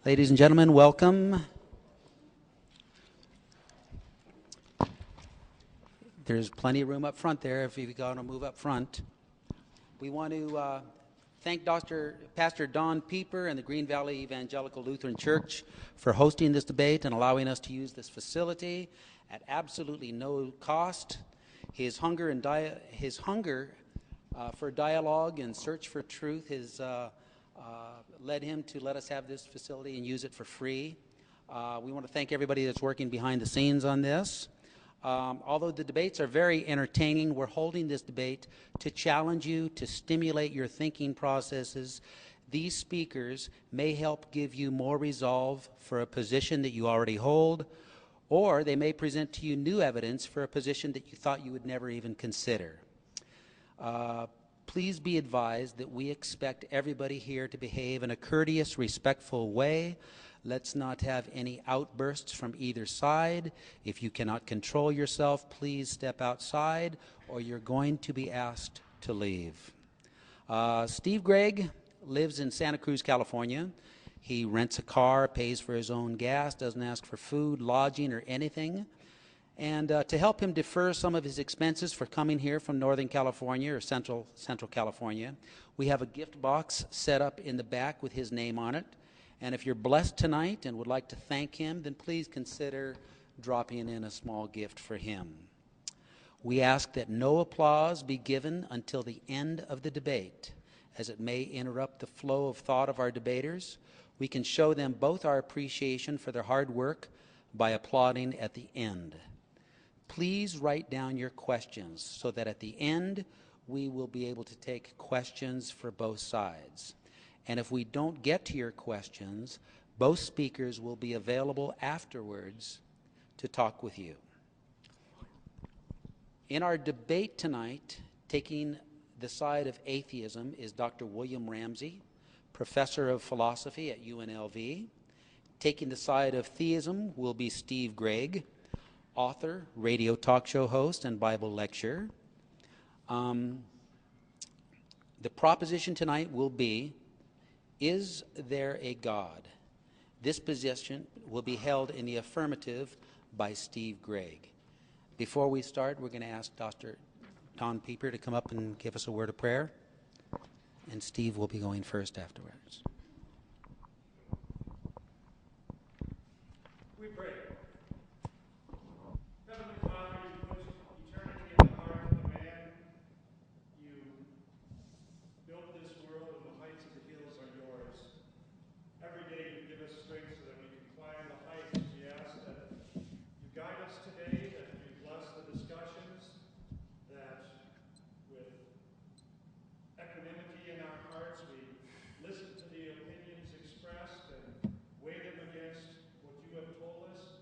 Ladies and gentlemen, welcome. There's plenty of room up front there if you've got to move up front. We want to thank Pastor Don Pieper and the Green Valley Evangelical Lutheran Church for hosting this debate and allowing us to use this facility at absolutely no cost. His hunger for dialogue and search for truth has led him to let us have this facility and use it for free. We want to thank everybody that's working behind the scenes on this. Although the debates are very entertaining, we're holding this debate to challenge you, to stimulate your thinking processes. These speakers may help give you more resolve for a position that you already hold, or they may present to you new evidence for a position that you thought you would never even consider. Please be advised that we expect everybody here to behave in a courteous, respectful way. Let's not have any outbursts from either side. If you cannot control yourself, please step outside or you're going to be asked to leave. Steve Gregg lives in Santa Cruz, California. He rents a car, pays for his own gas, doesn't ask for food, lodging, or anything. And to help him defer some of his expenses for coming here from Northern California or Central California, we have a gift box set up in the back with his name on it. And if you're blessed tonight and would like to thank him, then please consider dropping in a small gift for him. We ask that no applause be given until the end of the debate, as it may interrupt the flow of thought of our debaters. We can show them both our appreciation for their hard work by applauding at the end. Please write down your questions so that at the end we will be able to take questions for both sides. And if we don't get to your questions, both speakers will be available afterwards to talk with you. In our debate tonight, taking the side of atheism is Dr. William Ramsey, professor of philosophy at UNLV. Taking the side of theism will be Steve Gregg, author, radio talk show host, and Bible lecturer. The proposition tonight will be, is there a God? This position will be held in the affirmative by Steve Gregg. Before we start, we're going to ask Dr. Don Pieper to come up and give us a word of prayer, and Steve will be going first afterwards. We pray. Heavenly Father, you put eternity in the heart of the man. You built this world, and the heights of the hills are yours. Every day you give us strength so that we can climb the heights. We ask that you guide us today, that you bless the discussions, that with equanimity in our hearts we listen to the opinions expressed and weigh them against what you have told us.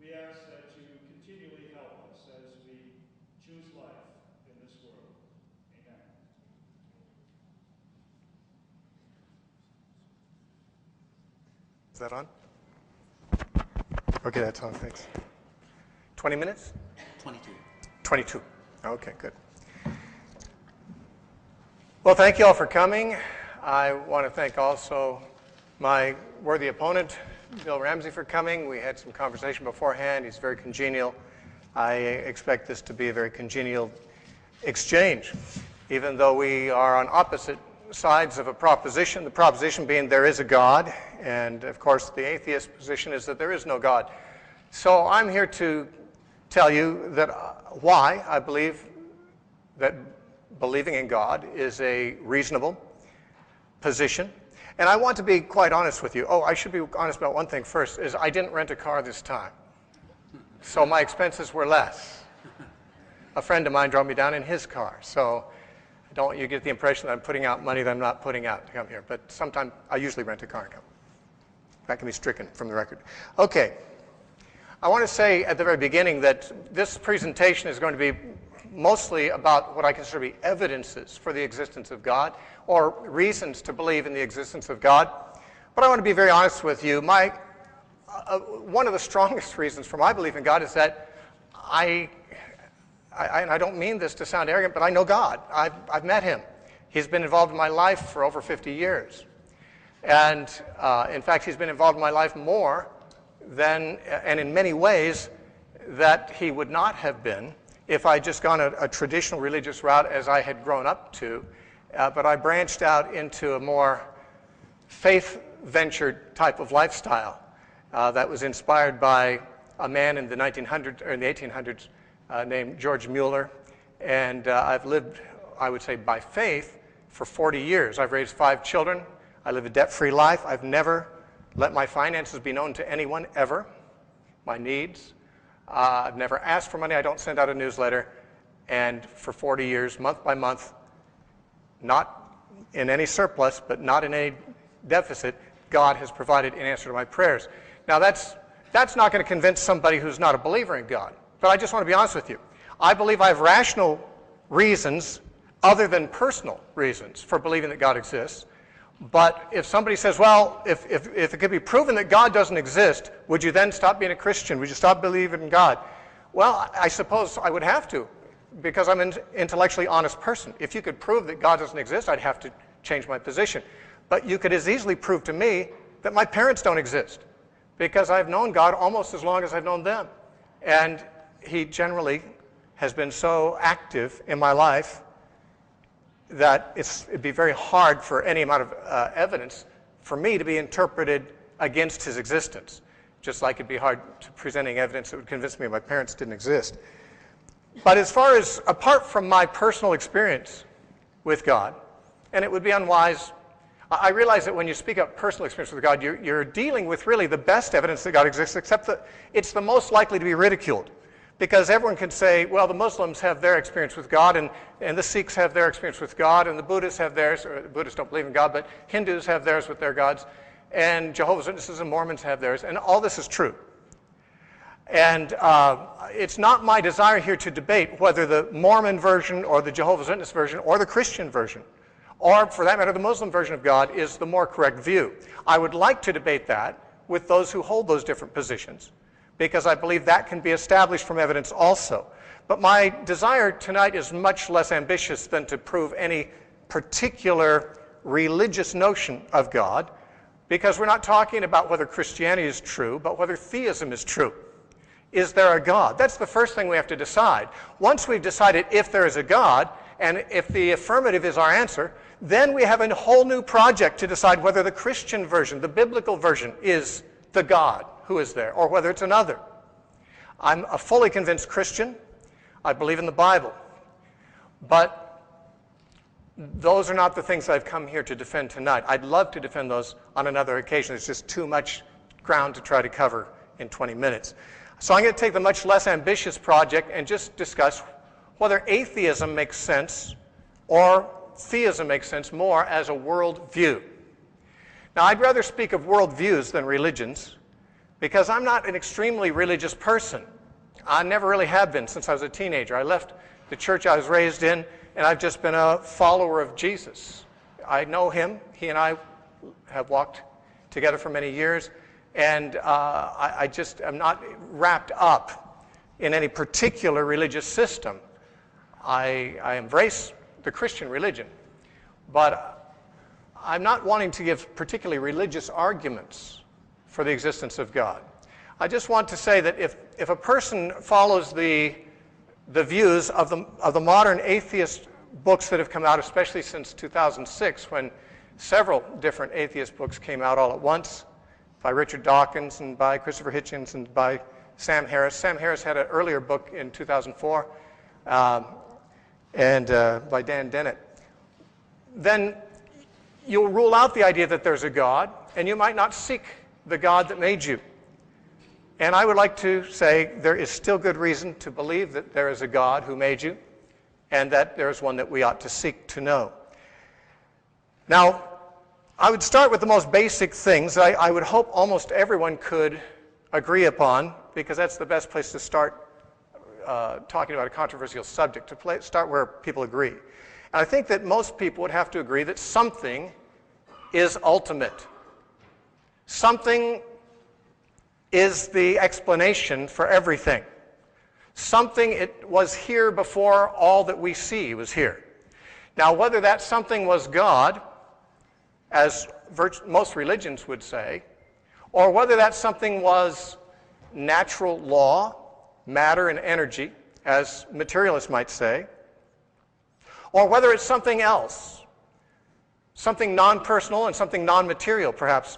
We ask that you continually help us as we choose life in this world. Amen. Is that on? Okay, that's on, thanks. 20 minutes? 22. 22. Okay, good. Well, thank you all for coming. I want to thank also my worthy opponent, Bill Ramsey, for coming. We had some conversation beforehand. He's very congenial. I expect this to be a very congenial exchange, even though we are on opposite sides of a proposition, the proposition being there is a God, and of course the atheist position is that there is no God. So I'm here to tell you that why I believe that believing in God is a reasonable position. And I want to be quite honest with you. Oh, I should be honest about one thing first, is I didn't rent a car this time. So my expenses were less. A friend of mine drove me down in his car. So don't want you to get the impression that I'm putting out money that I'm not putting out to come here. But sometimes I usually rent a car and come. That can be stricken from the record. Okay. I want to say at the very beginning that this presentation is going to be mostly about what I consider to be evidences for the existence of God, or reasons to believe in the existence of God. But I want to be very honest with you. One of the strongest reasons for my belief in God is that and I don't mean this to sound arrogant, but I know God. I've met him. He's been involved in my life for over 50 years. And in fact, he's been involved in my life more than, and in many ways, that he would not have been if I'd just gone a traditional religious route as I had grown up to. But I branched out into a more faith-ventured type of lifestyle that was inspired by a man in the 1900s or in the 1800s named George Mueller. And I've lived, I would say, by faith for 40 years. I've raised 5 children. I live a debt-free life. I've never let my finances be known to anyone, ever. My needs. I've never asked for money. I don't send out a newsletter. And for 40 years, month by month, not in any surplus, but not in any deficit, God has provided in answer to my prayers. Now, that's not going to convince somebody who's not a believer in God. But I just want to be honest with you. I believe I have rational reasons other than personal reasons for believing that God exists. But if somebody says, well, if it could be proven that God doesn't exist, would you then stop being a Christian? Would you stop believing in God? Well, I suppose I would have to, because I'm an intellectually honest person. If you could prove that God doesn't exist, I'd have to change my position. But you could as easily prove to me that my parents don't exist, because I've known God almost as long as I've known them. And he generally has been so active in my life that it'd be very hard for any amount of evidence for me to be interpreted against his existence, just like it'd be hard to presenting evidence that would convince me my parents didn't exist. But as far as, apart from my personal experience with God, and it would be unwise, I realize that when you speak of personal experience with God, you're dealing with really the best evidence that God exists, except that it's the most likely to be ridiculed. Because everyone can say, well, the Muslims have their experience with God, and the Sikhs have their experience with God, and the Buddhists have theirs, or the Buddhists don't believe in God, but Hindus have theirs with their gods, and Jehovah's Witnesses and Mormons have theirs, and all this is true. And it's not my desire here to debate whether the Mormon version or the Jehovah's Witness version or the Christian version, or for that matter, the Muslim version of God is the more correct view. I would like to debate that with those who hold those different positions, because I believe that can be established from evidence also. But my desire tonight is much less ambitious than to prove any particular religious notion of God, because we're not talking about whether Christianity is true, but whether theism is true. Is there a God? That's the first thing we have to decide. Once we've decided if there is a God, and if the affirmative is our answer, then we have a whole new project to decide whether the Christian version, the biblical version, is the God who is there, or whether it's another. I'm a fully convinced Christian. I believe in the Bible. But those are not the things I've come here to defend tonight. I'd love to defend those on another occasion. It's just too much ground to try to cover in 20 minutes. So I'm going to take the much less ambitious project and just discuss whether atheism makes sense or theism makes sense more as a world view. Now, I'd rather speak of world views than religions, because I'm not an extremely religious person. I never really have been since I was a teenager. I left the church I was raised in, and I've just been a follower of Jesus. I know him. He and I have walked together for many years, and I just am not wrapped up in any particular religious system. I embrace the Christian religion, but I'm not wanting to give particularly religious arguments for the existence of God. I just want to say that if a person follows the views of the modern atheist books that have come out, especially since 2006, when several different atheist books came out all at once, by Richard Dawkins and by Christopher Hitchens and by Sam Harris. Sam Harris had an earlier book in 2004, and by Dan Dennett. Then you'll rule out the idea that there's a God, and you might not seek the God that made you. And I would like to say there is still good reason to believe that there is a God who made you, and that there is one that we ought to seek to know. Now, I would start with the most basic things I would hope almost everyone could agree upon, because that's the best place to start talking about a controversial subject, to start where people agree. And I think that most people would have to agree that something is ultimate. Something is the explanation for everything. Something, it was here before all that we see was here. Now, whether that something was God, as most religions would say, or whether that something was natural law, matter and energy, as materialists might say, or whether it's something else, something non-personal and something non-material, perhaps.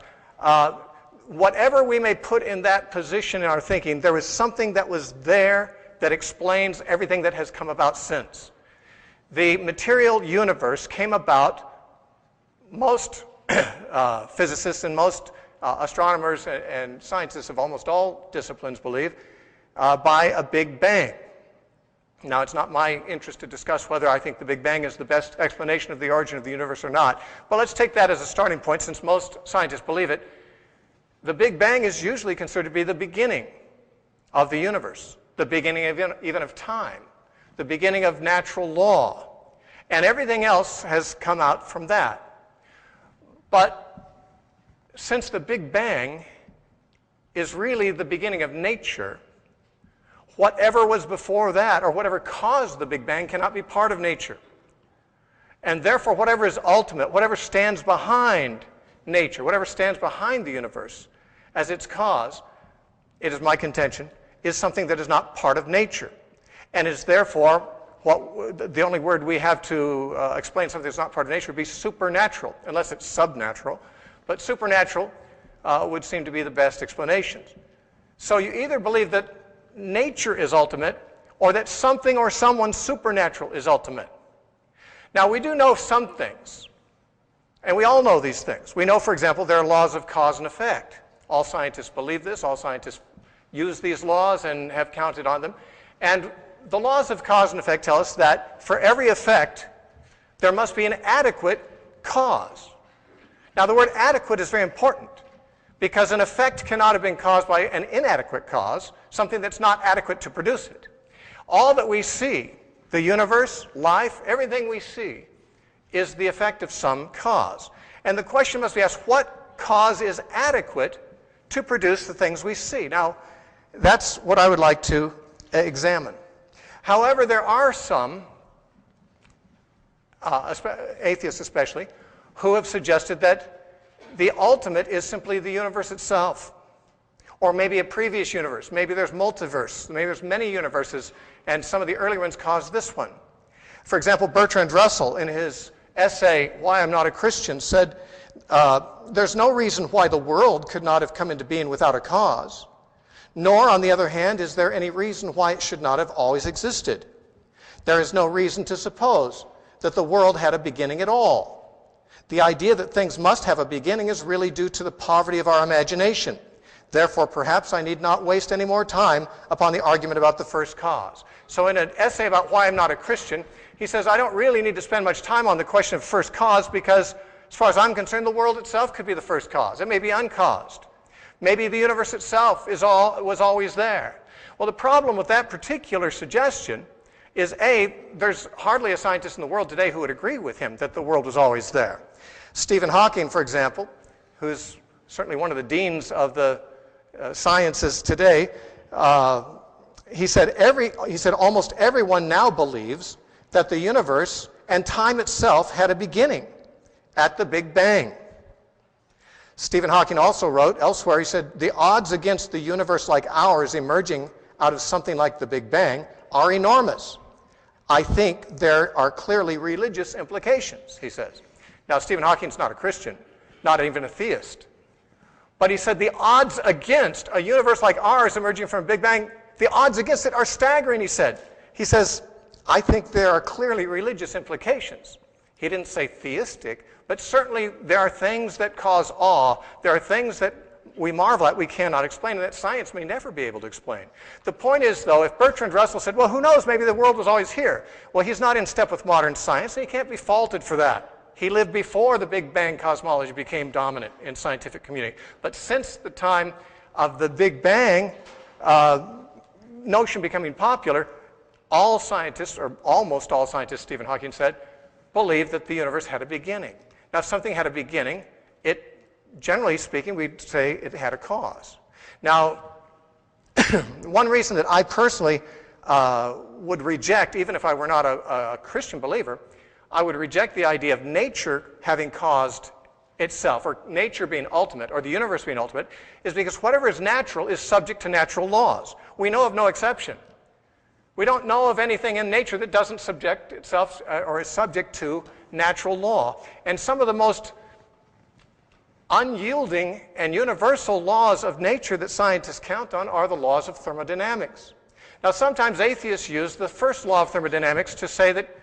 Whatever we may put in that position in our thinking, there was something that was there that explains everything that has come about since. The material universe came about, most physicists and most astronomers and scientists of almost all disciplines believe, by a Big Bang. Now, it's not my interest to discuss whether I think the Big Bang is the best explanation of the origin of the universe or not, but let's take that as a starting point since most scientists believe it. The Big Bang is usually considered to be the beginning of the universe, the beginning of even of time, the beginning of natural law, and everything else has come out from that. But since the Big Bang is really the beginning of nature, whatever was before that or whatever caused the Big Bang cannot be part of nature. And therefore, whatever is ultimate, whatever stands behind nature, whatever stands behind the universe as its cause, it is my contention, is something that is not part of nature. And is therefore, the only word we have to explain something that's not part of nature would be supernatural, unless it's subnatural. But supernatural would seem to be the best explanation. So you either believe that nature is ultimate, or that something or someone supernatural is ultimate. Now, we do know some things, and we all know these things. We know, for example, there are laws of cause and effect. All scientists believe this. All scientists use these laws and have counted on them. And the laws of cause and effect tell us that for every effect, there must be an adequate cause. Now, the word adequate is very important, because an effect cannot have been caused by an inadequate cause, something that's not adequate to produce it. All that we see, the universe, life, everything we see, is the effect of some cause. And the question must be asked, what cause is adequate to produce the things we see? Now, that's what I would like to examine. However, there are some, atheists especially, who have suggested that the ultimate is simply the universe itself, or maybe a previous universe. Maybe there's multiverse. Maybe there's many universes, and some of the early ones caused this one. For example, Bertrand Russell, in his essay, Why I'm Not a Christian, said, there's no reason why the world could not have come into being without a cause, nor, on the other hand, is there any reason why it should not have always existed. There is no reason to suppose that the world had a beginning at all. The idea that things must have a beginning is really due to the poverty of our imagination. Therefore, perhaps I need not waste any more time upon the argument about the first cause. So in an essay about why I'm not a Christian, he says, I don't really need to spend much time on the question of first cause because, as far as I'm concerned, the world itself could be the first cause. It may be uncaused. Maybe the universe itself was always there. Well, the problem with that particular suggestion is, A, there's hardly a scientist in the world today who would agree with him that the world was always there. Stephen Hawking, for example, who's certainly one of the deans of the sciences today, he said almost everyone now believes that the universe and time itself had a beginning at the Big Bang. Stephen Hawking also wrote elsewhere, he said, the odds against the universe like ours emerging out of something like the Big Bang are enormous. I think there are clearly religious implications, he says. Now, Stephen Hawking's not a Christian, not even a theist. But he said the odds against a universe like ours emerging from a Big Bang, the odds against it are staggering, he said. He says, I think there are clearly religious implications. He didn't say theistic, but certainly there are things that cause awe. There are things that we marvel at, we cannot explain, and that science may never be able to explain. The point is, though, if Bertrand Russell said, well, who knows, maybe the world was always here. Well, he's not in step with modern science, and he can't be faulted for that. He lived before the Big Bang cosmology became dominant in scientific community. But since the time of the Big Bang notion becoming popular, all scientists, or almost all scientists, Stephen Hawking said, believed that the universe had a beginning. Now, if something had a beginning, generally speaking, we'd say it had a cause. Now, one reason that I personally would reject, even if I were not a Christian believer, I would reject the idea of nature having caused itself, or nature being ultimate, or the universe being ultimate, is because whatever is natural is subject to natural laws. We know of no exception. We don't know of anything in nature that doesn't subject itself or is subject to natural law. And some of the most unyielding and universal laws of nature that scientists count on are the laws of thermodynamics. Now, sometimes atheists use the first law of thermodynamics to say that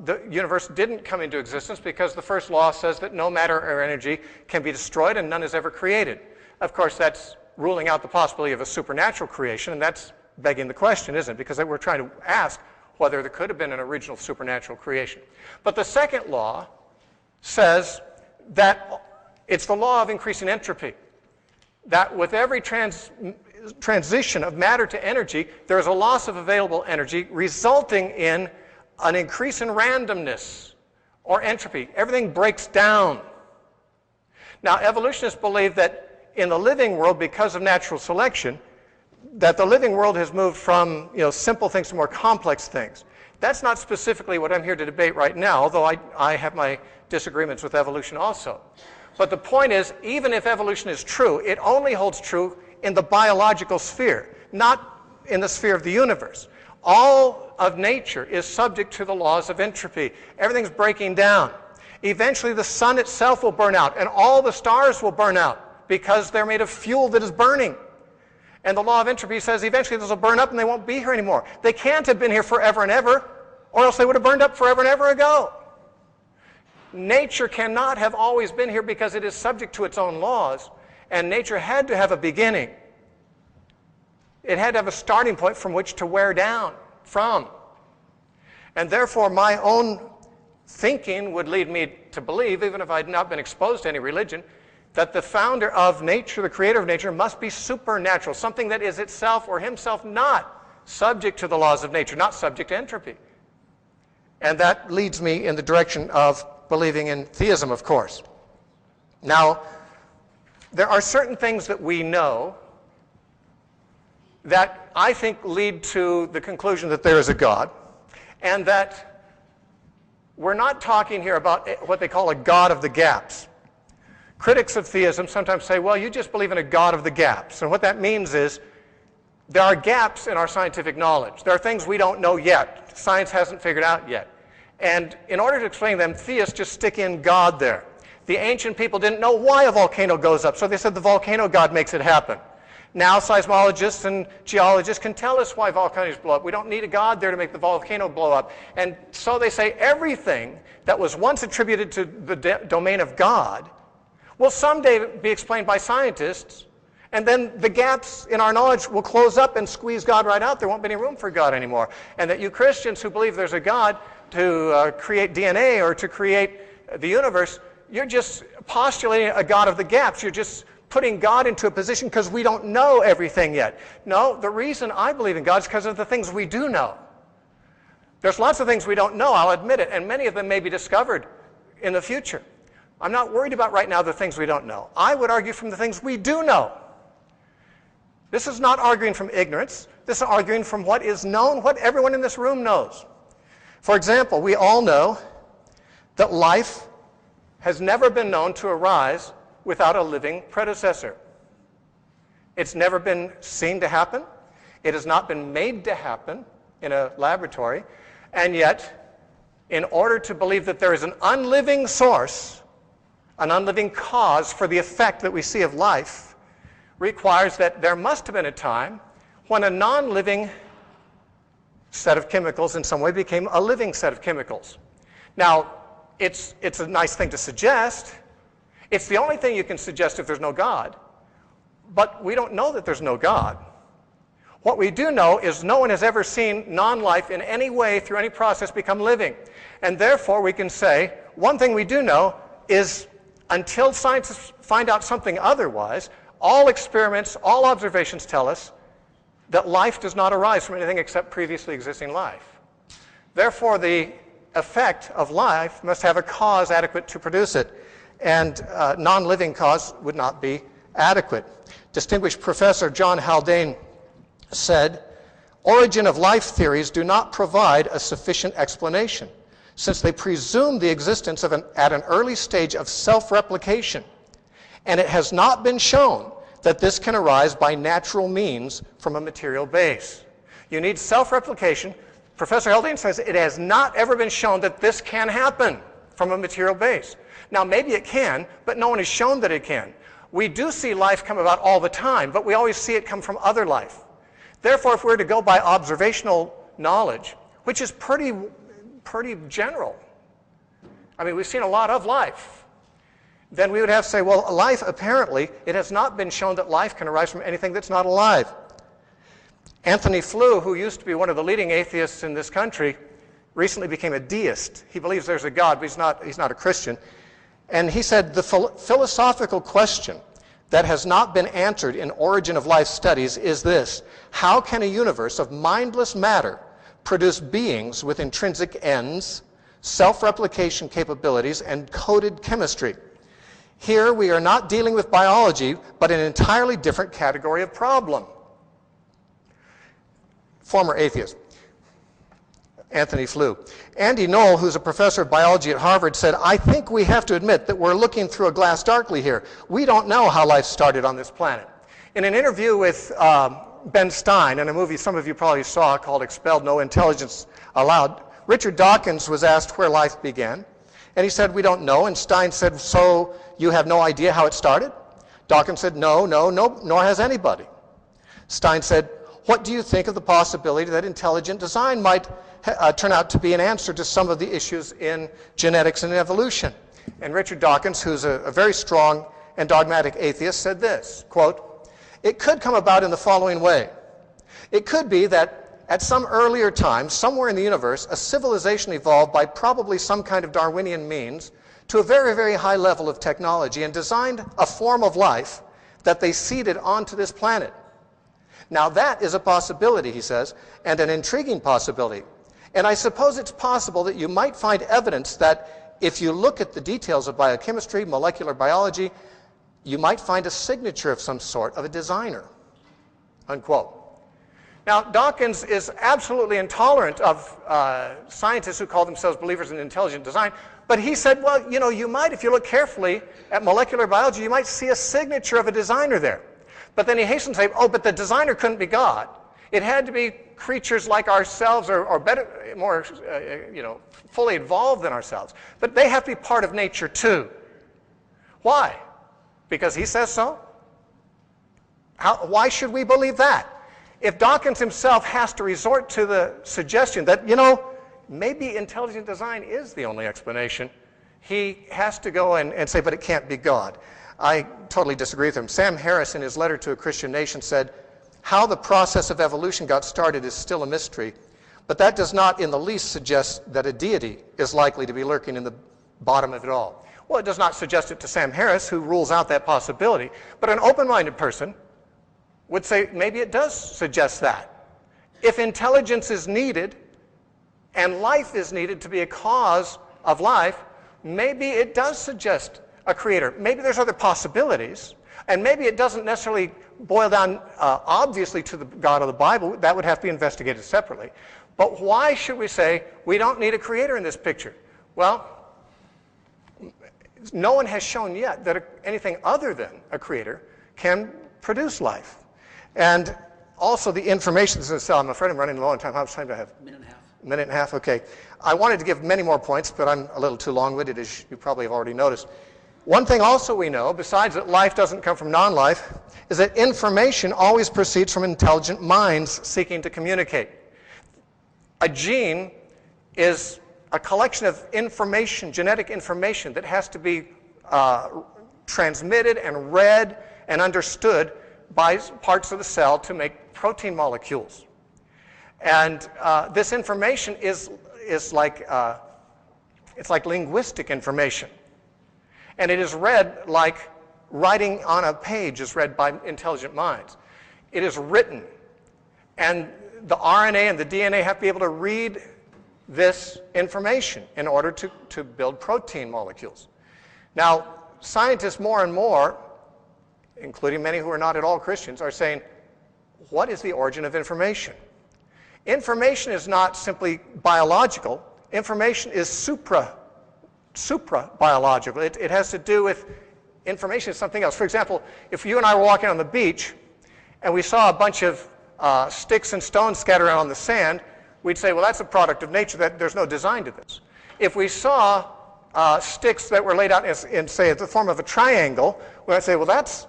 the universe didn't come into existence because the first law says that no matter or energy can be destroyed and none is ever created. Of course, that's ruling out the possibility of a supernatural creation, and that's begging the question, isn't it? Because we're trying to ask whether there could have been an original supernatural creation. But the second law says that it's the law of increasing entropy, that with every transition of matter to energy, there is a loss of available energy resulting in an increase in randomness or entropy. Everything breaks down. Now, evolutionists believe that in the living world, because of natural selection, that the living world has moved from simple things to more complex things. That's not specifically what I'm here to debate right now, although I have my disagreements with evolution also. But the point is, even if evolution is true, it only holds true in the biological sphere, not in the sphere of the universe. All of nature is subject to the laws of entropy. Everything's breaking down. Eventually, the sun itself will burn out, and all the stars will burn out because they're made of fuel that is burning. And the law of entropy says eventually those will burn up and they won't be here anymore. They can't have been here forever and ever, or else they would have burned up forever and ever ago. Nature cannot have always been here because it is subject to its own laws, and nature had to have a beginning. It had to have a starting point from which to wear down from. And therefore, my own thinking would lead me to believe, even if I had not been exposed to any religion, that the founder of nature, the creator of nature, must be supernatural, something that is itself or himself not subject to the laws of nature, not subject to entropy. And that leads me in the direction of believing in theism, of course. Now, there are certain things that we know that I think lead to the conclusion that there is a God, and that we're not talking here about what they call a God of the gaps. Critics of theism sometimes say, well, you just believe in a God of the gaps. And what that means is there are gaps in our scientific knowledge. There are things we don't know yet. Science hasn't figured out yet. And in order to explain them, theists just stick in God there. The ancient people didn't know why a volcano goes up, so they said the volcano god makes it happen. Now seismologists and geologists can tell us why volcanoes blow up. We don't need a god there to make the volcano blow up. And so they say everything that was once attributed to the domain of God will someday be explained by scientists, and then the gaps in our knowledge will close up and squeeze God right out. There won't be any room for God anymore. And that you Christians who believe there's a God to create DNA or to create the universe, you're just postulating a God of the gaps. You're just putting God into a position because we don't know everything yet. No, the reason I believe in God is because of the things we do know. There's lots of things we don't know, I'll admit it, and many of them may be discovered in the future. I'm not worried about right now the things we don't know. I would argue from the things we do know. This is not arguing from ignorance. This is arguing from what is known, what everyone in this room knows. For example, we all know that life has never been known to arise without a living predecessor. It's never been seen to happen. It has not been made to happen in a laboratory. And yet, in order to believe that there is an unliving source, an unliving cause for the effect that we see of life, requires that there must have been a time when a non-living set of chemicals in some way became a living set of chemicals. Now, it's a nice thing to suggest. It's the only thing you can suggest if there's no God. But we don't know that there's no God. What we do know is no one has ever seen non-life in any way through any process become living. And therefore, we can say, one thing we do know is until scientists find out something otherwise, all experiments, all observations tell us that life does not arise from anything except previously existing life. Therefore, the effect of life must have a cause adequate to produce it, and non-living cause would not be adequate. Distinguished Professor John Haldane said, "Origin of life theories do not provide a sufficient explanation. since they presume the existence of at an early stage of self-replication, and it has not been shown that this can arise by natural means from a material base. You need self-replication. Professor Haldane says it has not ever been shown that this can happen from a material base. Now, maybe it can, but no one has shown that it can. We do see life come about all the time, but we always see it come from other life. Therefore, if we were to go by observational knowledge, which is pretty general, I mean, we've seen a lot of life, then we would have to say, well, life, apparently, it has not been shown that life can arise from anything that's not alive. Anthony Flew, who used to be one of the leading atheists in this country, recently became a deist. He believes there's a God, but he's not a Christian. And he said the philosophical question that has not been answered in origin of life studies is this: how can a universe of mindless matter produce beings with intrinsic ends, self-replication capabilities, and coded chemistry? Here we are not dealing with biology, but an entirely different category of problem. Former atheist, Anthony Flew. Andy Knoll, who's a professor of biology at Harvard, said, I think we have to admit that we're looking through a glass darkly here. We don't know how life started on this planet. In an interview with Ben Stein, in a movie some of you probably saw called Expelled, No Intelligence Allowed, Richard Dawkins was asked where life began. And he said, we don't know. And Stein said, so you have no idea how it started? Dawkins said, no, nor has anybody. Stein said, what do you think of the possibility that intelligent design might turn out to be an answer to some of the issues in genetics and evolution? And Richard Dawkins, who's a very strong and dogmatic atheist, said this, quote, it could come about in the following way. It could be that at some earlier time, somewhere in the universe, a civilization evolved by probably some kind of Darwinian means to a very, very high level of technology and designed a form of life that they seeded onto this planet. Now that is a possibility, he says, and an intriguing possibility. And I suppose it's possible that you might find evidence that if you look at the details of biochemistry, molecular biology, you might find a signature of some sort of a designer, unquote. Now, Dawkins is absolutely intolerant of scientists who call themselves believers in intelligent design, but he said, well, you know, you might, if you look carefully at molecular biology, you might see a signature of a designer there. But then he hastens to say, oh, but the designer couldn't be God. It had to be creatures like ourselves or better, more, fully evolved than ourselves. But they have to be part of nature too. Why? Because he says so? Why should we believe that? If Dawkins himself has to resort to the suggestion that, maybe intelligent design is the only explanation, he has to go and say, but it can't be God. I totally disagree with him. Sam Harris, in his letter to a Christian Nation, said, how the process of evolution got started is still a mystery, but that does not in the least suggest that a deity is likely to be lurking in the bottom of it all. Well, it does not suggest it to Sam Harris, who rules out that possibility, but an open-minded person would say maybe it does suggest that. If intelligence is needed and life is needed to be a cause of life, maybe it does suggest a creator. Maybe there's other possibilities, and maybe it doesn't necessarily boil down obviously to the God of the Bible. That would have to be investigated separately. But why should we say we don't need a creator in this picture? Well, no one has shown yet that anything other than a creator can produce life. And also the information is in the cell. I'm afraid I'm running low on time. How much time do I have? Minute and a half. Minute and a half, okay. I wanted to give many more points, but I'm a little too long-winded, as you probably have already noticed. One thing also we know, besides that life doesn't come from non-life, is that information always proceeds from intelligent minds seeking to communicate. A gene is a collection of information, genetic information, that has to be transmitted and read and understood by parts of the cell to make protein molecules. And this information is like, it's like linguistic information. And it is read like writing on a page is read by intelligent minds. It is written. And the RNA and the DNA have to be able to read this information in order to build protein molecules. Now, scientists more and more, including many who are not at all Christians, are saying, what is the origin of information? Information is not simply biological. information is supra-biological. It has to do with information is something else. For example, if you and I were walking on the beach and we saw a bunch of sticks and stones scattered around on the sand, we'd say, well, that's a product of nature. There's no design to this. If we saw sticks that were laid out in, say, the form of a triangle, we might say, well, that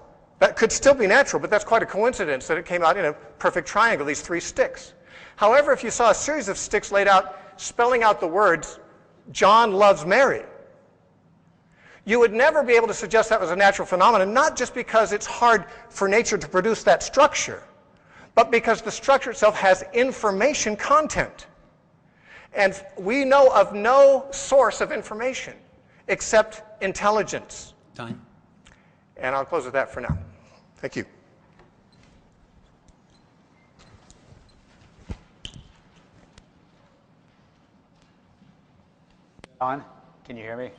could still be natural, but that's quite a coincidence that it came out in a perfect triangle, these 3 sticks. However, if you saw a series of sticks laid out spelling out the words, John loves Mary, you would never be able to suggest that was a natural phenomenon, not just because it's hard for nature to produce that structure, but because the structure itself has information content. And we know of no source of information except intelligence. Time. And I'll close with that for now. Thank you. On? Can you hear me?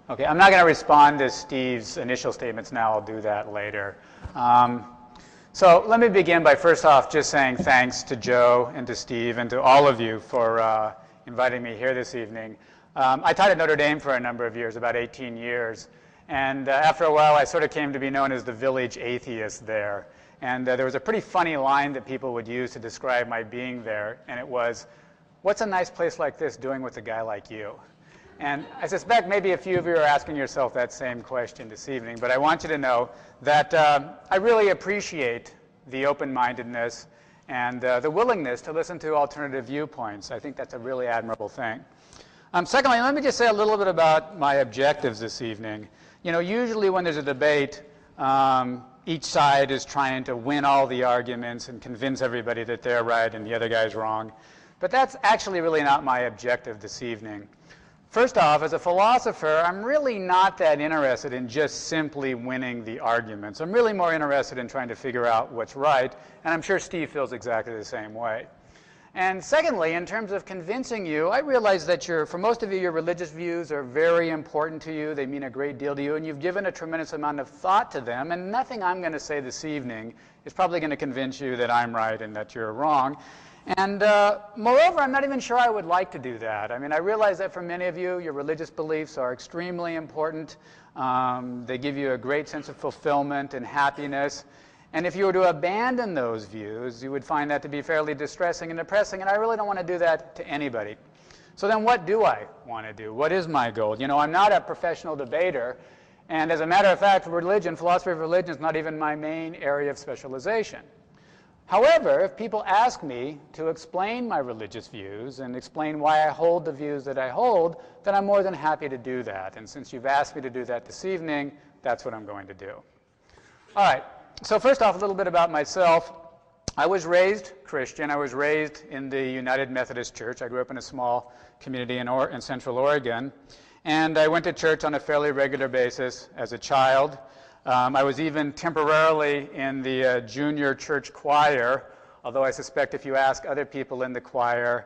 Okay, I'm not going to respond to Steve's initial statements now. I'll do that later. So let me begin by first off just saying thanks to Joe and to Steve and to all of you for inviting me here this evening. I taught at Notre Dame for a number of years, about 18 years. And after a while, I sort of came to be known as the village atheist there. And there was a pretty funny line that people would use to describe my being there. And it was, what's a nice place like this doing with a guy like you? And I suspect maybe a few of you are asking yourself that same question this evening. But I want you to know that I really appreciate the open-mindedness and the willingness to listen to alternative viewpoints. I think that's a really admirable thing. Secondly, let me just say a little bit about my objectives this evening. You know, usually when there's a debate, each side is trying to win all the arguments and convince everybody that they're right and the other guy's wrong. But that's actually really not my objective this evening. First off, as a philosopher, I'm really not that interested in just simply winning the arguments. I'm really more interested in trying to figure out what's right, and I'm sure Steve feels exactly the same way. And secondly, in terms of convincing you, I realize that for most of you, your religious views are very important to you. They mean a great deal to you, and you've given a tremendous amount of thought to them, and nothing I'm going to say this evening is probably going to convince you that I'm right and that you're wrong. And moreover, I'm not even sure I would like to do that. I mean, I realize that for many of you, your religious beliefs are extremely important. They give you a great sense of fulfillment and happiness. And if you were to abandon those views, you would find that to be fairly distressing and depressing, and I really don't want to do that to anybody. So then what do I want to do? What is my goal? You know, I'm not a professional debater, and as a matter of fact, philosophy of religion is not even my main area of specialization. However, if people ask me to explain my religious views and explain why I hold the views that I hold, then I'm more than happy to do that. And since you've asked me to do that this evening, that's what I'm going to do. All right. So first off, a little bit about myself. I was raised Christian. I was raised in the United Methodist Church. I grew up in a small community in Central Oregon. And I went to church on a fairly regular basis as a child. I was even temporarily in the junior church choir, although I suspect if you ask other people in the choir,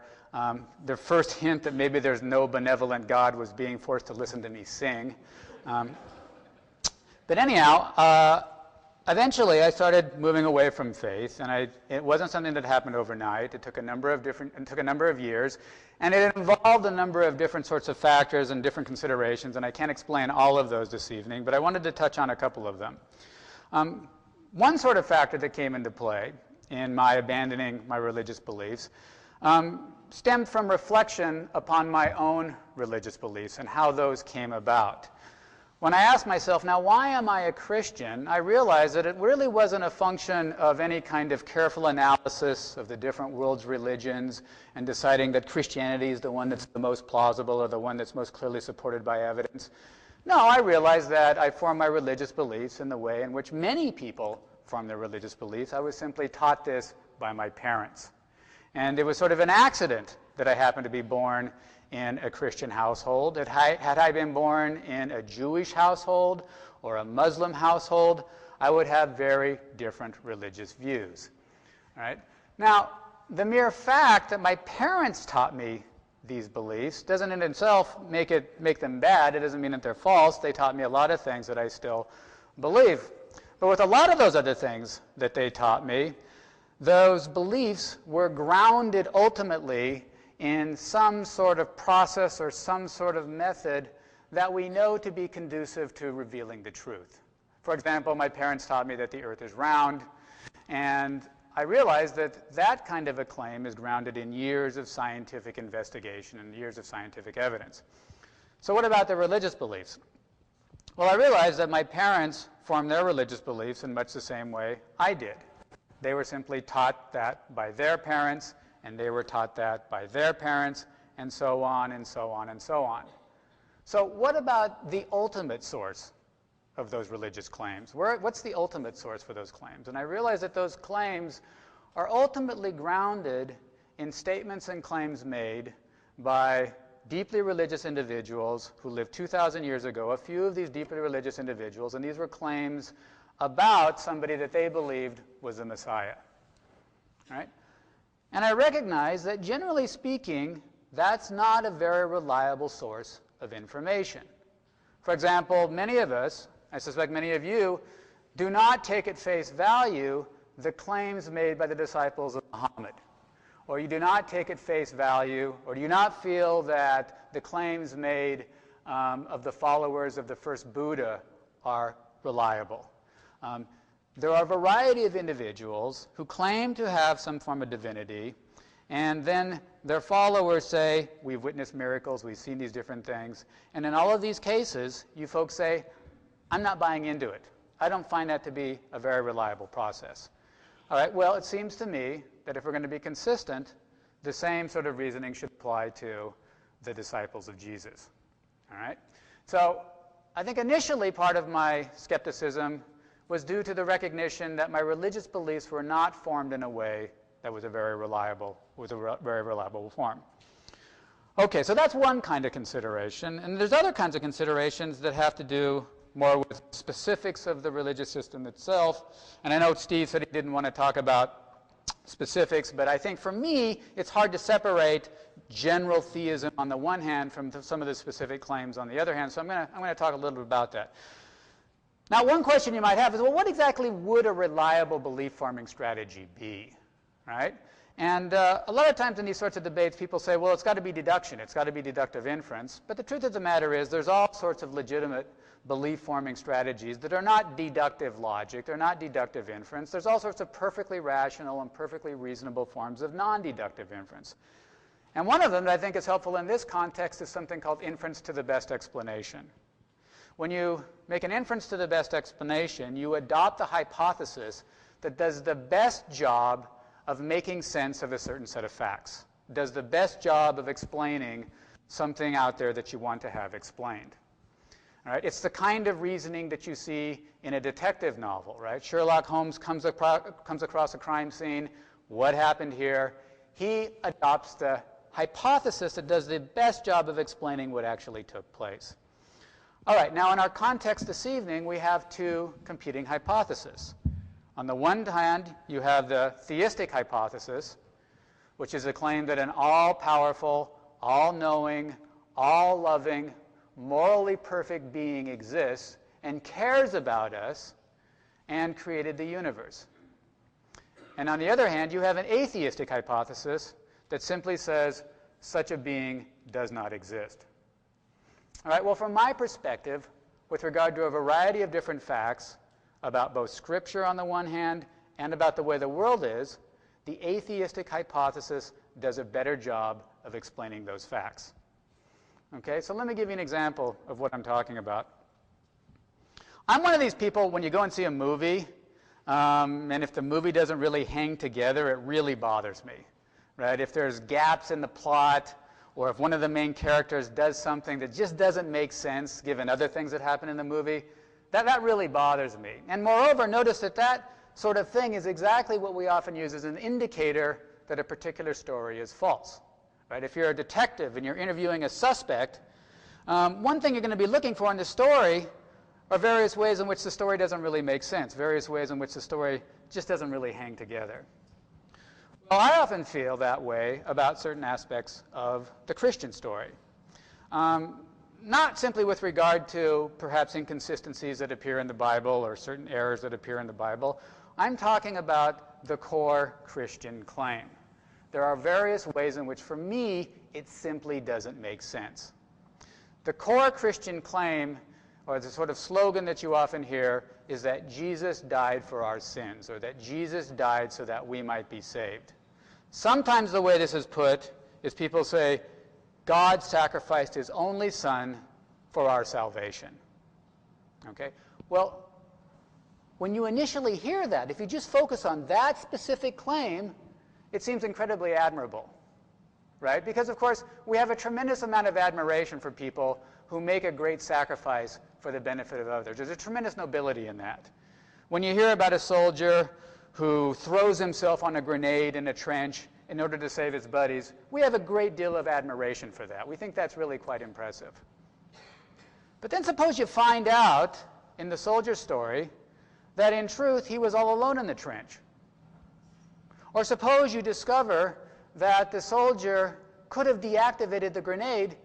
their first hint that maybe there's no benevolent God was being forced to listen to me sing. But anyhow, eventually I started moving away from faith, and it wasn't something that happened overnight. It took a number of years, and it involved a number of different sorts of factors and different considerations, and I can't explain all of those this evening, but I wanted to touch on a couple of them. One sort of factor that came into play in my abandoning my religious beliefs stemmed from reflection upon my own religious beliefs and how those came about. When I asked myself, now why am I a Christian, I realized that it really wasn't a function of any kind of careful analysis of the different world's religions and deciding that Christianity is the one that's the most plausible or the one that's most clearly supported by evidence. No, I realized that I formed my religious beliefs in the way in which many people form their religious beliefs. I was simply taught this by my parents. And it was sort of an accident that I happened to be born in a Christian household. Had I been born in a Jewish household or a Muslim household, I would have very different religious views. All right? Now, the mere fact that my parents taught me these beliefs doesn't in itself make them bad. It doesn't mean that they're false. They taught me a lot of things that I still believe. But with a lot of those other things that they taught me, those beliefs were grounded ultimately in some sort of process or some sort of method that we know to be conducive to revealing the truth. For example, my parents taught me that the earth is round, and I realized that that kind of a claim is grounded in years of scientific investigation and years of scientific evidence. So what about the religious beliefs? Well, I realized that my parents formed their religious beliefs in much the same way I did. They were simply taught that by their parents, and they were taught that by their parents, and so on and so on and so on. So what about the ultimate source of those religious claims? What's the ultimate source for those claims? And I realized that those claims are ultimately grounded in statements and claims made by deeply religious individuals who lived 2,000 years ago, a few of these deeply religious individuals, and these were claims about somebody that they believed was the Messiah. Right? And I recognize that generally speaking, that's not a very reliable source of information. For example, many of us, I suspect many of you, do not take at face value the claims made by the disciples of Muhammad. Or you do not take at face value, or do you not feel that the claims made of the followers of the first Buddha are reliable. There are a variety of individuals who claim to have some form of divinity, and then their followers say, we've witnessed miracles, we've seen these different things. And in all of these cases, you folks say, I'm not buying into it. I don't find that to be a very reliable process. All right, well, it seems to me that if we're going to be consistent, the same sort of reasoning should apply to the disciples of Jesus. All right? So I think initially part of my skepticism was due to the recognition that my religious beliefs were not formed in a way that was a very reliable form. Okay, so that's one kind of consideration. And there's other kinds of considerations that have to do more with specifics of the religious system itself. And I know Steve said he didn't want to talk about specifics, but I think for me, it's hard to separate general theism on the one hand from some of the specific claims on the other hand. So I'm going to talk a little bit about that. Now, one question you might have is, well, what exactly would a reliable belief-forming strategy be, right? And a lot of times in these sorts of debates, people say, well, it's got to be deduction. It's got to be deductive inference. But the truth of the matter is there's all sorts of legitimate belief-forming strategies that are not deductive logic. They're not deductive inference. There's all sorts of perfectly rational and perfectly reasonable forms of non-deductive inference. And one of them that I think is helpful in this context is something called inference to the best explanation. When you make an inference to the best explanation, you adopt a hypothesis that does the best job of making sense of a certain set of facts, does the best job of explaining something out there that you want to have explained. All right? It's the kind of reasoning that you see in a detective novel. Right? Sherlock Holmes comes across a crime scene. What happened here? He adopts the hypothesis that does the best job of explaining what actually took place. All right, now in our context this evening, we have two competing hypotheses. On the one hand, you have the theistic hypothesis, which is a claim that an all-powerful, all-knowing, all-loving, morally perfect being exists and cares about us and created the universe. And on the other hand, you have an atheistic hypothesis that simply says such a being does not exist. All right, well, from my perspective, with regard to a variety of different facts about both Scripture on the one hand and about the way the world is, the atheistic hypothesis does a better job of explaining those facts. Okay, so let me give you an example of what I'm talking about. I'm one of these people, when you go and see a movie, and if the movie doesn't really hang together, it really bothers me. Right? If there's gaps in the plot, or if one of the main characters does something that just doesn't make sense given other things that happen in the movie, that really bothers me. And moreover, notice that that sort of thing is exactly what we often use as an indicator that a particular story is false. Right? If you're a detective and you're interviewing a suspect, one thing you're going to be looking for in the story are various ways in which the story doesn't really make sense, various ways in which the story just doesn't really hang together. Well, I often feel that way about certain aspects of the Christian story. Not simply with regard to perhaps inconsistencies that appear in the Bible or certain errors that appear in the Bible. I'm talking about the core Christian claim. There are various ways in which, for me, it simply doesn't make sense. The core Christian claim, or the sort of slogan that you often hear, is that Jesus died for our sins, or that Jesus died so that we might be saved. Sometimes the way this is put is people say, God sacrificed his only son for our salvation. Okay? Well, when you initially hear that, if you just focus on that specific claim, it seems incredibly admirable, right? Because, of course, we have a tremendous amount of admiration for people who make a great sacrifice for the benefit of others. There's a tremendous nobility in that. When you hear about a soldier who throws himself on a grenade in a trench in order to save his buddies, we have a great deal of admiration for that. We think that's really quite impressive. But then suppose you find out in the soldier's story that in truth he was all alone in the trench. Or suppose you discover that the soldier could have deactivated the grenade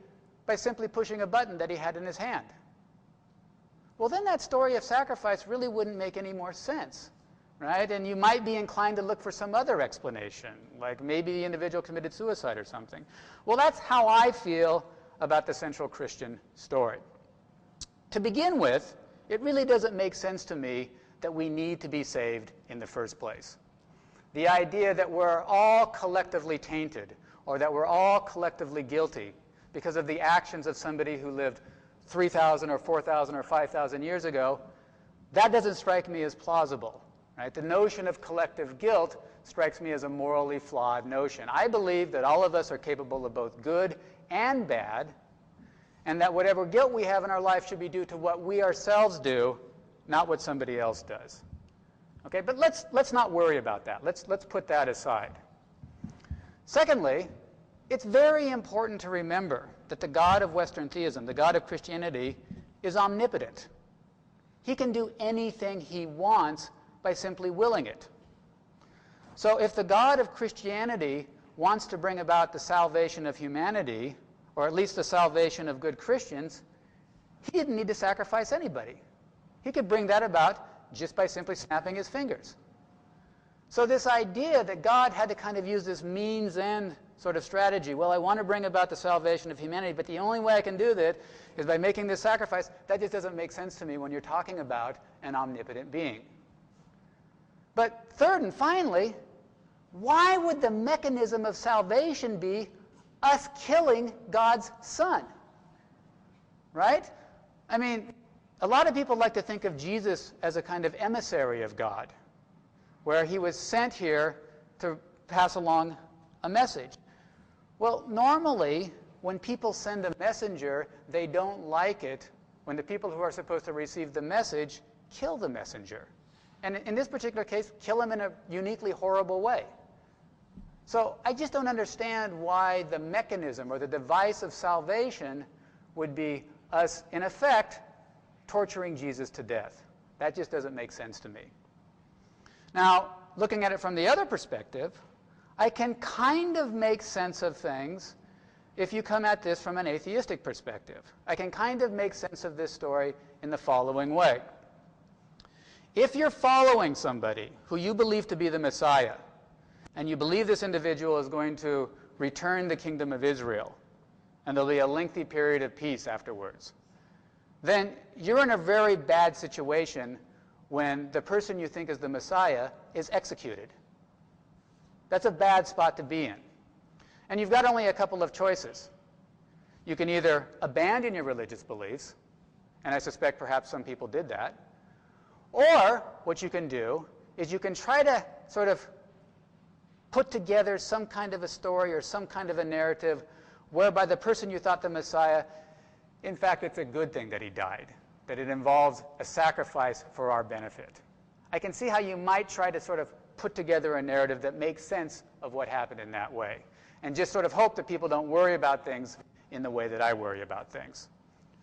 by simply pushing a button that he had in his hand. Well, then that story of sacrifice really wouldn't make any more sense, right? And you might be inclined to look for some other explanation, like maybe the individual committed suicide or something. Well, that's how I feel about the central Christian story. To begin with, it really doesn't make sense to me that we need to be saved in the first place. The idea that we're all collectively tainted, or that we're all collectively guilty because of the actions of somebody who lived 3,000 or 4,000 or 5,000 years ago, that doesn't strike me as plausible. Right? The notion of collective guilt strikes me as a morally flawed notion. I believe that all of us are capable of both good and bad, and that whatever guilt we have in our life should be due to what we ourselves do, not what somebody else does. Okay, but let's not worry about that. Let's put that aside. Secondly, it's very important to remember that the God of Western theism, the God of Christianity, is omnipotent. He can do anything he wants by simply willing it. So if the God of Christianity wants to bring about the salvation of humanity, or at least the salvation of good Christians, he didn't need to sacrifice anybody. He could bring that about just by simply snapping his fingers. So this idea that God had to kind of use this means-end sort of strategy, well, I want to bring about the salvation of humanity, but the only way I can do that is by making this sacrifice, that just doesn't make sense to me when you're talking about an omnipotent being. But third and finally, why would the mechanism of salvation be us killing God's Son? Right? I mean, a lot of people like to think of Jesus as a kind of emissary of God, where he was sent here to pass along a message. Well, normally, when people send a messenger, they don't like it when the people who are supposed to receive the message kill the messenger. And in this particular case, kill him in a uniquely horrible way. So I just don't understand why the mechanism or the device of salvation would be us, in effect, torturing Jesus to death. That just doesn't make sense to me. Now, looking at it from the other perspective, I can kind of make sense of things if you come at this from an atheistic perspective. I can kind of make sense of this story in the following way. If you're following somebody who you believe to be the Messiah, and you believe this individual is going to return the kingdom of Israel, and there'll be a lengthy period of peace afterwards, then you're in a very bad situation when the person you think is the Messiah is executed. That's a bad spot to be in. And you've got only a couple of choices. You can either abandon your religious beliefs, and I suspect perhaps some people did that, or what you can do is you can try to sort of put together some kind of a story or some kind of a narrative whereby the person you thought the Messiah, in fact, it's a good thing that he died, that it involves a sacrifice for our benefit. I can see how you might try to sort of put together a narrative that makes sense of what happened in that way, and just sort of hope that people don't worry about things in the way that I worry about things.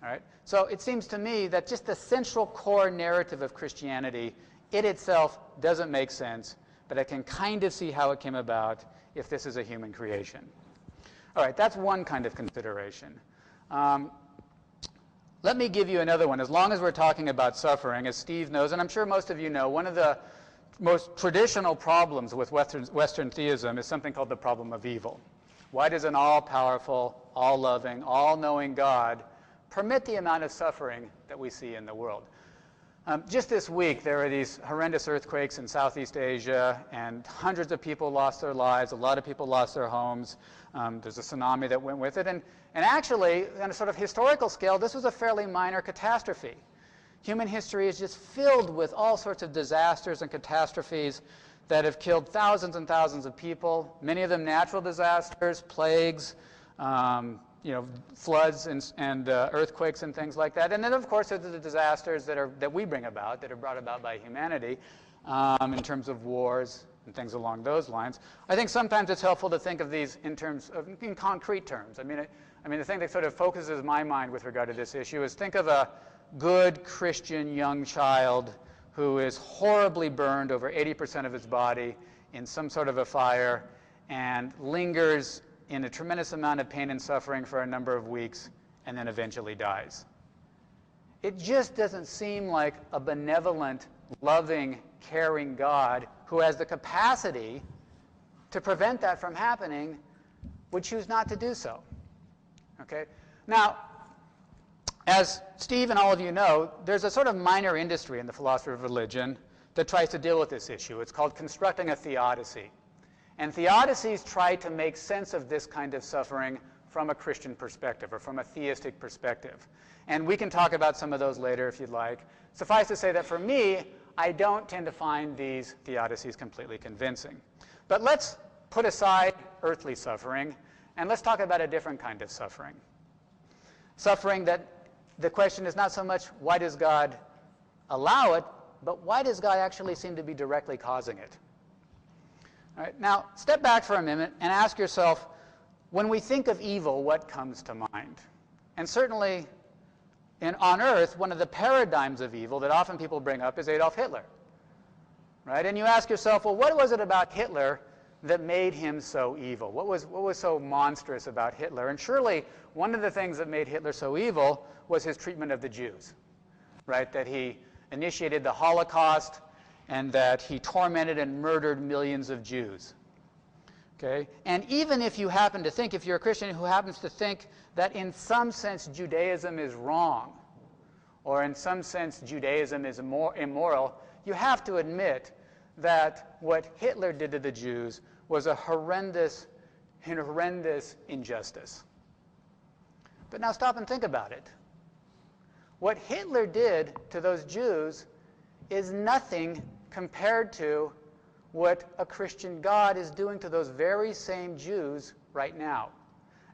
All right? So it seems to me that just the central core narrative of Christianity, it itself doesn't make sense, but I can kind of see how it came about if this is a human creation. All right, that's one kind of consideration. Let me give you another one. As long as we're talking about suffering, as Steve knows, and I'm sure most of you know, one of the most traditional problems with Western theism is something called the problem of evil. Why does an all-powerful, all-loving, all-knowing God permit the amount of suffering that we see in the world? Just this week, there were these horrendous earthquakes in Southeast Asia, and hundreds of people lost their lives. A lot of people lost their homes. There's a tsunami that went with it. And actually, on a sort of historical scale, this was a fairly minor catastrophe. Human history is just filled with all sorts of disasters and catastrophes that have killed thousands and thousands of people, many of them natural disasters, plagues, floods and earthquakes and things like that. And then, of course, there's the disasters that we bring about, that are brought about by humanity in terms of wars and things along those lines. I think sometimes it's helpful to think of these in concrete terms. I mean, the thing that sort of focuses my mind with regard to this issue is think of a good Christian young child who is horribly burned over 80% of his body in some sort of a fire and lingers in a tremendous amount of pain and suffering for a number of weeks and then eventually dies. It just doesn't seem like a benevolent, loving, caring God who has the capacity to prevent that from happening would choose not to do so. Okay? Now, as Steve and all of you know, there's a sort of minor industry in the philosophy of religion that tries to deal with this issue. It's called constructing a theodicy. And theodicies try to make sense of this kind of suffering from a Christian perspective or from a theistic perspective. And we can talk about some of those later if you'd like. Suffice to say that for me, I don't tend to find these theodicies completely convincing. But let's put aside earthly suffering, and let's talk about a different kind of suffering. Suffering that the question is not so much why does God allow it, but why does God actually seem to be directly causing it? All right, now, step back for a minute and ask yourself, when we think of evil, what comes to mind? And certainly, on Earth, one of the paradigms of evil that often people bring up is Adolf Hitler. Right? And you ask yourself, well, what was it about Hitler that made him so evil? What was so monstrous about Hitler? And surely, one of the things that made Hitler so evil was his treatment of the Jews. Right? That he initiated the Holocaust, and that he tormented and murdered millions of Jews. Okay? And even if you happen to think, if you're a Christian who happens to think that in some sense Judaism is wrong, or in some sense Judaism is immoral, you have to admit that what Hitler did to the Jews was a horrendous injustice. But now stop and think about it. What Hitler did to those Jews is nothing compared to what a Christian God is doing to those very same Jews right now.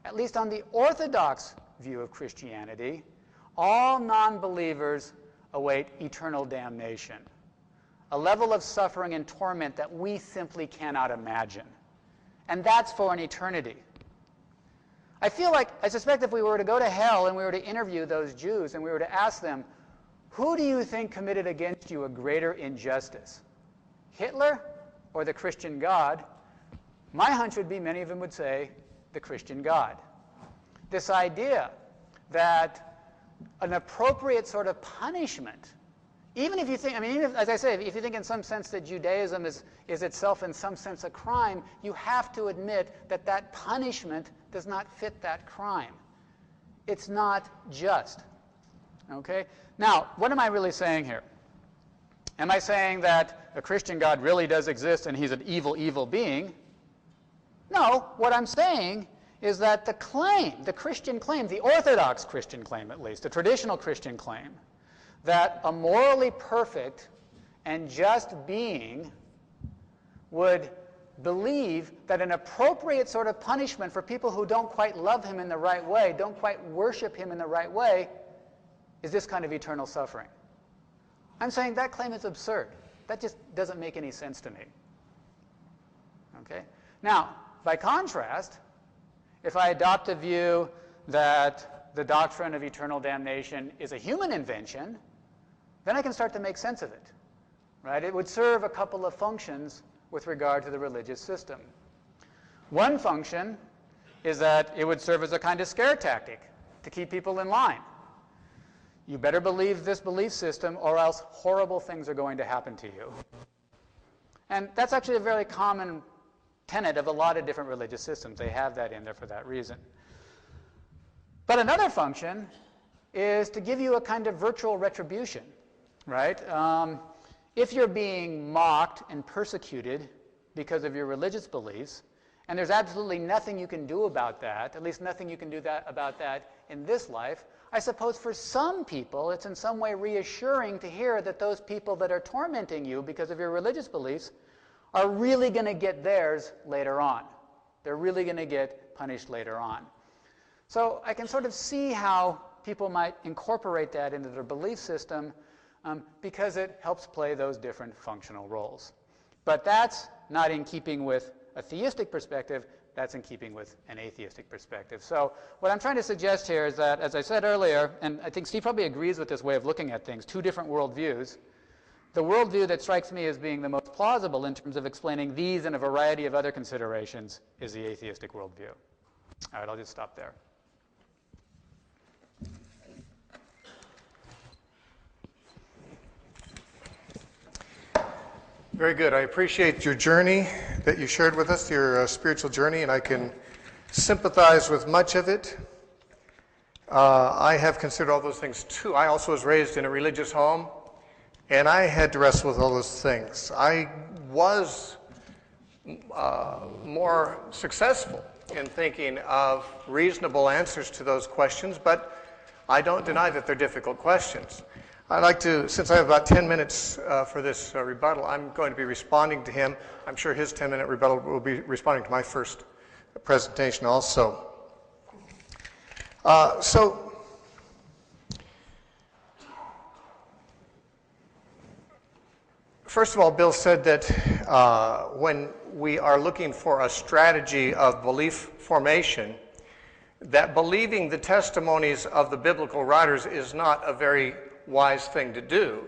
At least on the Orthodox view of Christianity, all non-believers await eternal damnation, a level of suffering and torment that we simply cannot imagine. And that's for an eternity. I suspect if we were to go to hell and we were to interview those Jews and we were to ask them, who do you think committed against you a greater injustice? Hitler or the Christian God? My hunch would be many of them would say the Christian God. This idea that an appropriate sort of punishment, even if you think, as I say, if you think in some sense that Judaism is itself in some sense a crime, you have to admit that that punishment does not fit that crime. It's not just. Okay? Now, what am I really saying here? Am I saying that a Christian God really does exist and he's an evil, evil being? No. What I'm saying is that the claim, the Christian claim, the Orthodox Christian claim at least, the traditional Christian claim, that a morally perfect and just being would believe that an appropriate sort of punishment for people who don't quite love him in the right way, don't quite worship him in the right way, is this kind of eternal suffering. I'm saying that claim is absurd. That just doesn't make any sense to me. Okay? Now, by contrast, if I adopt a view that the doctrine of eternal damnation is a human invention, then I can start to make sense of it. Right? It would serve a couple of functions with regard to the religious system. One function is that it would serve as a kind of scare tactic to keep people in line. You better believe this belief system or else horrible things are going to happen to you. And that's actually a very common tenet of a lot of different religious systems. They have that in there for that reason. But another function is to give you a kind of virtual retribution, right? If you're being mocked and persecuted because of your religious beliefs, and there's absolutely nothing you can do about that, at least nothing you can do about that in this life, I suppose for some people it's in some way reassuring to hear that those people that are tormenting you because of your religious beliefs are really going to get theirs later on. They're really going to get punished later on. So I can sort of see how people might incorporate that into their belief system because it helps play those different functional roles. But that's not in keeping with a theistic perspective, that's in keeping with an atheistic perspective. So what I'm trying to suggest here is that, as I said earlier, and I think Steve probably agrees with this way of looking at things, two different worldviews. The worldview that strikes me as being the most plausible in terms of explaining these and a variety of other considerations is the atheistic worldview. All right, I'll just stop there. Very good. I appreciate your journey that you shared with us, your spiritual journey, and I can sympathize with much of it. I have considered all those things too. I also was raised in a religious home, and I had to wrestle with all those things. I was more successful in thinking of reasonable answers to those questions, but I don't deny that they're difficult questions. I'd like to, since I have about 10 minutes for this rebuttal, I'm going to be responding to him. I'm sure his 10-minute rebuttal will be responding to my first presentation also. First of all, Bill said that when we are looking for a strategy of belief formation, that believing the testimonies of the biblical writers is not a very wise thing to do,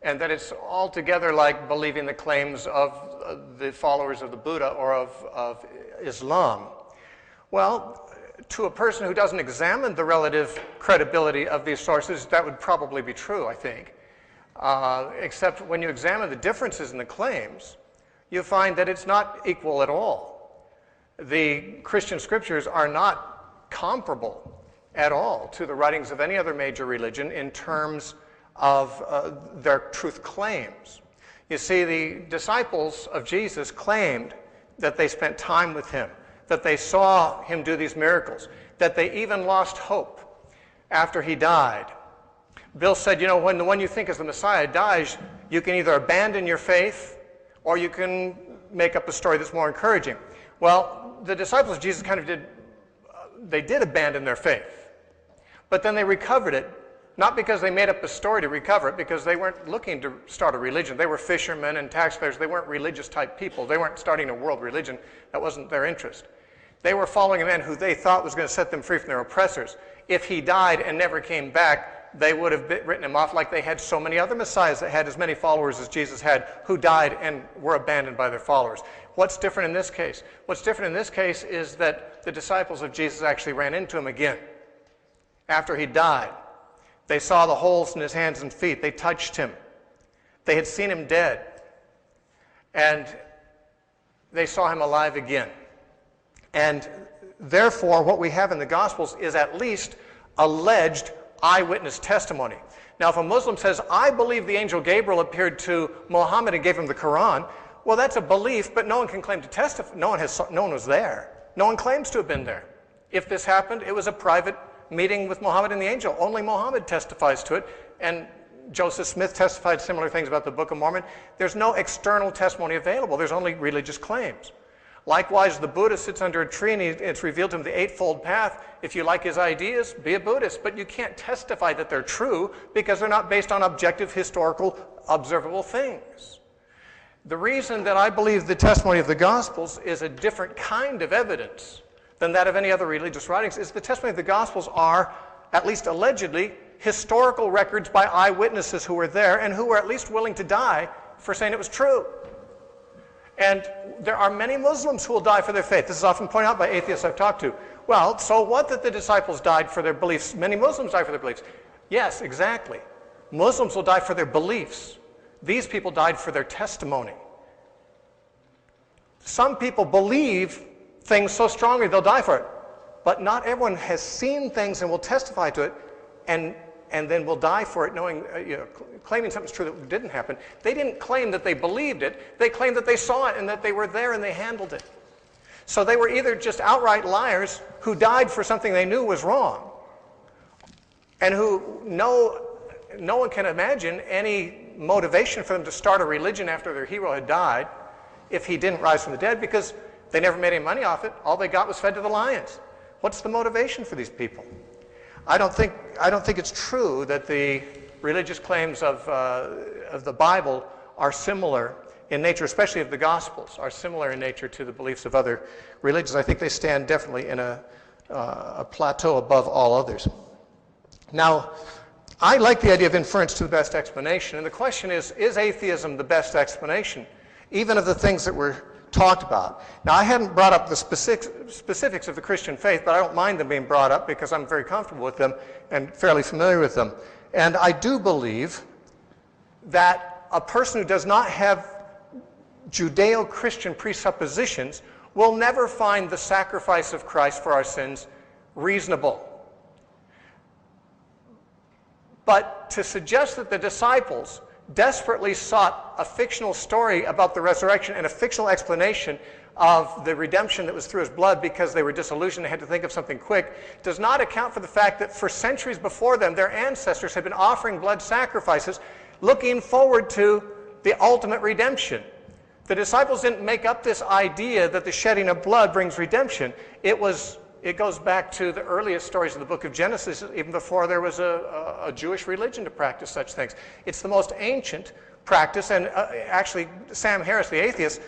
and that it's altogether like believing the claims of the followers of the Buddha or of Islam. Well, to a person who doesn't examine the relative credibility of these sources, that would probably be true, I think. Except when you examine the differences in the claims, you find that it's not equal at all. The Christian scriptures are not comparable at all to the writings of any other major religion in terms of their truth claims. You see, the disciples of Jesus claimed that they spent time with him, that they saw him do these miracles, that they even lost hope after he died. Bill said, you know, when the one you think is the Messiah dies, you can either abandon your faith or you can make up a story that's more encouraging. Well, the disciples of Jesus kind of did abandon their faith. But then they recovered it, not because they made up a story to recover it, because they weren't looking to start a religion. They were fishermen and taxpayers. They weren't religious type people. They weren't starting a world religion. That wasn't their interest. They were following a man who they thought was going to set them free from their oppressors. If he died and never came back, they would have written him off like they had so many other messiahs that had as many followers as Jesus had, who died and were abandoned by their followers. What's different in this case? What's different in this case is that the disciples of Jesus actually ran into him again after he died. They saw the holes in his hands and feet. They touched him. They had seen him dead. And they saw him alive again. And therefore, what we have in the Gospels is at least alleged eyewitness testimony. Now, if a Muslim says, I believe the angel Gabriel appeared to Muhammad and gave him the Quran, well, that's a belief, but no one can claim to testify. No one was there. No one claims to have been there. If this happened, it was a private meeting with Muhammad and the angel. Only Muhammad testifies to it, and Joseph Smith testified similar things about the Book of Mormon. There's no external testimony available. There's only religious claims. Likewise, the Buddha sits under a tree and it's revealed to him the Eightfold Path. If you like his ideas, be a Buddhist. But you can't testify that they're true because they're not based on objective, historical, observable things. The reason that I believe the testimony of the Gospels is a different kind of evidence than that of any other religious writings is the testimony of the Gospels are, at least allegedly, historical records by eyewitnesses who were there and who were at least willing to die for saying it was true. And there are many Muslims who will die for their faith. This is often pointed out by atheists I've talked to. Well, so what that the disciples died for their beliefs? Many Muslims died for their beliefs. Yes, exactly. Muslims will die for their beliefs. These people died for their testimony. Some people believe things so strongly they'll die for it. But not everyone has seen things and will testify to it and then will die for it knowing, claiming something's true that didn't happen. They didn't claim that they believed it. They claimed that they saw it and that they were there and they handled it. So they were either just outright liars who died for something they knew was wrong, and who no one can imagine any motivation for them to start a religion after their hero had died if he didn't rise from the dead, because they never made any money off it. All they got was fed to the lions. What's the motivation for these people? I don't think it's true that the religious claims of the Bible are similar in nature, especially of the Gospels, are similar in nature to the beliefs of other religions. I think they stand definitely in a plateau above all others. Now, I like the idea of inference to the best explanation, and the question is atheism the best explanation, even of the things that were talked about? Now, I hadn't brought up the specifics of the Christian faith, but I don't mind them being brought up because I'm very comfortable with them and fairly familiar with them. And I do believe that a person who does not have Judeo-Christian presuppositions will never find the sacrifice of Christ for our sins reasonable. But to suggest that the disciples desperately sought a fictional story about the resurrection and a fictional explanation of the redemption that was through his blood because they were disillusioned and had to think of something quick does not account for the fact that for centuries before them, their ancestors had been offering blood sacrifices looking forward to the ultimate redemption. The disciples didn't make up this idea that the shedding of blood brings redemption. It goes back to the earliest stories of the book of Genesis, even before there was a Jewish religion to practice such things. It's the most ancient practice, and actually Sam Harris, the atheist,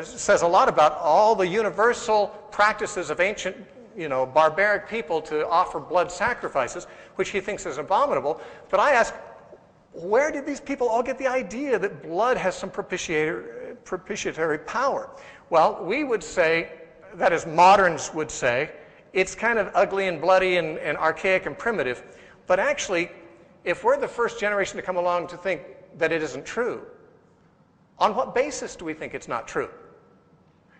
says a lot about all the universal practices of ancient, barbaric people to offer blood sacrifices, which he thinks is abominable. But I ask, where did these people all get the idea that blood has some propitiatory power? Well, we would say, that is, moderns would say, it's kind of ugly and bloody and archaic and primitive. But actually, if we're the first generation to come along to think that it isn't true, on what basis do we think it's not true?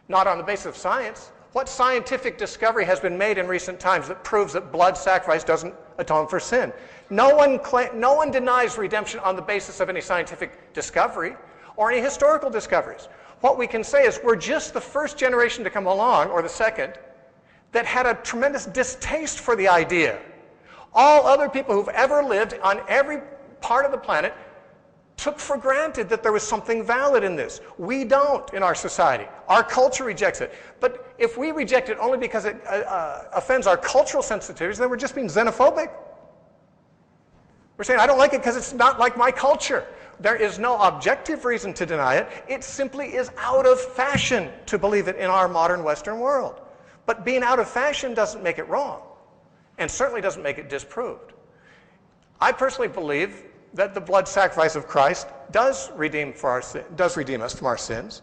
Not on the basis of science. What scientific discovery has been made in recent times that proves that blood sacrifice doesn't atone for sin? No one denies redemption on the basis of any scientific discovery or any historical discoveries. What we can say is we're just the first generation to come along, or the second, that had a tremendous distaste for the idea. All other people who've ever lived on every part of the planet took for granted that there was something valid in this. We don't in our society. Our culture rejects it. But if we reject it only because it offends our cultural sensitivities, then we're just being xenophobic. We're saying, I don't like it because it's not like my culture. There is no objective reason to deny it. It simply is out of fashion to believe it in our modern Western world. But being out of fashion doesn't make it wrong, and certainly doesn't make it disproved. I personally believe that the blood sacrifice of Christ does redeem us from our sins,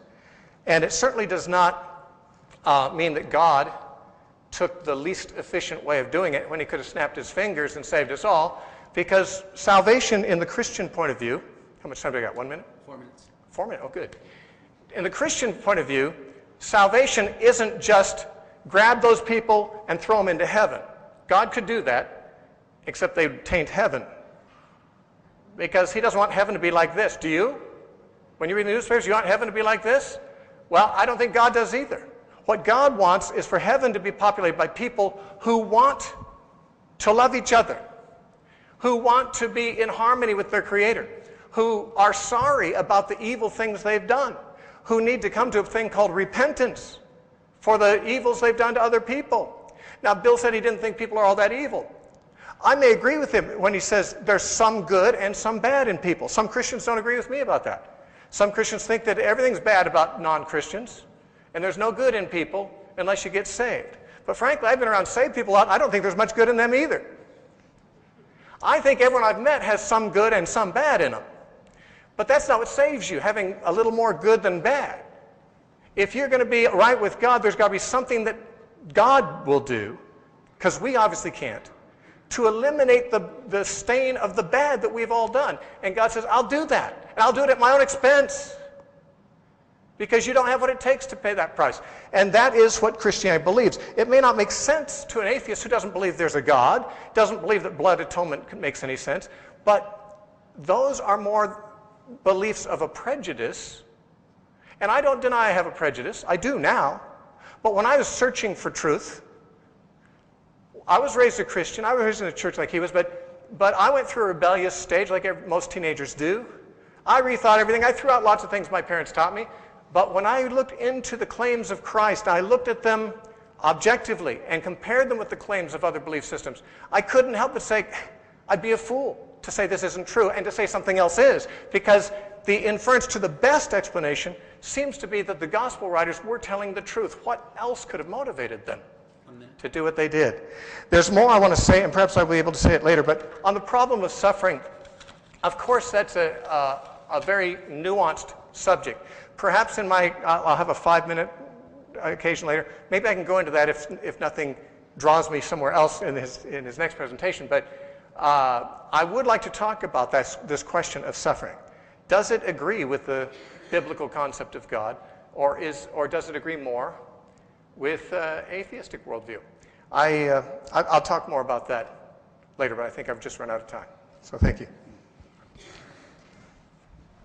and it certainly does not mean that God took the least efficient way of doing it when he could have snapped his fingers and saved us all, because salvation in the Christian point of view, how much time do I got? 1 minute? 4 minutes. 4 minutes, oh good. In the Christian point of view, salvation isn't just grab those people and throw them into heaven. God could do that, except they'd taint heaven. Because he doesn't want heaven to be like this. Do you? When you read the newspapers, you want heaven to be like this? Well, I don't think God does either. What God wants is for heaven to be populated by people who want to love each other, who want to be in harmony with their Creator, who are sorry about the evil things they've done, who need to come to a thing called repentance for the evils they've done to other people. Now, Bill said he didn't think people are all that evil. I may agree with him when he says there's some good and some bad in people. Some Christians don't agree with me about that. Some Christians think that everything's bad about non-Christians, and there's no good in people unless you get saved. But frankly, I've been around saved people a lot, and I don't think there's much good in them either. I think everyone I've met has some good and some bad in them. But that's not what saves you, having a little more good than bad. If you're going to be right with God, there's got to be something that God will do, because we obviously can't, to eliminate the stain of the bad that we've all done. And God says, I'll do that. And I'll do it at my own expense. because you don't have what it takes to pay that price. And that is what Christianity believes. It may not make sense to an atheist who doesn't believe there's a God, doesn't believe that blood atonement makes any sense, but those are more beliefs of a prejudice. And I don't deny I have a prejudice. I do now. But when I was searching for truth, I was raised a Christian. I was raised in a church like he was, but I went through a rebellious stage like most teenagers do. I rethought everything. I threw out lots of things my parents taught me. But when I looked into the claims of Christ, I looked at them objectively and compared them with the claims of other belief systems. I couldn't help but say, I'd be a fool to say this isn't true and to say something else is, because the inference to the best explanation seems to be that the gospel writers were telling the truth. What else could have motivated them to do what they did? There's more I want to say, and perhaps I'll be able to say it later, but on the problem of suffering, of course that's a very nuanced subject. Perhaps I'll have a 5-minute occasion later. Maybe I can go into that if nothing draws me somewhere else in his next presentation. But I would like to talk about this question of suffering. Does it agree with the biblical concept of God, or does it agree more with atheistic worldview? I'll talk more about that later, but I think I've just run out of time. So thank you.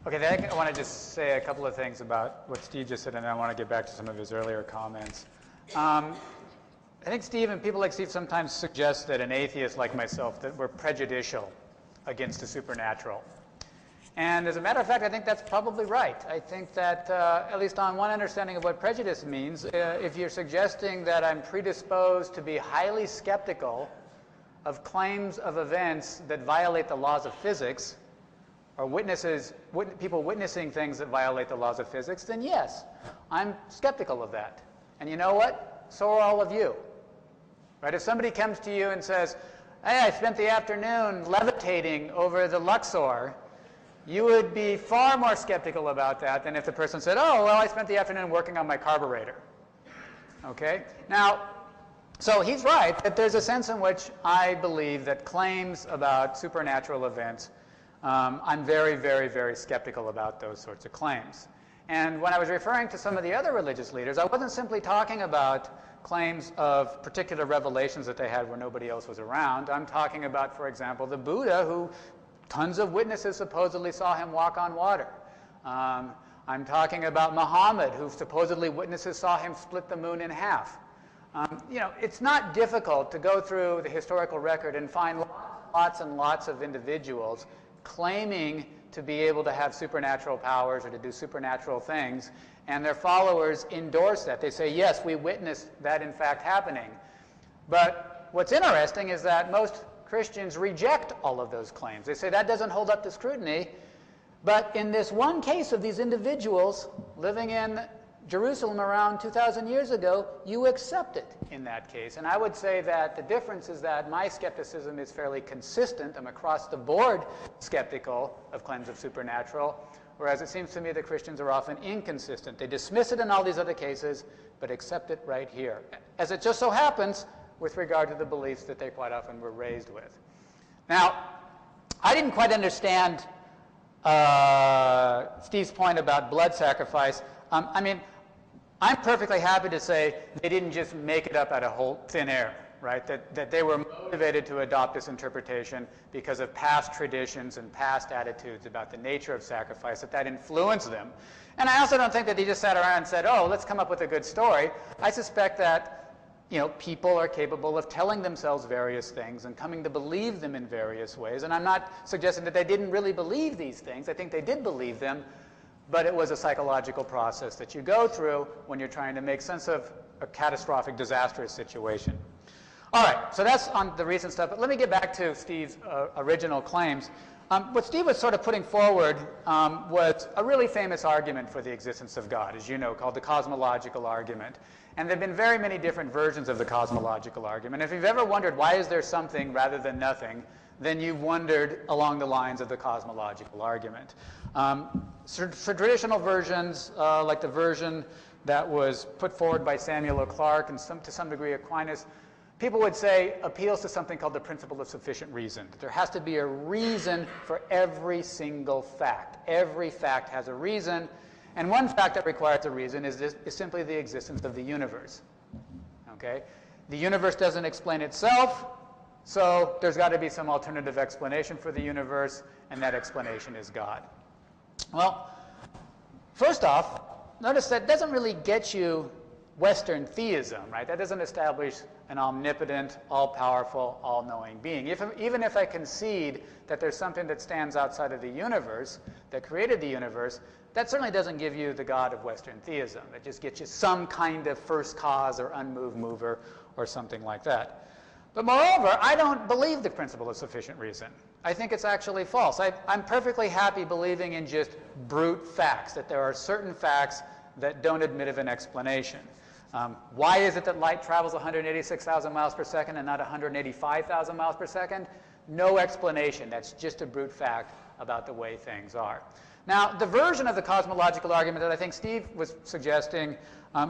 Okay, then I want to just say a couple of things about what Steve just said, and then I want to get back to some of his earlier comments. I think Steve and people like Steve sometimes suggest that an atheist like myself, that we're prejudicial against the supernatural. And as a matter of fact, I think that's probably right. I think that, at least on one understanding of what prejudice means, if you're suggesting that I'm predisposed to be highly skeptical of claims of events that violate the laws of physics, or people witnessing things that violate the laws of physics, then yes, I'm skeptical of that. And you know what? So are all of you. Right? If somebody comes to you and says, hey, I spent the afternoon levitating over the Luxor, you would be far more skeptical about that than if the person said, oh, well, I spent the afternoon working on my carburetor. Okay? Now, so he's right that there's a sense in which I believe that claims about supernatural events, I'm very, very, very skeptical about those sorts of claims. And when I was referring to some of the other religious leaders, I wasn't simply talking about claims of particular revelations that they had where nobody else was around. I'm talking about, for example, the Buddha, who tons of witnesses supposedly saw him walk on water. I'm talking about Muhammad, who supposedly witnesses saw him split the moon in half. It's not difficult to go through the historical record and find lots and lots of individuals claiming to be able to have supernatural powers or to do supernatural things, and their followers endorse that. They say, yes, we witnessed that in fact happening. But what's interesting is that most Christians reject all of those claims. They say that doesn't hold up to scrutiny. But in this one case of these individuals living in Jerusalem around 2,000 years ago, you accept it in that case. And I would say that the difference is that my skepticism is fairly consistent. I'm across the board skeptical of claims of supernatural, whereas it seems to me that Christians are often inconsistent. They dismiss it in all these other cases, but accept it right here, as it just so happens with regard to the beliefs that they quite often were raised with. Now, I didn't quite understand Steve's point about blood sacrifice. I'm perfectly happy to say they didn't just make it up out of whole thin air, right? That they were motivated to adopt this interpretation because of past traditions and past attitudes about the nature of sacrifice, that influenced them. And I also don't think that they just sat around and said, oh, let's come up with a good story. I suspect that people are capable of telling themselves various things and coming to believe them in various ways. And I'm not suggesting that they didn't really believe these things. I think they did believe them. But it was a psychological process that you go through when you're trying to make sense of a catastrophic, disastrous situation. All right, so that's on the recent stuff. But let me get back to Steve's original claims. What Steve was sort of putting forward was a really famous argument for the existence of God, as you know, called the cosmological argument. And there have been very many different versions of the cosmological argument. If you've ever wondered why is there something rather than nothing, then you've wondered along the lines of the cosmological argument. For traditional versions, like the version that was put forward by Samuel Clarke and to some degree Aquinas, people would say appeals to something called the principle of sufficient reason. That there has to be a reason for every single fact. Every fact has a reason. And one fact that requires a reason is simply the existence of the universe. Okay? The universe doesn't explain itself, so there's got to be some alternative explanation for the universe, and that explanation is God. Well, first off, notice that doesn't really get you Western theism, right? That doesn't establish an omnipotent, all-powerful, all-knowing being. Even if I concede that there's something that stands outside of the universe, that created the universe, that certainly doesn't give you the God of Western theism. It just gets you some kind of first cause or unmoved mover or something like that. But moreover, I don't believe the principle of sufficient reason. I think it's actually false. I'm perfectly happy believing in just brute facts, that there are certain facts that don't admit of an explanation. Why is it that light travels 186,000 miles per second and not 185,000 miles per second? No explanation. That's just a brute fact about the way things are. Now, the version of the cosmological argument that I think Steve was suggesting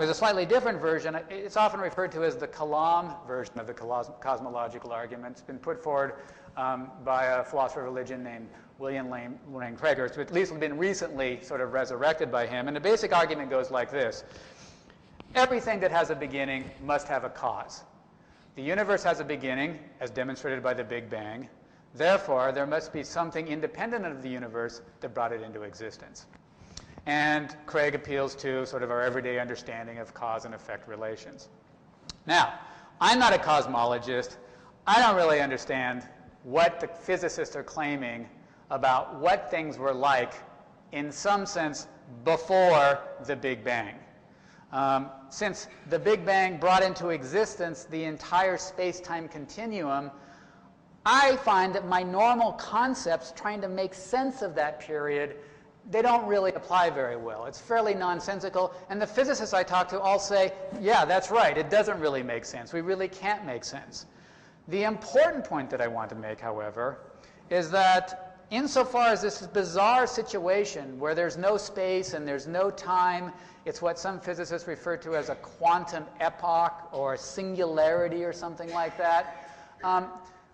is a slightly different version. It's often referred to as the Kalam version of the cosmological argument. It's been put forward by a philosopher of religion named William Lane Craig, or it's at least been recently sort of resurrected by him. And the basic argument goes like this. Everything that has a beginning must have a cause. The universe has a beginning, as demonstrated by the Big Bang. Therefore, there must be something independent of the universe that brought it into existence. And Craig appeals to sort of our everyday understanding of cause and effect relations. Now, I'm not a cosmologist. I don't really understand what the physicists are claiming about what things were like, in some sense, before the Big Bang. Since the Big Bang brought into existence the entire space-time continuum, I find that my normal concepts trying to make sense of that period, they don't really apply very well. It's fairly nonsensical, and the physicists I talk to all say, yeah, that's right, it doesn't really make sense. We really can't make sense. The important point that I want to make, however, is that insofar as this bizarre situation where there's no space and there's no time, it's what some physicists refer to as a quantum epoch or a singularity or something like that.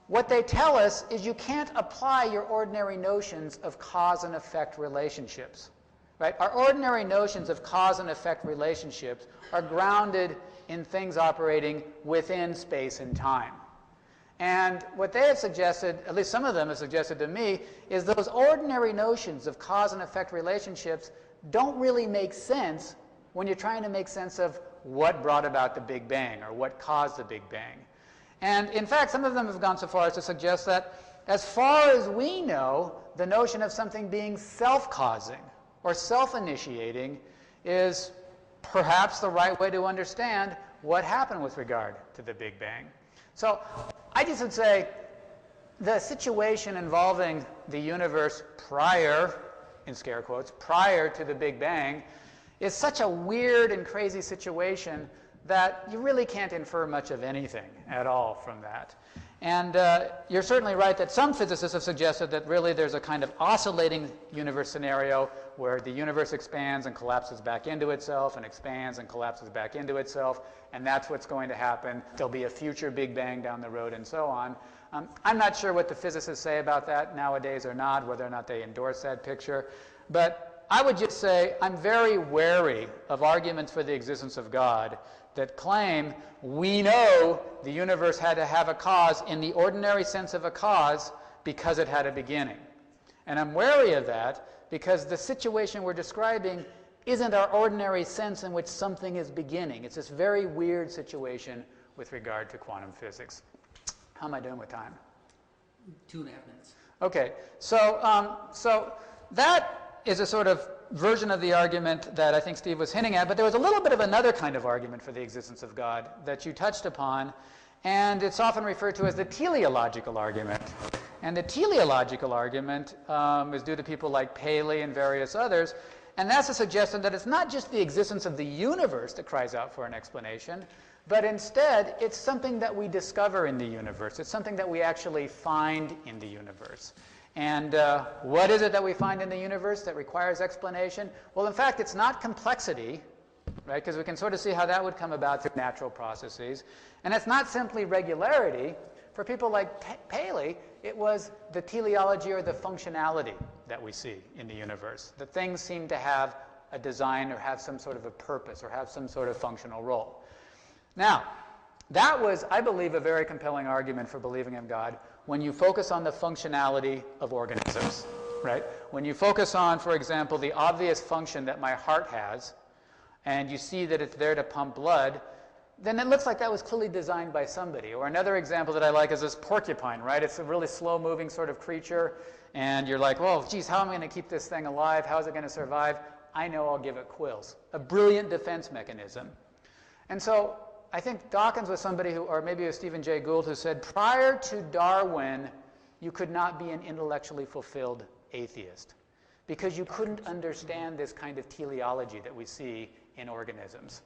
What they tell us is you can't apply your ordinary notions of cause and effect relationships. Right? Our ordinary notions of cause and effect relationships are grounded in things operating within space and time. And what they have suggested, at least some of them have suggested to me, is those ordinary notions of cause and effect relationships don't really make sense when you're trying to make sense of what brought about the Big Bang or what caused the Big Bang. And in fact, some of them have gone so far as to suggest that as far as we know, the notion of something being self-causing or self-initiating is perhaps the right way to understand what happened with regard to the Big Bang. So I just would say the situation involving the universe prior, in scare quotes, prior to the Big Bang is such a weird and crazy situation that you really can't infer much of anything at all from that. And you're certainly right that some physicists have suggested that really there's a kind of oscillating universe scenario where the universe expands and collapses back into itself and expands and collapses back into itself, and that's what's going to happen. There'll be a future Big Bang down the road and so on. I'm not sure what the physicists say about that nowadays or not, whether or not they endorse that picture, but I would just say I'm very wary of arguments for the existence of God that claim we know the universe had to have a cause in the ordinary sense of a cause because it had a beginning. And I'm wary of that because the situation we're describing isn't our ordinary sense in which something is beginning. It's this very weird situation with regard to quantum physics. How am I doing with time? 2.5 minutes. Okay, so that is a sort of version of the argument that I think Steve was hinting at, but there was a little bit of another kind of argument for the existence of God that you touched upon, and it's often referred to as the teleological argument. And the teleological argument is due to people like Paley and various others, and that's a suggestion that it's not just the existence of the universe that cries out for an explanation, but instead it's something that we discover in the universe. It's something that we actually find in the universe. And what is it that we find in the universe that requires explanation? Well, in fact, it's not complexity, right? Because we can sort of see how that would come about through natural processes. And it's not simply regularity. For people like Paley, it was the teleology or the functionality that we see in the universe. That things seem to have a design or have some sort of a purpose or have some sort of functional role. Now, that was, I believe, a very compelling argument for believing in God when you focus on the functionality of organisms, right? When you focus on, for example, the obvious function that my heart has, and you see that it's there to pump blood, then it looks like that was clearly designed by somebody. Or another example that I like is this porcupine, right? It's a really slow-moving sort of creature, and you're like, well, geez, how am I going to keep this thing alive? How is it going to survive? I know, I'll give it quills. A brilliant defense mechanism. And so I think Dawkins was somebody who, or maybe it was Stephen Jay Gould, who said, prior to Darwin, you could not be an intellectually fulfilled atheist because you couldn't understand this kind of teleology that we see in organisms.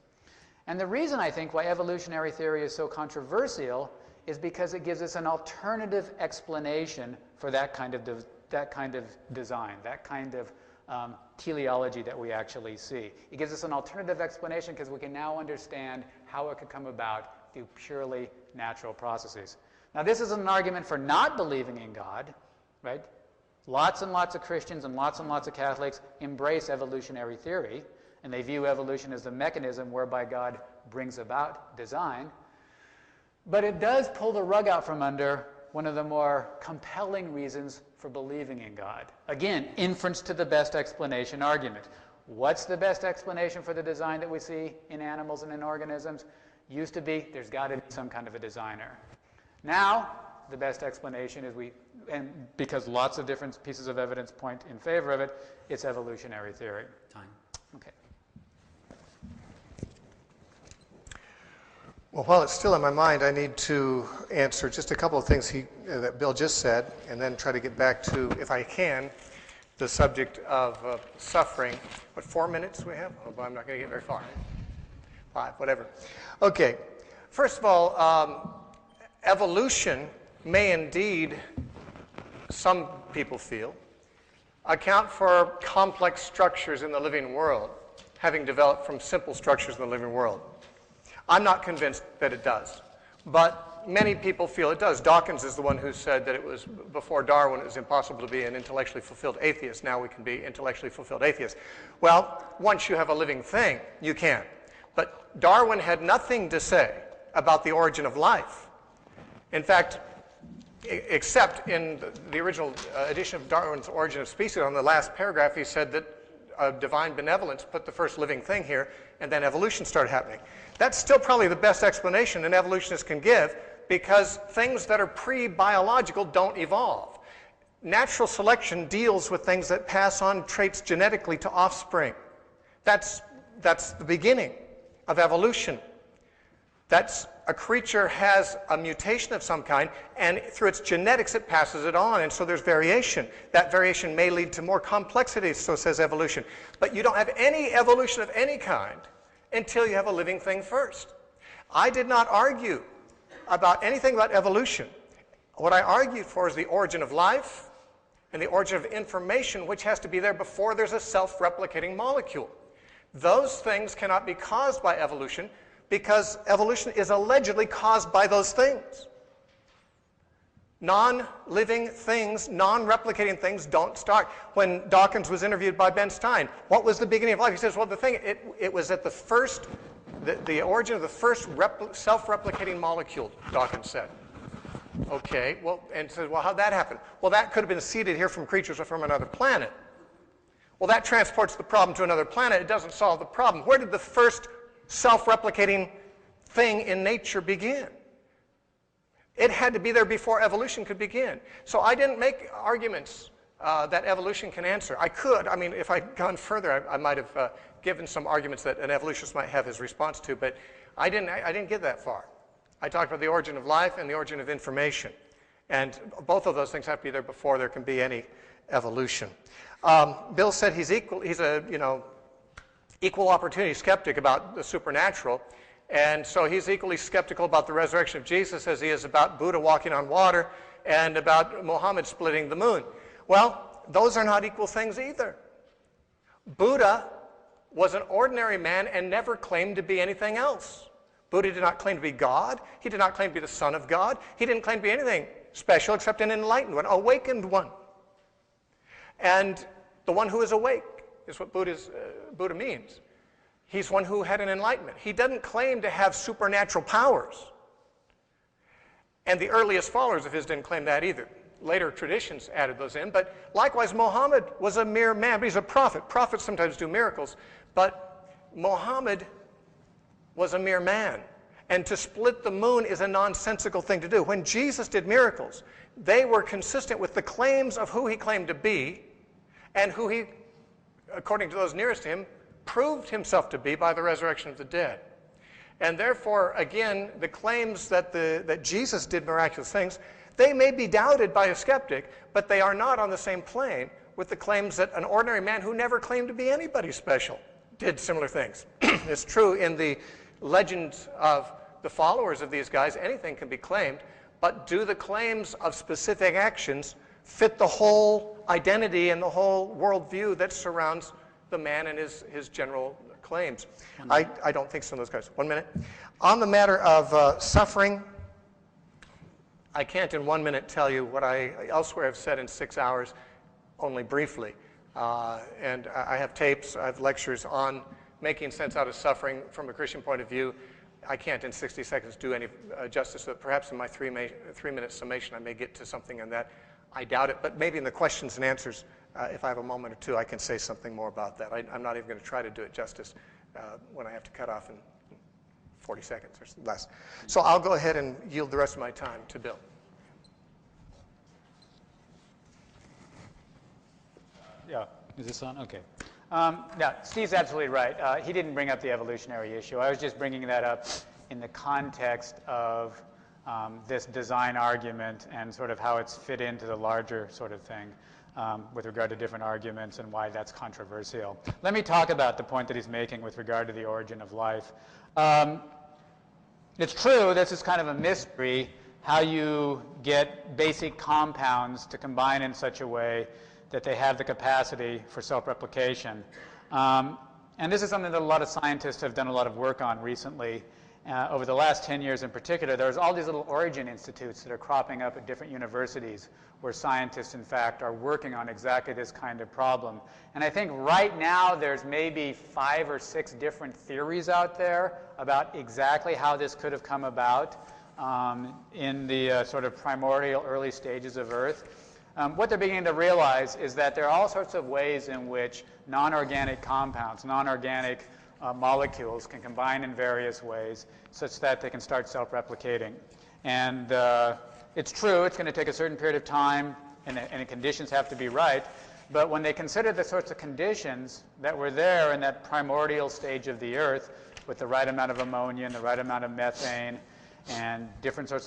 And the reason, I think, why evolutionary theory is so controversial is because it gives us an alternative explanation for that kind of design, that kind of teleology that we actually see. It gives us an alternative explanation because we can now understand how it could come about through purely natural processes. Now, this is an argument for not believing in God, right? Lots and lots of Christians and lots of Catholics embrace evolutionary theory, and they view evolution as the mechanism whereby God brings about design. But it does pull the rug out from under one of the more compelling reasons for believing in God. Again, inference to the best explanation argument. What's the best explanation for the design that we see in animals and in organisms? Used to be, there's got to be some kind of a designer. Now, the best explanation is and because lots of different pieces of evidence point in favor of it, it's evolutionary theory. Time. Okay. Well, while it's still in my mind, I need to answer just a couple of things that Bill just said, and then try to get back to, if I can, the subject of suffering. What, 4 minutes we have? Oh, but I'm not going to get very far. 5, whatever. Okay. First of all, evolution may indeed, some people feel, account for complex structures in the living world, having developed from simple structures in the living world. I'm not convinced that it does, but many people feel it does. Dawkins is the one who said that it was before Darwin it was impossible to be an intellectually fulfilled atheist. Now we can be intellectually fulfilled atheists. Well, once you have a living thing, you can. But Darwin had nothing to say about the origin of life. In fact, except in the original edition of Darwin's Origin of Species, on the last paragraph, he said that divine benevolence put the first living thing here, and then evolution started happening. That's still probably the best explanation an evolutionist can give, because things that are pre-biological don't evolve. Natural selection deals with things that pass on traits genetically to offspring. That's the beginning of evolution. That's a creature has a mutation of some kind, and through its genetics it passes it on, and so there's variation. That variation may lead to more complexity, so says evolution. But you don't have any evolution of any kind until you have a living thing first. I did not argue about anything about evolution. What I argued for is the origin of life and the origin of information, which has to be there before there's a self-replicating molecule. Those things cannot be caused by evolution, because evolution is allegedly caused by those things. Non-living things, non-replicating things don't start. When Dawkins was interviewed by Ben Stein, what was the beginning of life? He says, well, it was at the origin of the first self-replicating molecule, Dawkins said. Okay, well, and says, well, how'd that happen? Well, that could have been seeded here from creatures from another planet. Well, that transports the problem to another planet. It doesn't solve the problem. Where did the first self-replicating thing in nature begin? It had to be there before evolution could begin. So I didn't make arguments that evolution can answer. I could. I mean, if I'd gone further, I might have given some arguments that an evolutionist might have his response to, but I didn't get that far. I talked about the origin of life and the origin of information. And both of those things have to be there before there can be any evolution. Bill said he's a equal opportunity skeptic about the supernatural, and so he's equally skeptical about the resurrection of Jesus as he is about Buddha walking on water and about Muhammad splitting the moon. Well, those are not equal things either. Buddha was an ordinary man and never claimed to be anything else. Buddha did not claim to be God. He did not claim to be the Son of God. He didn't claim to be anything special except an enlightened one, awakened one. And the one who is awake is what Buddha means. He's one who had an enlightenment. He doesn't claim to have supernatural powers. And the earliest followers of his didn't claim that either. Later traditions added those in. But likewise, Muhammad was a mere man, but he's a prophet. Prophets sometimes do miracles. But Muhammad was a mere man. And to split the moon is a nonsensical thing to do. When Jesus did miracles, they were consistent with the claims of who he claimed to be and who he, according to those nearest to him, proved himself to be by the resurrection of the dead. And therefore, again, the claims that Jesus did miraculous things, they may be doubted by a skeptic, but they are not on the same plane with the claims that an ordinary man who never claimed to be anybody special did similar things. It's true in the legends of the followers of these guys, anything can be claimed, but do the claims of specific actions fit the whole identity and the whole worldview that surrounds the man and his general claims? I don't think so in those guys. 1 minute. On the matter of suffering, I can't in 1 minute tell you what I elsewhere have said in 6 hours, only briefly. And I have tapes, I have lectures on making sense out of suffering from a Christian point of view. I can't in 60 seconds do any justice to it. Perhaps in my 3-minute summation I may get to something on that. I doubt it, but maybe in the questions and answers, if I have a moment or two, I can say something more about that. I'm not even going to try to do it justice when I have to cut off in 40 seconds or less. So I'll go ahead and yield the rest of my time to Bill. Yeah, is this on? Okay. Yeah, Steve's absolutely right. He didn't bring up the evolutionary issue. I was just bringing that up in the context of this design argument and sort of how it's fit into the larger sort of thing with regard to different arguments and why that's controversial. Let me talk about the point that he's making with regard to the origin of life. It's true, this is kind of a mystery, how you get basic compounds to combine in such a way that they have the capacity for self-replication. And this is something that a lot of scientists have done a lot of work on recently. Over the last 10 years in particular, there's all these little origin institutes that are cropping up at different universities where scientists, in fact, are working on exactly this kind of problem. And I think right now there's maybe 5 or 6 different theories out there about exactly how this could have come about in the sort of primordial early stages of Earth. What they're beginning to realize is that there are all sorts of ways in which non-organic compounds, non-organic molecules can combine in various ways such that they can start self-replicating. And it's true, it's going to take a certain period of time and the conditions have to be right, but when they consider the sorts of conditions that were there in that primordial stage of the Earth with the right amount of ammonia and the right amount of methane and different sorts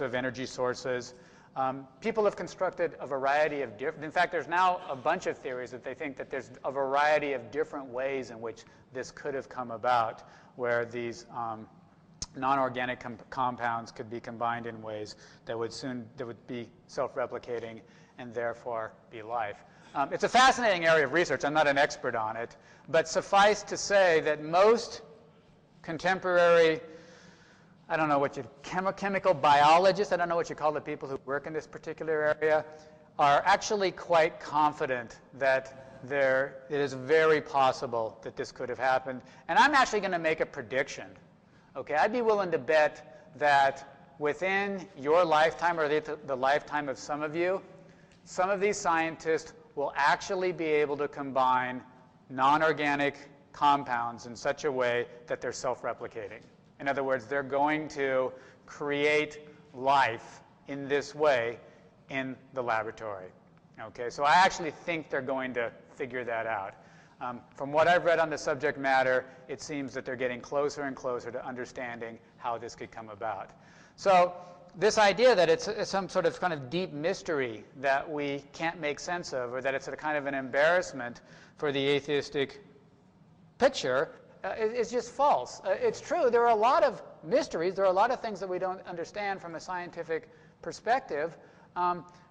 of energy sources, people have constructed a variety of different, in fact, there's now a bunch of theories that they think that there's a variety of different ways in which this could have come about, where these non-organic compounds could be combined in ways that would be self-replicating and therefore be life. It's a fascinating area of research. I'm not an expert on it, but suffice to say that most contemporary, I don't know what you, chemical biologists, I don't know what you call the people who work in this particular area, are actually quite confident that it is very possible that this could have happened. And I'm actually going to make a prediction. Okay, I'd be willing to bet that within your lifetime or the lifetime of some of you, some of these scientists will actually be able to combine non-organic compounds in such a way that they're self-replicating. In other words, they're going to create life in this way in the laboratory. Okay, so I actually think they're going to figure that out. From what I've read on the subject matter, it seems that they're getting closer and closer to understanding how this could come about. So this idea that it's some sort of kind of deep mystery that we can't make sense of, or that it's a kind of an embarrassment for the atheistic picture, is just false. It's true, there are a lot of mysteries, there are a lot of things that we don't understand from a scientific perspective,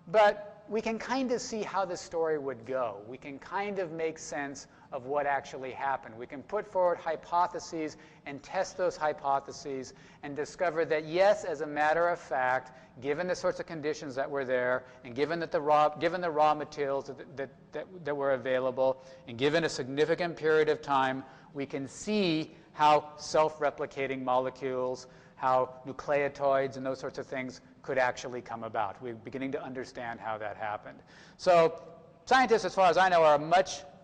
but we can kind of see how the story would go. We can kind of make sense of what actually happened. We can put forward hypotheses and test those hypotheses and discover that, yes, as a matter of fact, given the sorts of conditions that were there, and given the raw materials that were available, and given a significant period of time, we can see how self-replicating molecules, how nucleotides and those sorts of things could actually come about. We're beginning to understand how that happened. So scientists, as far as I know,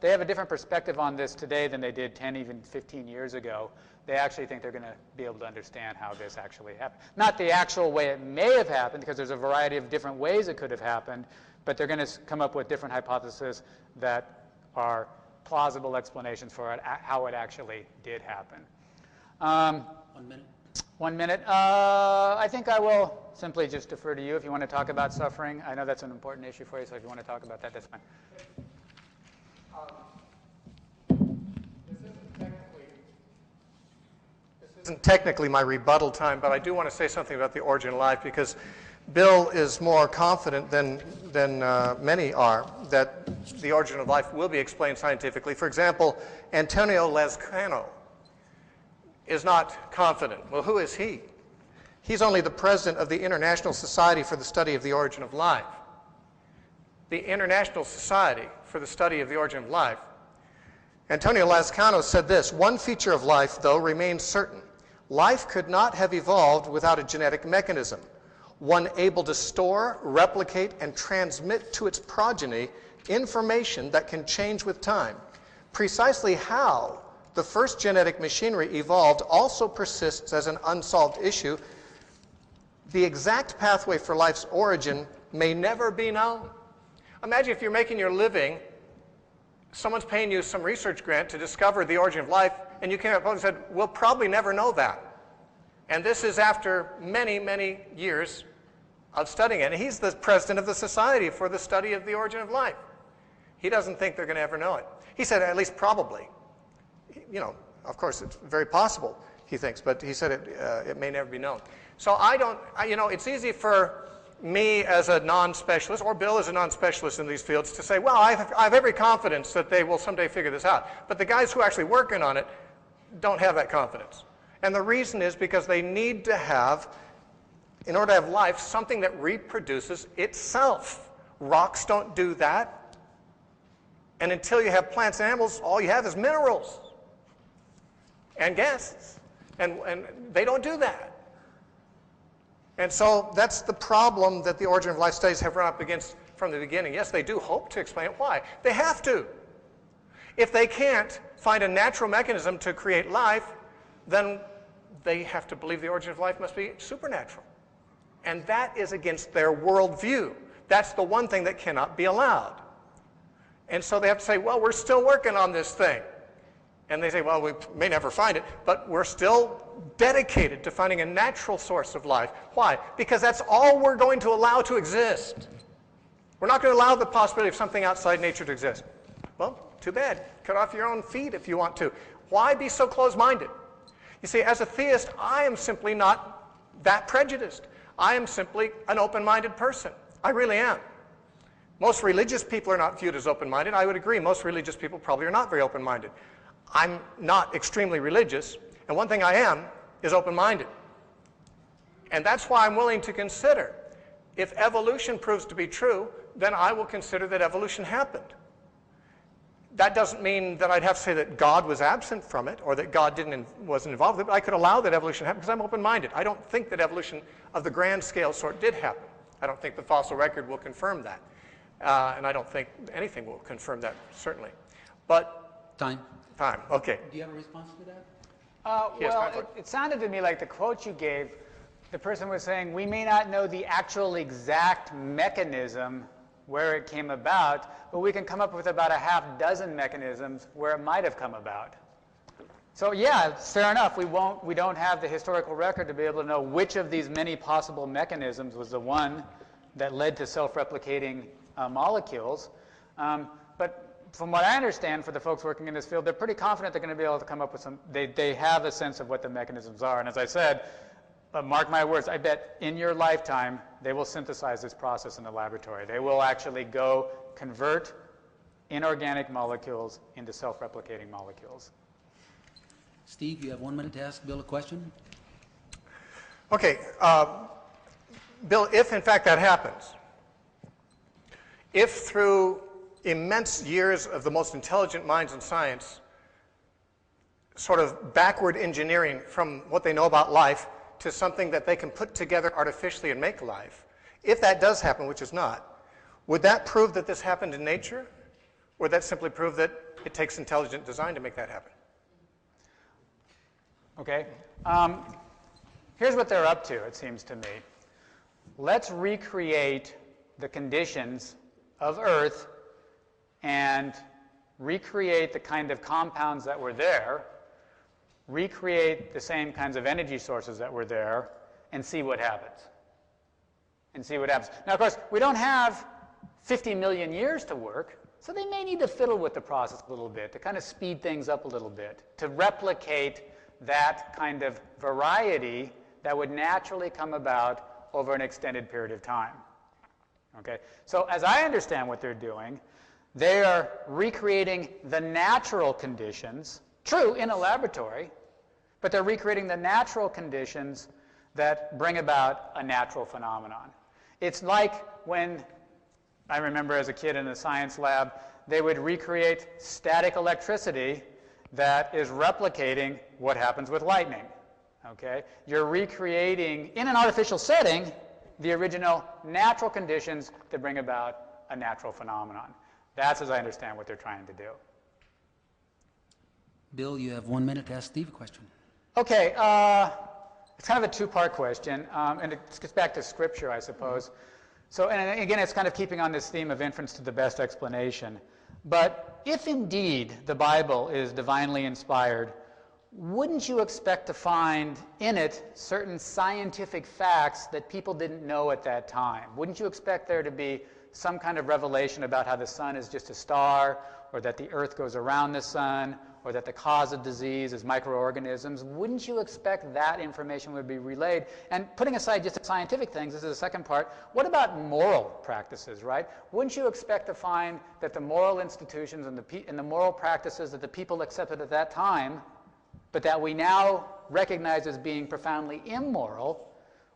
they have a different perspective on this today than they did 10, even 15 years ago. They actually think they're going to be able to understand how this actually happened. Not the actual way it may have happened, because there's a variety of different ways it could have happened, but they're going to come up with different hypotheses that are plausible explanations for how it actually did happen. 1 minute. 1 minute. I think I will simply just defer to you if you want to talk about suffering. I know that's an important issue for you, so if you want to talk about that, that's fine. This isn't technically my rebuttal time, but I do want to say something about the origin of life, because Bill is more confident than many are that the origin of life will be explained scientifically. For example, Antonio Lazcano is not confident. Well, who is he? He's only the president of the International Society for the Study of the Origin of Life. The International Society for the Study of the Origin of Life. Antonio Lazcano said this: "One feature of life, though, remains certain. Life could not have evolved without a genetic mechanism, one able to store, replicate, and transmit to its progeny information that can change with time. Precisely how the first genetic machinery evolved also persists as an unsolved issue. The exact pathway for life's origin may never be known." Imagine if you're making your living, someone's paying you some research grant to discover the origin of life, and you came up and said, "We'll probably never know that." And this is after many, many years of studying it. And he's the president of the Society for the Study of the Origin of Life. He doesn't think they're going to ever know it. He said, at least probably. You know, of course, it's very possible, he thinks, but he said it may never be known. So it's easy for me as a non-specialist, or Bill as a non-specialist in these fields, to say, well, I have every confidence that they will someday figure this out. But the guys who are actually working on it don't have that confidence. And the reason is because they need to have, in order to have life, something that reproduces itself. Rocks don't do that. And until you have plants and animals, all you have is minerals and gases. And they don't do that. And so that's the problem that the origin of life studies have run up against from the beginning. Yes, they do hope to explain it. Why? They have to. If they can't find a natural mechanism to create life, then they have to believe the origin of life must be supernatural. And that is against their worldview. That's the one thing that cannot be allowed. And so they have to say, well, we're still working on this thing. And they say, well, we may never find it, but we're still dedicated to finding a natural source of life. Why? Because that's all we're going to allow to exist. We're not going to allow the possibility of something outside nature to exist. Well, too bad. Cut off your own feet if you want to. Why be so close-minded? You see, as a theist, I am simply not that prejudiced. I am simply an open-minded person. I really am. Most religious people are not viewed as open-minded. I would agree. Most religious people probably are not very open-minded. I'm not extremely religious, and one thing I am is open-minded. And that's why I'm willing to consider, if evolution proves to be true, then I will consider that evolution happened. That doesn't mean that I'd have to say that God was absent from it, or that God wasn't involved with it, but I could allow that evolution to happen because I'm open-minded. I don't think that evolution of the grand scale sort did happen. I don't think the fossil record will confirm that. And I don't think anything will confirm that, certainly. But Time. Okay. Do you have a response to that? Well, it sounded to me like the quote you gave, the person was saying, we may not know the actual exact mechanism where it came about, but we can come up with about a half dozen mechanisms where it might have come about. So yeah, fair enough. We don't have the historical record to be able to know which of these many possible mechanisms was the one that led to self-replicating molecules. But from what I understand, for the folks working in this field, they're pretty confident they're going to be able to come up with some. They have a sense of what the mechanisms are. And as I said, mark my words, I bet in your lifetime they will synthesize this process in the laboratory. They will actually go convert inorganic molecules into self-replicating molecules. Steve, you have 1 minute to ask Bill a question. Okay, Bill, if in fact that happens, if through immense years of the most intelligent minds in science, sort of backward engineering from what they know about life to something that they can put together artificially and make life, if that does happen, which is not, would that prove that this happened in nature? Or would that simply prove that it takes intelligent design to make that happen? Okay. Here's what they're up to, it seems to me. Let's recreate the conditions of Earth and recreate the kind of compounds that were there, recreate the same kinds of energy sources that were there, and see what happens. Now, of course, we don't have 50 million years to work, so they may need to fiddle with the process a little bit to kind of speed things up a little bit, to replicate that kind of variety that would naturally come about over an extended period of time. Okay? So as I understand what they're doing, they are recreating the natural conditions, true, in a laboratory, but they're recreating the natural conditions that bring about a natural phenomenon. It's like when, I remember as a kid in the science lab, they would recreate static electricity that is replicating what happens with lightning. Okay? You're recreating, in an artificial setting, the original natural conditions that bring about a natural phenomenon. That's, as I understand, what they're trying to do. Bill, you have 1 minute to ask Steve a question. Okay, it's kind of a two-part question, and it gets back to Scripture, I suppose. So, and again, it's kind of keeping on this theme of inference to the best explanation. But if indeed the Bible is divinely inspired, wouldn't you expect to find in it certain scientific facts that people didn't know at that time? Wouldn't you expect there to be some kind of revelation about how the sun is just a star, or that the earth goes around the sun, or that the cause of disease is microorganisms? Wouldn't you expect that information would be relayed? And putting aside just the scientific things, this is the second part, what about moral practices, right? Wouldn't you expect to find that the moral institutions and the moral practices that the people accepted at that time, but that we now recognize as being profoundly immoral,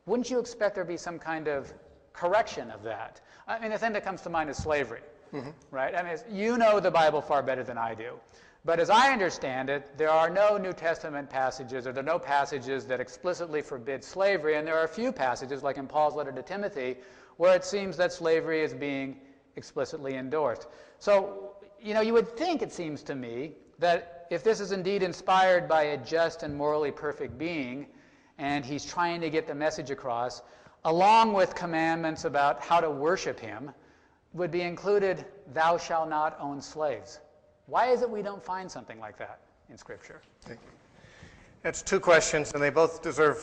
wouldn't you expect there to be some kind of correction of that? I mean, the thing that comes to mind is slavery, right? I mean, you know the Bible far better than I do. But as I understand it, there are no New Testament passages, or there are no passages that explicitly forbid slavery, and there are a few passages, like in Paul's letter to Timothy, where it seems that slavery is being explicitly endorsed. So, you know, you would think, it seems to me, that if this is indeed inspired by a just and morally perfect being, and he's trying to get the message across, along with commandments about how to worship him, would be included, thou shalt not own slaves. Why is it we don't find something like that in Scripture? That's two questions, and they both deserve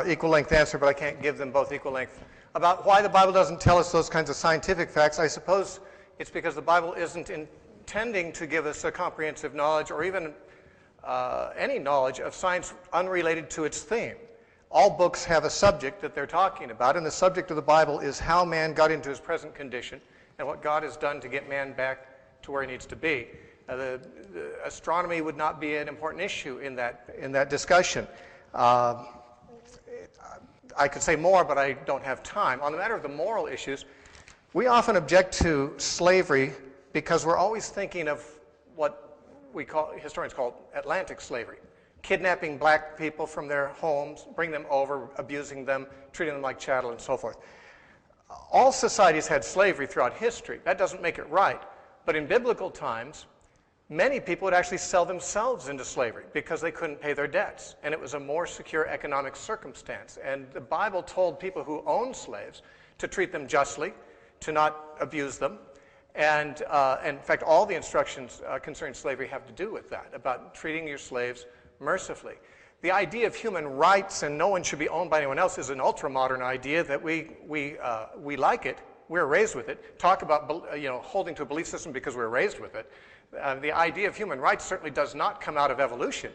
equal length answer, but I can't give them both equal length. About why the Bible doesn't tell us those kinds of scientific facts, I suppose it's because the Bible isn't intending to give us a comprehensive knowledge, or even any knowledge of science unrelated to its theme. All books have a subject that they're talking about, and the subject of the Bible is how man got into his present condition and what God has done to get man back to where he needs to be. The astronomy would not be an important issue in that discussion. I could say more, but I don't have time. On the matter of the moral issues, we often object to slavery because we're always thinking of what historians call Atlantic slavery. Kidnapping black people from their homes, bring them over, abusing them, treating them like chattel, and so forth. All societies had slavery throughout history. That doesn't make it right. But in biblical times, many people would actually sell themselves into slavery because they couldn't pay their debts. And it was a more secure economic circumstance. And the Bible told people who owned slaves to treat them justly, to not abuse them. And in fact, all the instructions concerning slavery have to do with that, about treating your slaves mercifully. The idea of human rights and no one should be owned by anyone else is an ultra-modern idea that we like it. We're raised with it. Talk about holding to a belief system because we're raised with it. The idea of human rights certainly does not come out of evolution.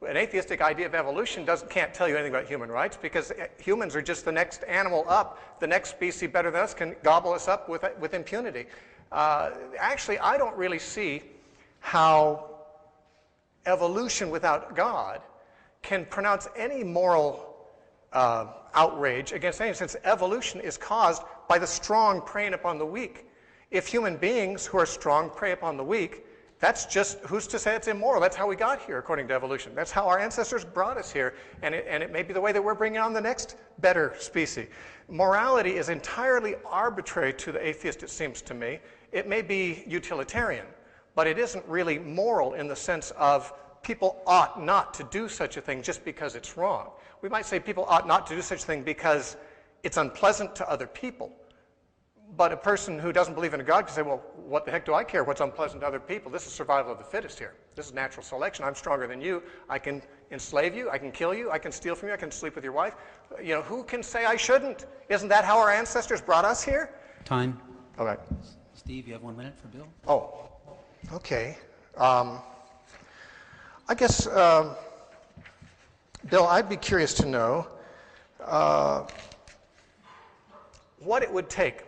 An atheistic idea of evolution can't tell you anything about human rights, because humans are just the next animal up. The next species better than us can gobble us up with impunity. Actually, I don't really see how evolution without God can pronounce any moral outrage against anything, since evolution is caused by the strong preying upon the weak. If human beings who are strong prey upon the weak, that's just, who's to say it's immoral? That's how we got here, according to evolution. That's how our ancestors brought us here, and it may be the way that we're bringing on the next better species. Morality is entirely arbitrary to the atheist, it seems to me. It may be utilitarian, but it isn't really moral in the sense of people ought not to do such a thing just because it's wrong. We might say people ought not to do such a thing because it's unpleasant to other people. But a person who doesn't believe in a God can say, well, what the heck do I care what's unpleasant to other people? This is survival of the fittest here. This is natural selection. I'm stronger than you. I can enslave you. I can kill you. I can steal from you. I can sleep with your wife. You know, who can say I shouldn't? Isn't that how our ancestors brought us here? Time. All right. Steve, you have 1 minute for Bill? Oh, okay. I guess, Bill, I'd be curious to know what it would take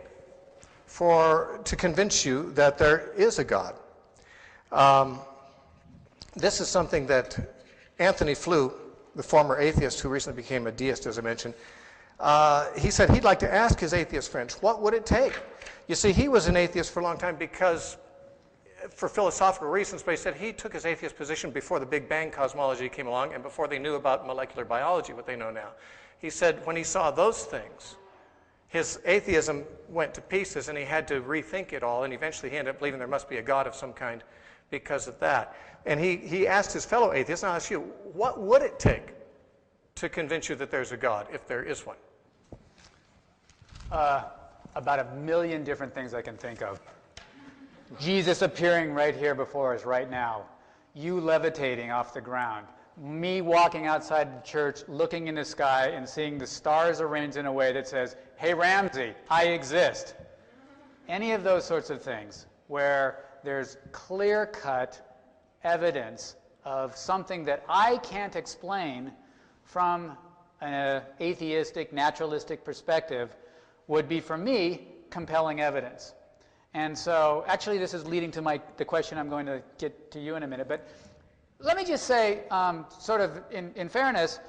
to convince you that there is a God. This is something that Anthony Flew, the former atheist who recently became a deist, as I mentioned, he said he'd like to ask his atheist friends, what would it take? You see, he was an atheist for a long time because, for philosophical reasons, but he said he took his atheist position before the Big Bang cosmology came along and before they knew about molecular biology, what they know now. He said when he saw those things, his atheism went to pieces and he had to rethink it all, and eventually he ended up believing there must be a God of some kind because of that. And he asked his fellow atheists, and I'll ask you, what would it take to convince you that there's a God, if there is one? About 1 million different things I can think of. Jesus appearing right here before us right now. You levitating off the ground. Me walking outside the church, looking in the sky and seeing the stars arranged in a way that says, hey, Ramsey, I exist. Any of those sorts of things where there's clear-cut evidence of something that I can't explain from an atheistic, naturalistic perspective would be, for me, compelling evidence. And so, actually, this is leading to the question I'm going to get to you in a minute. But let me just say, sort of in fairness,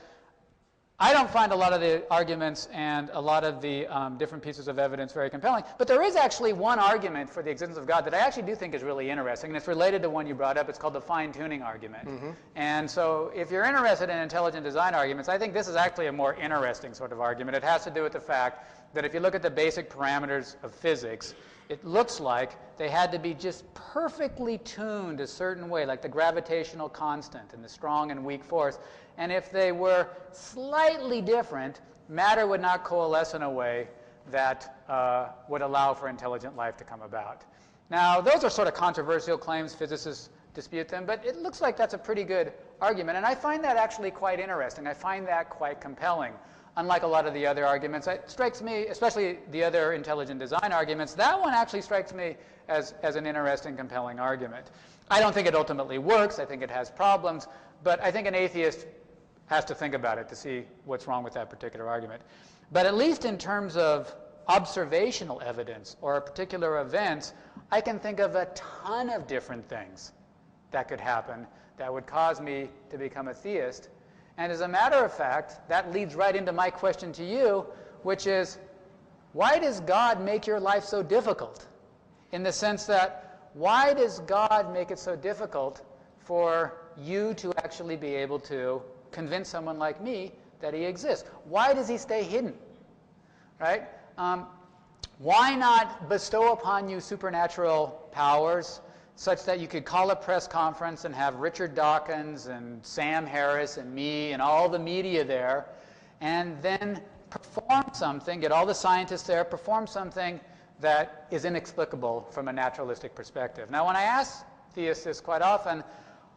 I don't find a lot of the arguments and a lot of the different pieces of evidence very compelling. But there is actually one argument for the existence of God that I actually do think is really interesting, and it's related to one you brought up. It's called the fine-tuning argument. Mm-hmm. And so if you're interested in intelligent design arguments, I think this is actually a more interesting sort of argument. It has to do with the fact that if you look at the basic parameters of physics, it looks like they had to be just perfectly tuned a certain way, like the gravitational constant and the strong and weak force. And if they were slightly different, matter would not coalesce in a way that would allow for intelligent life to come about. Now, those are sort of controversial claims. Physicists dispute them, but it looks like that's a pretty good argument. And I find that actually quite interesting. I find that quite compelling. Unlike a lot of the other arguments, it strikes me, especially the other intelligent design arguments, that one actually strikes me as an interesting, compelling argument. I don't think it ultimately works. I think it has problems. But I think an atheist has to think about it to see what's wrong with that particular argument. But at least in terms of observational evidence or particular events, I can think of a ton of different things that could happen that would cause me to become a theist. And as a matter of fact, that leads right into my question to you, which is, why does God make your life so difficult? In the sense that, why does God make it so difficult for you to actually be able to convince someone like me that he exists? Why does he stay hidden? Right? Why not bestow upon you supernatural powers such that you could call a press conference and have Richard Dawkins and Sam Harris and me and all the media there, and then perform something, get all the scientists there, perform something that is inexplicable from a naturalistic perspective. Now, when I ask theists this quite often,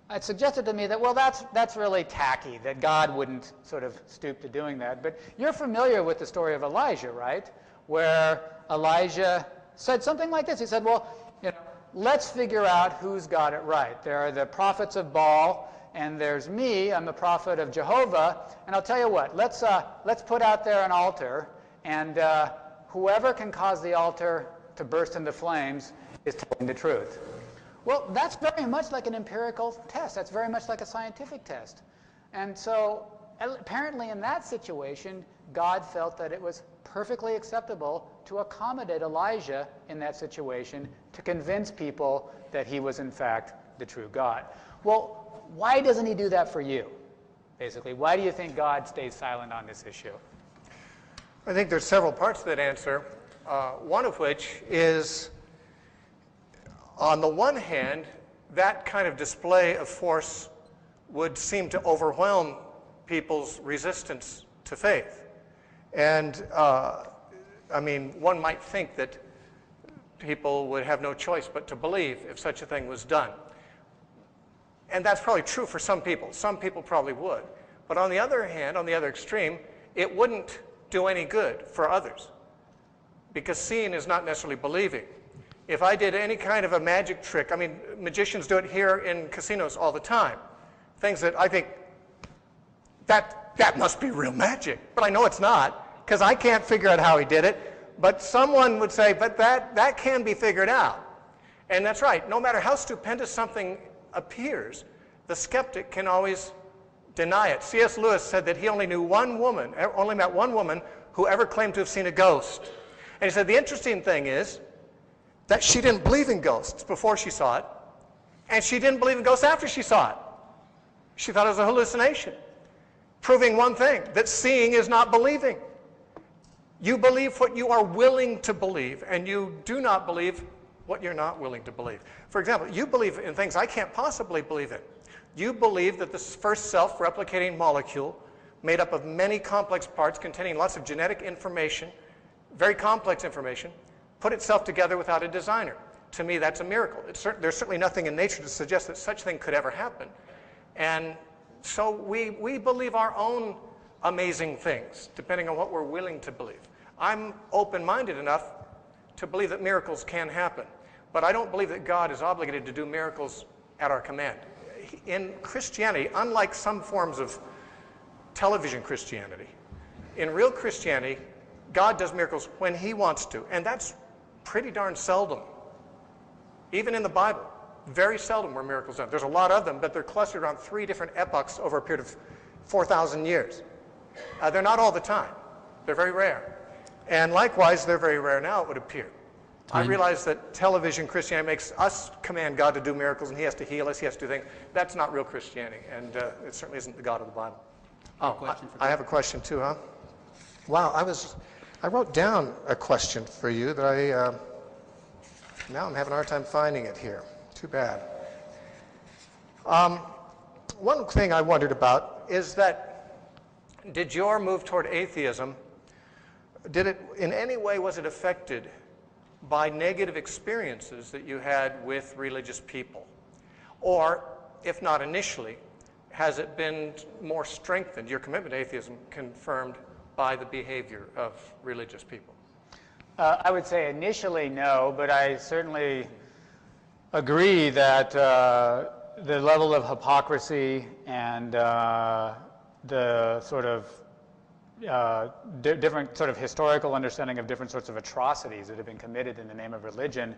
it's suggested to me that, well, that's really tacky, that God wouldn't sort of stoop to doing that. But you're familiar with the story of Elijah, right? Where Elijah said something like this. He said, well, let's figure out who's got it right. There are the prophets of Baal, and there's me, I'm the prophet of Jehovah, and I'll tell you what, let's put out there an altar, and whoever can cause the altar to burst into flames is telling the truth. Well, that's very much like an empirical test. That's very much like a scientific test. And so apparently in that situation, God felt that it was perfectly acceptable to accommodate Elijah in that situation to convince people that he was in fact the true God. Well, why doesn't he do that for you? Basically, why do you think God stays silent on this issue? I think there's several parts to that answer, one of which is, on the one hand, that kind of display of force would seem to overwhelm people's resistance to faith. And, I mean, one might think that people would have no choice but to believe if such a thing was done. And that's probably true for some people. Some people probably would. But on the other hand, on the other extreme, it wouldn't do any good for others, because seeing is not necessarily believing. If I did any kind of a magic trick, I mean, magicians do it here in casinos all the time. Things that I think, that must be real magic. But I know it's not, because I can't figure out how he did it. But someone would say, but that can be figured out. And that's right. No matter how stupendous something appears, the skeptic can always deny it. C.S. Lewis said that he only met one woman who ever claimed to have seen a ghost. And he said the interesting thing is that she didn't believe in ghosts before she saw it, and she didn't believe in ghosts after she saw it. She thought it was a hallucination, proving one thing, that seeing is not believing. You believe what you are willing to believe, and you do not believe what you're not willing to believe. For example, you believe in things I can't possibly believe in. You believe that this first self-replicating molecule, made up of many complex parts containing lots of genetic information, very complex information, put itself together without a designer. To me, that's a miracle. There's certainly nothing in nature to suggest that such thing could ever happen. And so we believe our own amazing things, depending on what we're willing to believe. I'm open-minded enough to believe that miracles can happen, but I don't believe that God is obligated to do miracles at our command. In Christianity, unlike some forms of television Christianity, in real Christianity, God does miracles when he wants to, and that's pretty darn seldom. Even in the Bible, very seldom were miracles done. There's a lot of them, but they're clustered around 3 different epochs over a period of 4,000 years. They're not all the time. They're very rare. And likewise, they're very rare now, it would appear. I realize that television Christianity makes us command God to do miracles, and he has to heal us, he has to do things. That's not real Christianity, and it certainly isn't the God of the Bible. I have a question too, huh? Wow, I wrote down a question for you that now I'm having a hard time finding it here. Too bad. One thing I wondered about is that, did your move toward atheism, in any way was it affected by negative experiences that you had with religious people? Or, if not initially, has it been more strengthened, your commitment to atheism, confirmed by the behavior of religious people? I would say initially no, but I certainly agree that the level of hypocrisy and the sort of different sort of historical understanding of different sorts of atrocities that have been committed in the name of religion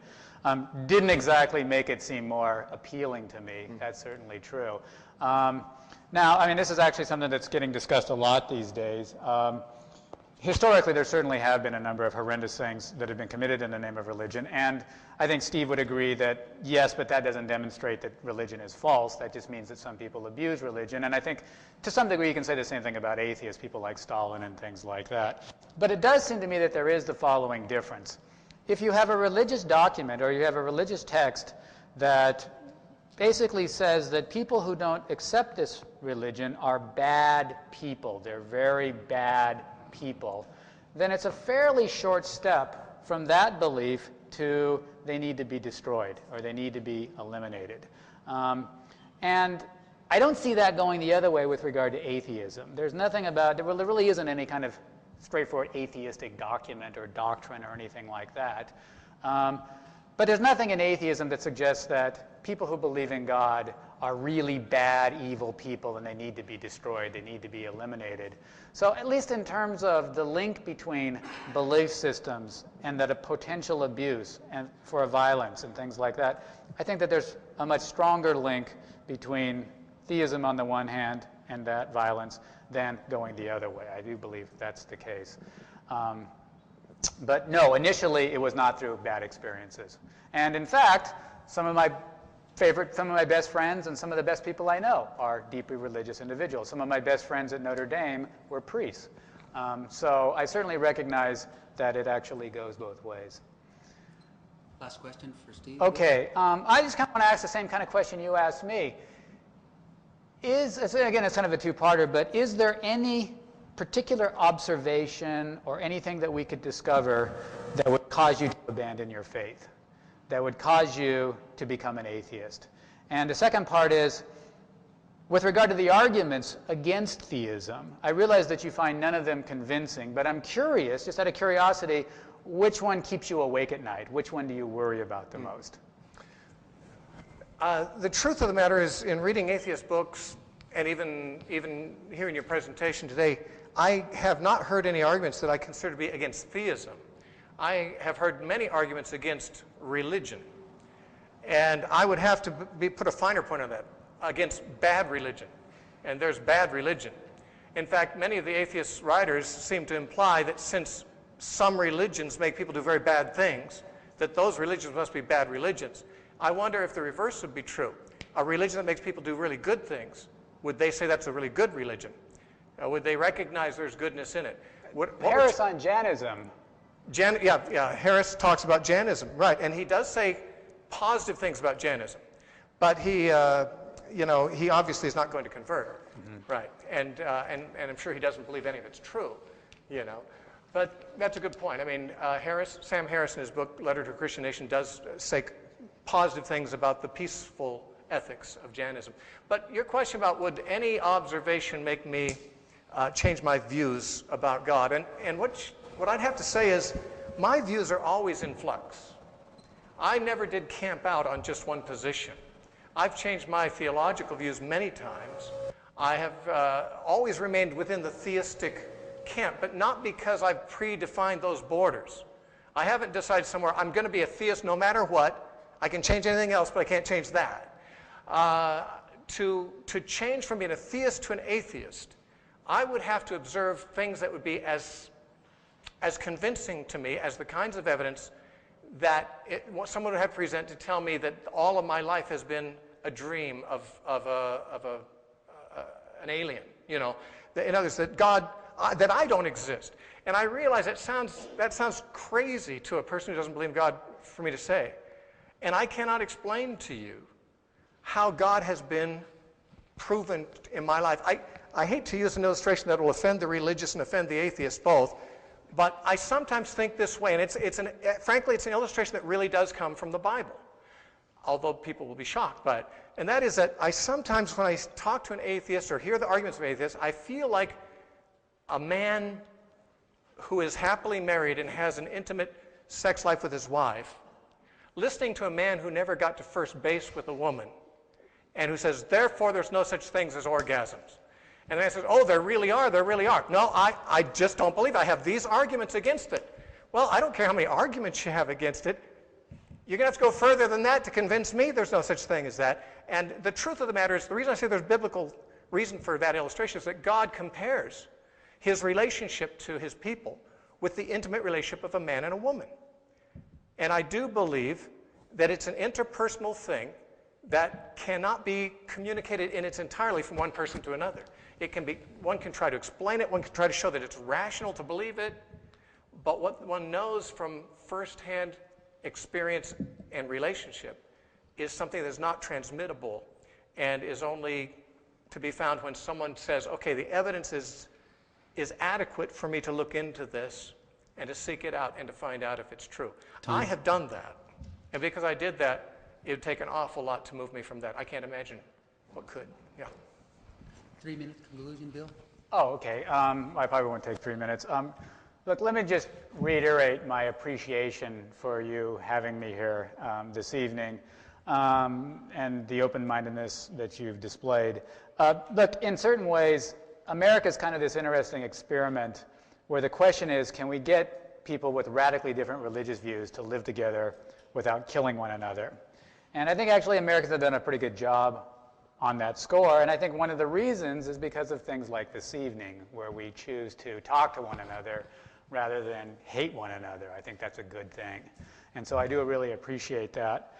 didn't exactly make it seem more appealing to me. That's certainly true. Now, I mean, this is actually something that's getting discussed a lot these days. Historically, there certainly have been a number of horrendous things that have been committed in the name of religion, and I think Steve would agree that, yes, but that doesn't demonstrate that religion is false. That just means that some people abuse religion, and I think to some degree you can say the same thing about atheists, people like Stalin and things like that. But it does seem to me that there is the following difference. If you have a religious document or you have a religious text that basically says that people who don't accept this religion are bad people, they're very bad people, then it's a fairly short step from that belief to they need to be destroyed or they need to be eliminated. And I don't see that going the other way with regard to atheism. There's nothing about, there really isn't any kind of straightforward atheistic document or doctrine or anything like that. But there's nothing in atheism that suggests that people who believe in God are really bad, evil people and they need to be destroyed, they need to be eliminated. So at least in terms of the link between belief systems and that a potential abuse and for violence and things like that, I think that there's a much stronger link between theism on the one hand and that violence than going the other way. I do believe that's the case. But no, initially it was not through bad experiences. And in fact, some of my best friends and some of the best people I know are deeply religious individuals. Some of my best friends at Notre Dame were priests. So I certainly recognize that it actually goes both ways. Last question for Steve. Okay, I just kind of want to ask the same kind of question you asked me. Again, it's kind of a two-parter, but is there any particular observation or anything that we could discover that would cause you to abandon your faith, that would cause you to become an atheist? And the second part is, with regard to the arguments against theism, I realize that you find none of them convincing, but I'm curious, just out of curiosity, which one keeps you awake at night? Which one do you worry about the most? The truth of the matter is, in reading atheist books, and even hearing your presentation today, I have not heard any arguments that I consider to be against theism. I have heard many arguments against religion. And I would have to put a finer point on that, against bad religion. And there's bad religion. In fact, many of the atheist writers seem to imply that since some religions make people do very bad things, that those religions must be bad religions. I wonder if the reverse would be true. A religion that makes people do really good things, would they say that's a really good religion? Would they recognize there's goodness in it? Harris on Janism. Harris talks about Janism, right? And he does say positive things about Janism, but he obviously is not going to convert, right? And I'm sure he doesn't believe any of it's true, But that's a good point. I mean, Sam Harris in his book *Letter to a Christian Nation* does say positive things about the peaceful ethics of Janism. But your question about would any observation make me change my views about God? And what I'd have to say is my views are always in flux. I never did camp out on just one position. I've changed my theological views many times. I have always remained within the theistic camp, but not because I've predefined those borders. I haven't decided somewhere I'm going to be a theist no matter what. I can change anything else, but I can't change that. To change from being a theist to an atheist, I would have to observe things that would be as convincing to me as the kinds of evidence that someone would have to present to tell me that all of my life has been a dream of an alien. In other words, that God, that I don't exist. And I realize that sounds crazy to a person who doesn't believe in God for me to say. And I cannot explain to you how God has been proven in my life. I hate to use an illustration that will offend the religious and offend the atheist both, but I sometimes think this way, and frankly, it's an illustration that really does come from the Bible, although people will be shocked by it. And that is that I sometimes, when I talk to an atheist or hear the arguments of atheists, I feel like a man who is happily married and has an intimate sex life with his wife, listening to a man who never got to first base with a woman, and who says, therefore, there's no such things as orgasms. And the man says, oh, there really are. No, I just don't believe it. I have these arguments against it. Well, I don't care how many arguments you have against it. You're going to have to go further than that to convince me there's no such thing as that. And the truth of the matter is, the reason I say there's biblical reason for that illustration is that God compares his relationship to his people with the intimate relationship of a man and a woman. And I do believe that it's an interpersonal thing that cannot be communicated in its entirety from one person to another. One can try to explain it, one can try to show that it's rational to believe it, but what one knows from firsthand experience and relationship is something that's not transmittable and is only to be found when someone says, okay, the evidence is adequate for me to look into this and to seek it out and to find out if it's true. I have done that, and because I did that, it would take an awful lot to move me from that. I can't imagine what could. Yeah. 3 minute conclusion, Bill? Oh, okay. I probably won't take 3 minutes. Look, let me just reiterate my appreciation for you having me here this evening and the open-mindedness that you've displayed. Look, in certain ways, America is kind of this interesting experiment where the question is, can we get people with radically different religious views to live together without killing one another? And I think actually Americans have done a pretty good job on that score, and I think one of the reasons is because of things like this evening, where we choose to talk to one another rather than hate one another. I think that's a good thing. And so I do really appreciate that.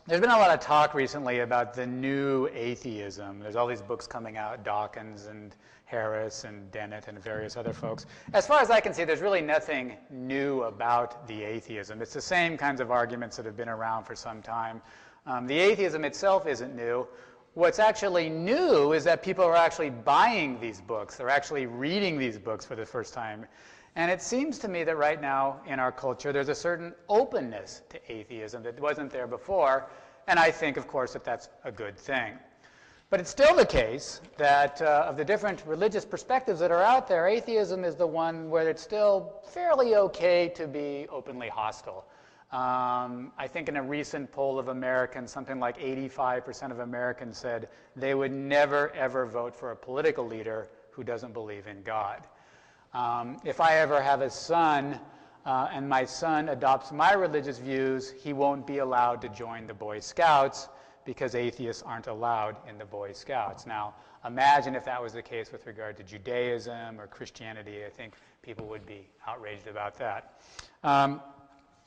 There's been a lot of talk recently about the new atheism. There's all these books coming out, Dawkins and Harris and Dennett and various other folks. As far as I can see, there's really nothing new about the atheism. It's the same kinds of arguments that have been around for some time. The atheism itself isn't new. What's actually new is that people are actually buying these books. They're actually reading these books for the first time. And it seems to me that right now in our culture there's a certain openness to atheism that wasn't there before. And I think, of course, that that's a good thing. But it's still the case that of the different religious perspectives that are out there, atheism is the one where it's still fairly okay to be openly hostile. I think in a recent poll of Americans, something like 85% of Americans said they would never, ever vote for a political leader who doesn't believe in God. If I ever have a son and my son adopts my religious views, he won't be allowed to join the Boy Scouts because atheists aren't allowed in the Boy Scouts. Now, imagine if that was the case with regard to Judaism or Christianity. I think people would be outraged about that.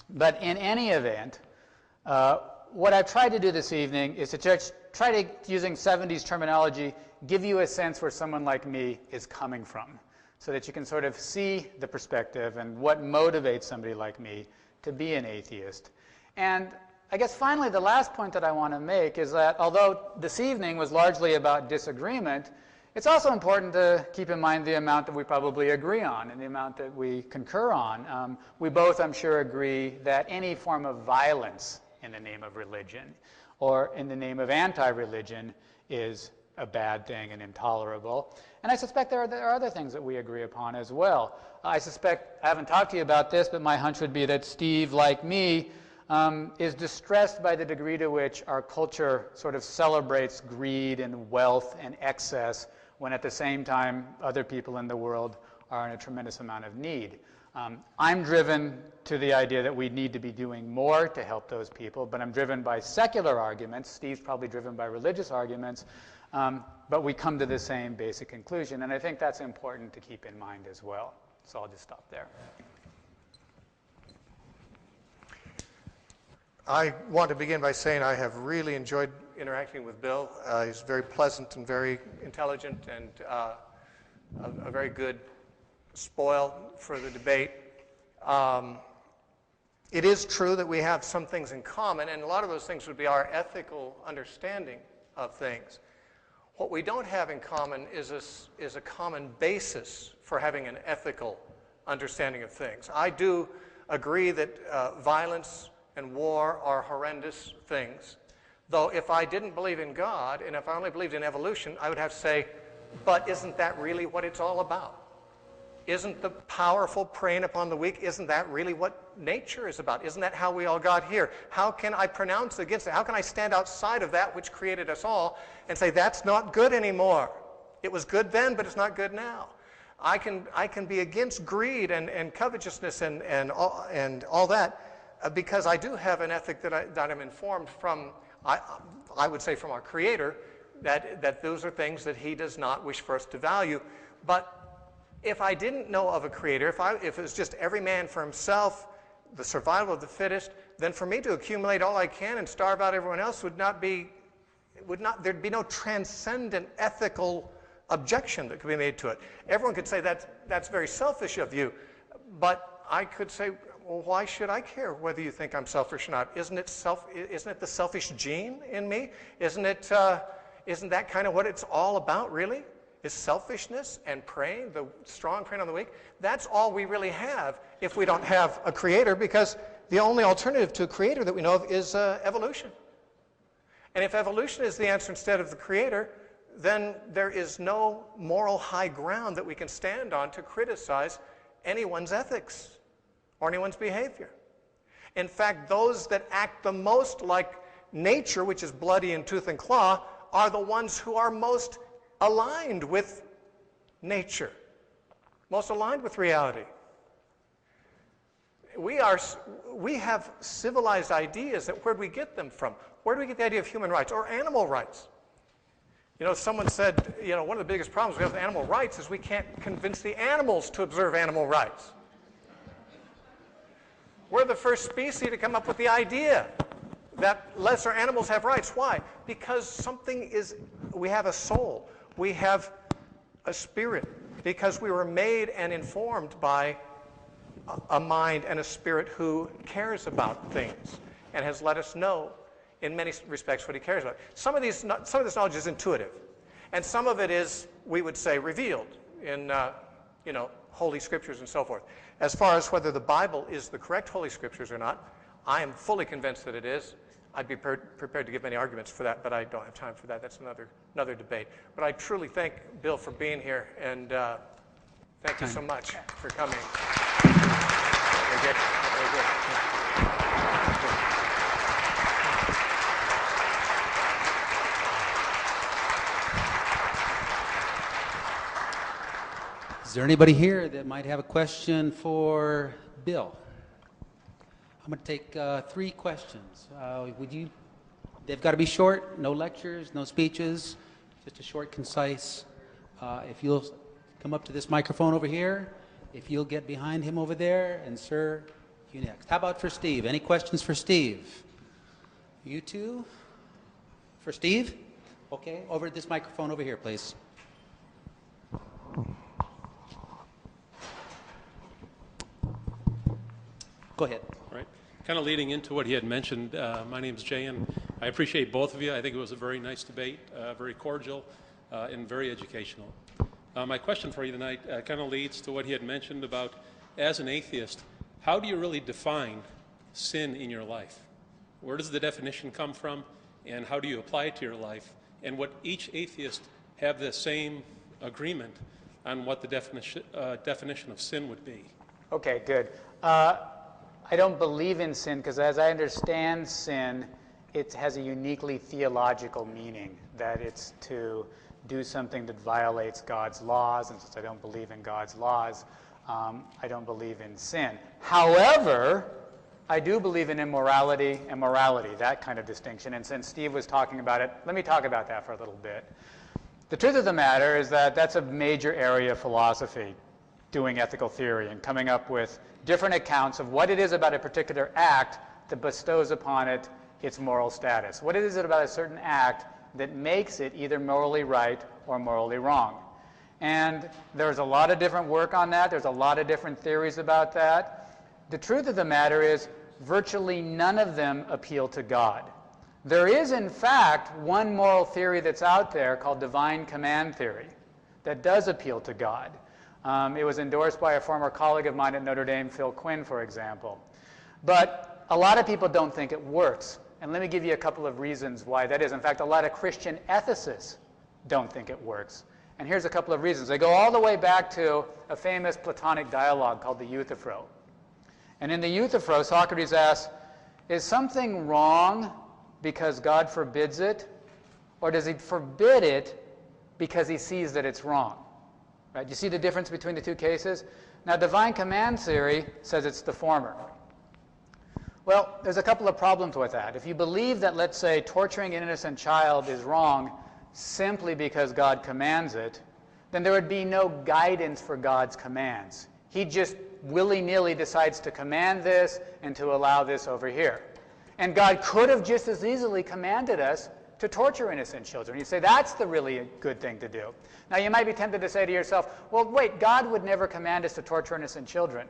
But in any event, what I've tried to do this evening is to try to, using 70s terminology, give you a sense where someone like me is coming from, so that you can sort of see the perspective and what motivates somebody like me to be an atheist. And I guess finally the last point that I want to make is that although this evening was largely about disagreement, it's also important to keep in mind the amount that we probably agree on and the amount that we concur on. We both, I'm sure, agree that any form of violence in the name of religion or in the name of anti-religion is a bad thing and intolerable. And I suspect there are other things that we agree upon as well. I suspect, I haven't talked to you about this, but my hunch would be that Steve, like me, is distressed by the degree to which our culture sort of celebrates greed and wealth and excess when at the same time other people in the world are in a tremendous amount of need. I'm driven to the idea that we need to be doing more to help those people, but I'm driven by secular arguments. Steve's probably driven by religious arguments, but we come to the same basic conclusion, and I think that's important to keep in mind as well. So I'll just stop there. I want to begin by saying I have really enjoyed interacting with Bill. He's very pleasant and very intelligent and a very good spoil for the debate. It is true that we have some things in common, and a lot of those things would be our ethical understanding of things. What we don't have in common is a common basis for having an ethical understanding of things. I do agree that violence and war are horrendous things. Though if I didn't believe in God, and if I only believed in evolution, I would have to say, but isn't that really what it's all about? Isn't the powerful preying upon the weak, isn't that really what nature is about? Isn't that how we all got here? How can I pronounce against it? How can I stand outside of that which created us all and say, that's not good anymore? It was good then, but it's not good now. I can be against greed and covetousness and all that, because I do have an ethic that I'm informed from, I would say from our Creator, that those are things that He does not wish for us to value. But if I didn't know of a Creator, if it was just every man for himself, the survival of the fittest, then for me to accumulate all I can and starve out everyone else there'd be no transcendent ethical objection that could be made to it. Everyone could say that's very selfish of you, but I could say, well, why should I care whether you think I'm selfish or not? Isn't it the selfish gene in me? Isn't that kind of what it's all about, really? Is selfishness and preying, the strong preying on the weak? That's all we really have if we don't have a Creator, because the only alternative to a Creator that we know of is evolution. And if evolution is the answer instead of the Creator, then there is no moral high ground that we can stand on to criticize anyone's ethics or anyone's behavior. In fact, those that act the most like nature, which is bloody in tooth and claw, are the ones who are most aligned with nature, most aligned with reality. We have civilized ideas that where do we get them from? Where do we get the idea of human rights or animal rights? Someone said, one of the biggest problems we have with animal rights is we can't convince the animals to observe animal rights. We're the first species to come up with the idea that lesser animals have rights. Why? Because we have a soul. We have a spirit. Because we were made and informed by a mind and a spirit who cares about things and has let us know in many respects what he cares about. Some of this knowledge is intuitive, and some of it is, we would say, revealed in holy scriptures and so forth. As far as whether the Bible is the correct holy scriptures or not, I am fully convinced that it is. I'd be prepared to give many arguments for that, but I don't have time for that. That's another debate. But I truly thank Bill for being here, and thank you so much for coming. Very good. Very good. Is there anybody here that might have a question for Bill? I'm going to take 3 questions. They've got to be short, no lectures, no speeches, just a short, concise. If you'll come up to this microphone over here, if you'll get behind him over there, and sir, you next. How about for Steve? Any questions for Steve? You two? For Steve? Okay, over at this microphone over here, please. Go ahead. All right. Kind of leading into what he had mentioned, my name is Jay, and I appreciate both of you. I think it was a very nice debate, very cordial, and very educational. My question for you tonight kind of leads to what he had mentioned about, as an atheist, how do you really define sin in your life? Where does the definition come from, and how do you apply it to your life? And would each atheist have the same agreement on what the definition of sin would be? Okay, good. I don't believe in sin because, as I understand sin, it has a uniquely theological meaning, that it's to do something that violates God's laws, and since I don't believe in God's laws, I don't believe in sin. However, I do believe in immorality and morality, that kind of distinction, and since Steve was talking about it, let me talk about that for a little bit. The truth of the matter is that that's a major area of philosophy, doing ethical theory and coming up with different accounts of what it is about a particular act that bestows upon it its moral status. What is it about a certain act that makes it either morally right or morally wrong? And there's a lot of different work on that. There's a lot of different theories about that. The truth of the matter is virtually none of them appeal to God. There is, in fact, one moral theory that's out there called divine command theory that does appeal to God. It was endorsed by a former colleague of mine at Notre Dame, Phil Quinn, for example. But a lot of people don't think it works. And let me give you a couple of reasons why that is. In fact, a lot of Christian ethicists don't think it works. And here's a couple of reasons. They go all the way back to a famous Platonic dialogue called the Euthyphro. And in the Euthyphro, Socrates asks, is something wrong because God forbids it? Or does he forbid it because he sees that it's wrong? Right? You see the difference between the two cases? Now, divine command theory says it's the former. Well, there's a couple of problems with that. If you believe that, let's say, torturing an innocent child is wrong simply because God commands it, then there would be no guidance for God's commands. He just willy-nilly decides to command this and to allow this over here. And God could have just as easily commanded us to torture innocent children. You say, that's the really good thing to do. Now, you might be tempted to say to yourself, well, wait, God would never command us to torture innocent children.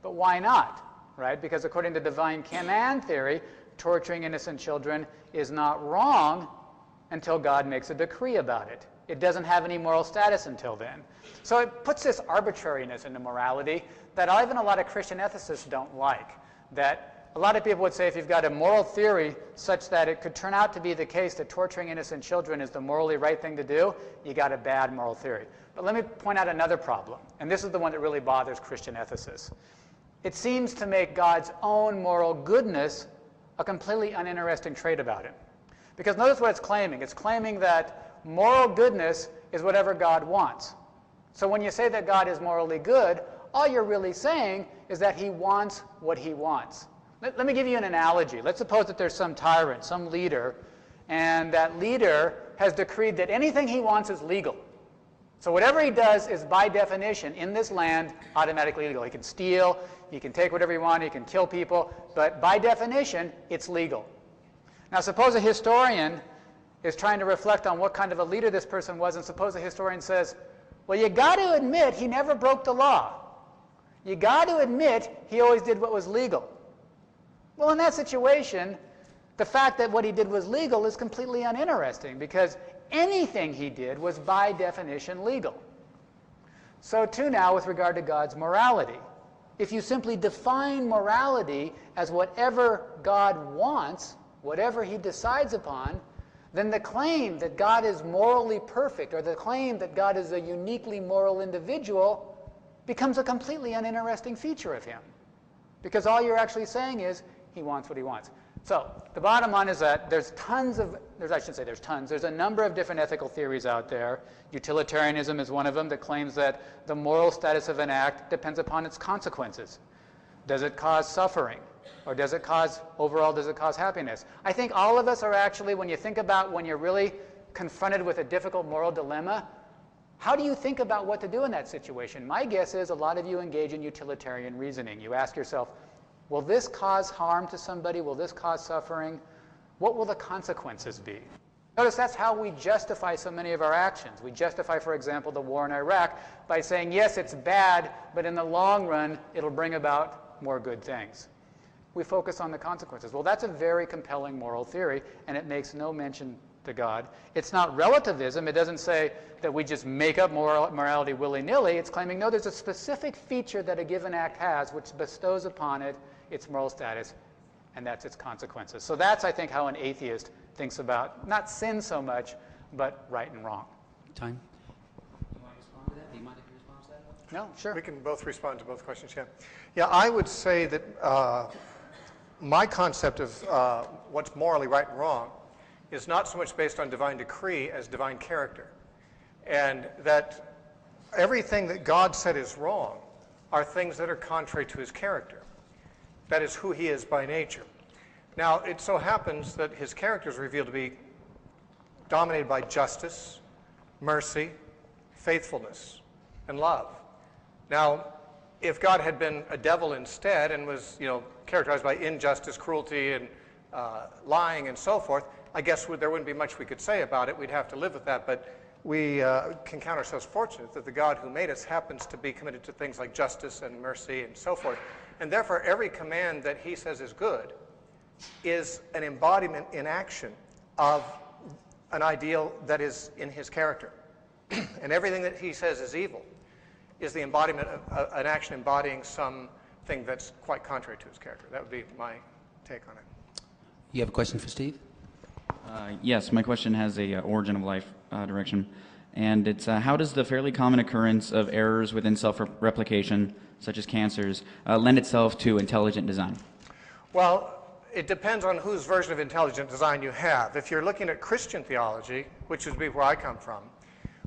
But why not? Right? Because according to divine command theory, torturing innocent children is not wrong until God makes a decree about it. It doesn't have any moral status until then. So it puts this arbitrariness into morality that even a lot of Christian ethicists don't like, that a lot of people would say if you've got a moral theory such that it could turn out to be the case that torturing innocent children is the morally right thing to do, you got a bad moral theory. But let me point out another problem, and this is the one that really bothers Christian ethicists. It seems to make God's own moral goodness a completely uninteresting trait about him. Because notice what it's claiming. It's claiming that moral goodness is whatever God wants. So when you say that God is morally good, all you're really saying is that he wants what he wants. Let me give you an analogy. Let's suppose that there's some tyrant, some leader, and that leader has decreed that anything he wants is legal. So whatever he does is, by definition, in this land, automatically legal. He can steal, he can take whatever he wants, he can kill people, but by definition, it's legal. Now suppose a historian is trying to reflect on what kind of a leader this person was, and suppose a historian says, well, you got to admit he never broke the law. You got to admit he always did what was legal. Well, in that situation, the fact that what he did was legal is completely uninteresting, because anything he did was by definition legal. So too now with regard to God's morality. If you simply define morality as whatever God wants, whatever he decides upon, then the claim that God is morally perfect, or the claim that God is a uniquely moral individual, becomes a completely uninteresting feature of him. Because all you're actually saying is he wants what he wants. So the bottom line is that there's a number of different ethical theories out there. Utilitarianism is one of them that claims that the moral status of an act depends upon its consequences. Does it cause suffering? Or does it cause happiness? I think all of us are actually, when you think about when you're really confronted with a difficult moral dilemma, how do you think about what to do in that situation? My guess is a lot of you engage in utilitarian reasoning. You ask yourself, will this cause harm to somebody? Will this cause suffering? What will the consequences be? Notice that's how we justify so many of our actions. We justify, for example, the war in Iraq by saying, yes, it's bad, but in the long run, it'll bring about more good things. We focus on the consequences. Well, that's a very compelling moral theory, and it makes no mention to God. It's not relativism. It doesn't say that we just make up morality willy-nilly. It's claiming, no, there's a specific feature that a given act has which bestows upon it its moral status, and that's its consequences. So that's, I think, how an atheist thinks about not sin so much, but right and wrong. Time? You want to respond to that? Do you mind if you respond to that? No, sure. We can both respond to both questions, yeah. Yeah, I would say that my concept of what's morally right and wrong is not so much based on divine decree as divine character. And that everything that God said is wrong are things that are contrary to his character. That is who he is by nature. Now, it so happens that his character is revealed to be dominated by justice, mercy, faithfulness, and love. Now, if God had been a devil instead and was, characterized by injustice, cruelty, and lying and so forth, I guess there wouldn't be much we could say about it. We'd have to live with that. But we can count ourselves fortunate that the God who made us happens to be committed to things like justice and mercy and so forth. And therefore, every command that he says is good is an embodiment in action of an ideal that is in his character. And everything that he says is evil is the embodiment of an action embodying something that's quite contrary to his character. That would be my take on it. You have a question for Steve? Yes, my question has a origin of life direction. And it's how does the fairly common occurrence of errors within self-replication, such as cancers, lend itself to intelligent design? Well, it depends on whose version of intelligent design you have. If you're looking at Christian theology, which would be where I come from,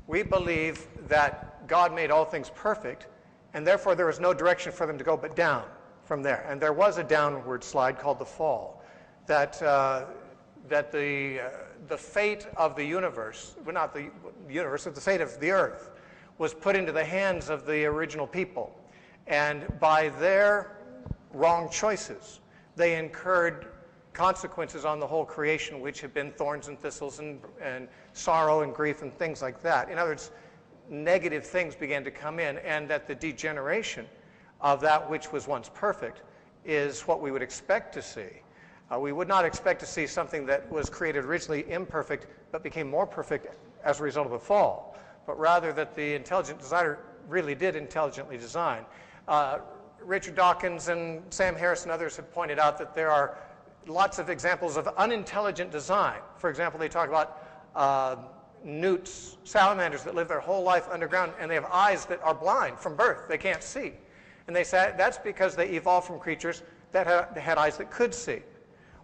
we believe that God made all things perfect, and therefore there was no direction for them to go but down from there. And there was a downward slide called the fall, that the fate of the universe, well, not the universe, but the fate of the earth, was put into the hands of the original people. And by their wrong choices, they incurred consequences on the whole creation, which have been thorns and thistles and sorrow and grief and things like that. In other words, negative things began to come in, and that the degeneration of that which was once perfect is what we would expect to see. We would not expect to see something that was created originally imperfect but became more perfect as a result of the fall, but rather that the intelligent designer really did intelligently design. Richard Dawkins and Sam Harris and others have pointed out that there are lots of examples of unintelligent design. For example, they talk about newts, salamanders that live their whole life underground, and they have eyes that are blind from birth. They can't see. And they say that's because they evolved from creatures that had eyes that could see.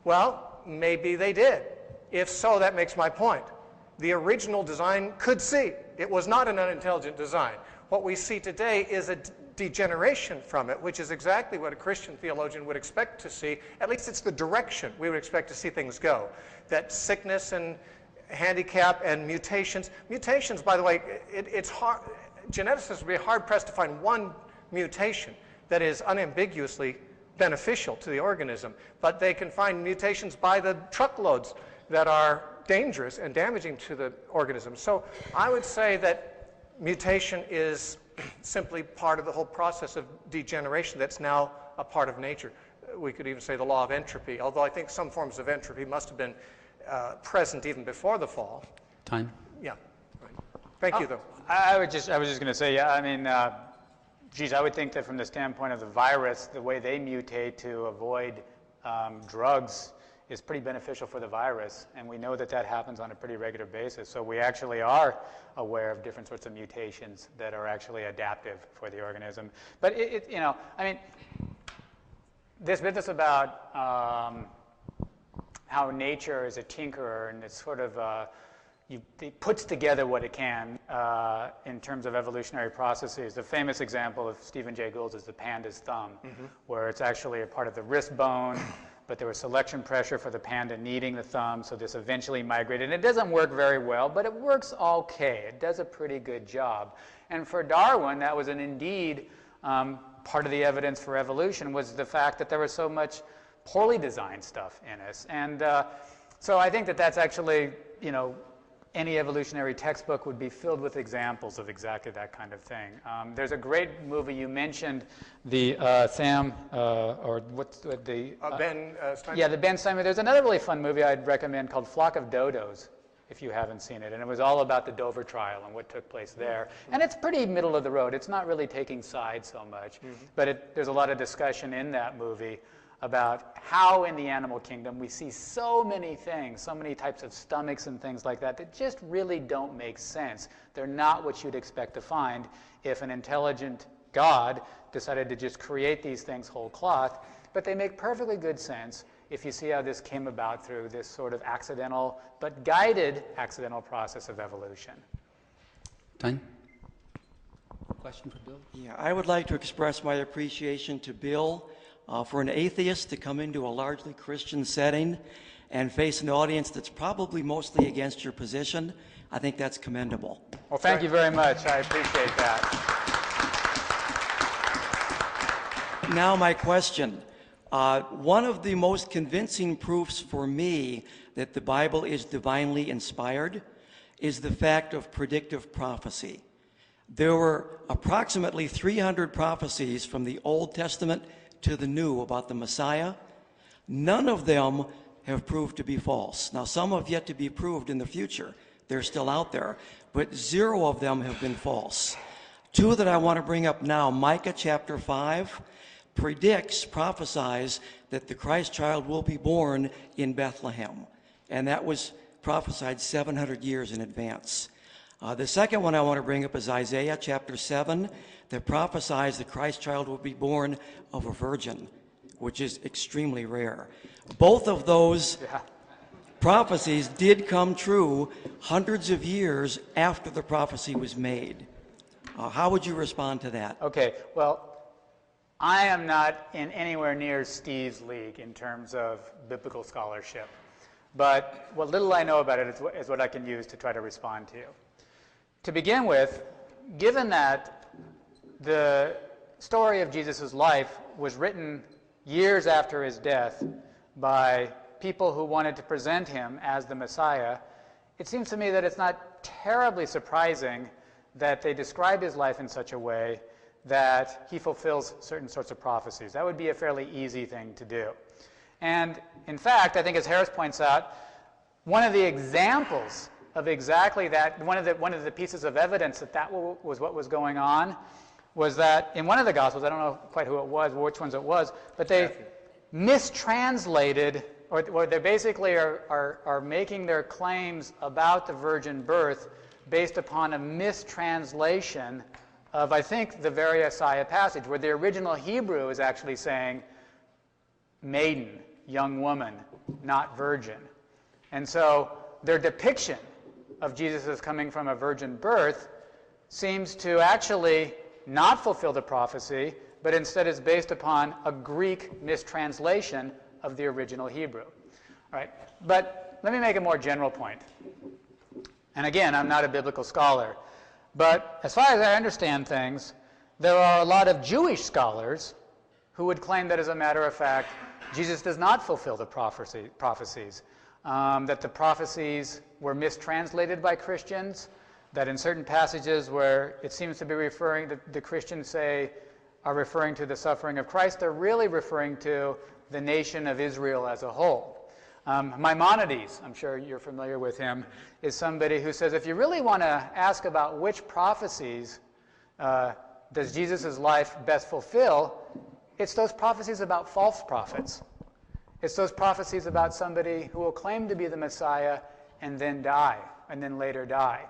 Well, maybe they did. If so, that makes my point. The original design could see. It was not an unintelligent design. What we see today is a degeneration from it, which is exactly what a Christian theologian would expect to see. At least it's the direction we would expect to see things go. That sickness and handicap and mutations. Mutations, by the way, it's hard. Geneticists would be hard-pressed to find one mutation that is unambiguously beneficial to the organism, but they can find mutations by the truckloads that are dangerous and damaging to the organism. So I would say that mutation is simply part of the whole process of degeneration that's now a part of nature. We could even say the law of entropy, although I think some forms of entropy must have been present even before the fall. Time. Yeah. Right. Thank you, though. I was just going to say, yeah, I mean, geez, I would think that from the standpoint of the virus, the way they mutate to avoid drugs is pretty beneficial for the virus, and we know that that happens on a pretty regular basis. So we actually are aware of different sorts of mutations that are actually adaptive for the organism. But you know, I mean, this business about how nature is a tinkerer and it's sort of it puts together what it can in terms of evolutionary processes. The famous example of Stephen Jay Gould's is the panda's thumb, where it's actually a part of the wrist bone, but there was selection pressure for the panda needing the thumb, so this eventually migrated. And it doesn't work very well, but it works okay. It does a pretty good job. And for Darwin, that was indeed part of the evidence for evolution, was the fact that there was so much poorly designed stuff in us. And so I think that that's actually, you know, any evolutionary textbook would be filled with examples of exactly that kind of thing. There's a great movie. You mentioned the Sam, or what's the... Ben Steinman? Yeah, the Ben Steinman. There's another really fun movie I'd recommend called Flock of Dodos, if you haven't seen it. And it was all about the Dover trial and what took place there. And it's pretty middle of the road. It's not really taking sides so much. But there's a lot of discussion in that movie about how in the animal kingdom we see so many things, so many types of stomachs and things like that that just really don't make sense. They're not what you'd expect to find if an intelligent God decided to just create these things whole cloth, but they make perfectly good sense if you see how this came about through this sort of accidental but guided accidental process of evolution. Time? Question for Bill? Yeah, I would like to express my appreciation to Bill for an atheist to come into a largely Christian setting and face an audience that's probably mostly against your position. I think that's commendable. Well, thank you very much. I appreciate that. Now my question. One of the most convincing proofs for me that the Bible is divinely inspired is the fact of predictive prophecy. There were approximately 300 prophecies from the Old Testament to the New about the Messiah. None of them have proved to be false. Now, some have yet to be proved in the future. They're still out there, but 0 of them have been false. 2 that I want to bring up now. Micah chapter 5 prophesies that the Christ child will be born in Bethlehem, and that was prophesied 700 years in advance. The second one I want to bring up is Isaiah chapter 7 that prophesies the Christ child will be born of a virgin, which is extremely rare. Both of those prophecies did come true hundreds of years after the prophecy was made. How would you respond to that? Okay, well, I am not in anywhere near Steve's league in terms of biblical scholarship, but what little I know about it is what I can use to try to respond to you. To begin with, given that the story of Jesus' life was written years after his death by people who wanted to present him as the Messiah, it seems to me that it's not terribly surprising that they describe his life in such a way that he fulfills certain sorts of prophecies. That would be a fairly easy thing to do. And in fact, I think as Harris points out, one of the examples of exactly that, one of the pieces of evidence that was what was going on was that in one of the Gospels, I don't know quite who it was, which ones it was, but they mistranslated, or they basically are making their claims about the virgin birth based upon a mistranslation of, I think, the very Isaiah passage, where the original Hebrew is actually saying maiden, young woman, not virgin. And so their depiction of Jesus as coming from a virgin birth seems to actually not fulfill the prophecy, but instead is based upon a Greek mistranslation of the original Hebrew. All right, but let me make a more general point. And again, I'm not a biblical scholar, but as far as I understand things, there are a lot of Jewish scholars who would claim that, as a matter of fact, Jesus does not fulfill the prophecies, that the prophecies were mistranslated by Christians, that in certain passages where it seems to be referring to, the Christians say, are referring to the suffering of Christ, they're really referring to the nation of Israel as a whole. Maimonides, I'm sure you're familiar with him, is somebody who says if you really want to ask about which prophecies does Jesus' life best fulfill, it's those prophecies about false prophets. It's those prophecies about somebody who will claim to be the Messiah and then die, and then later die.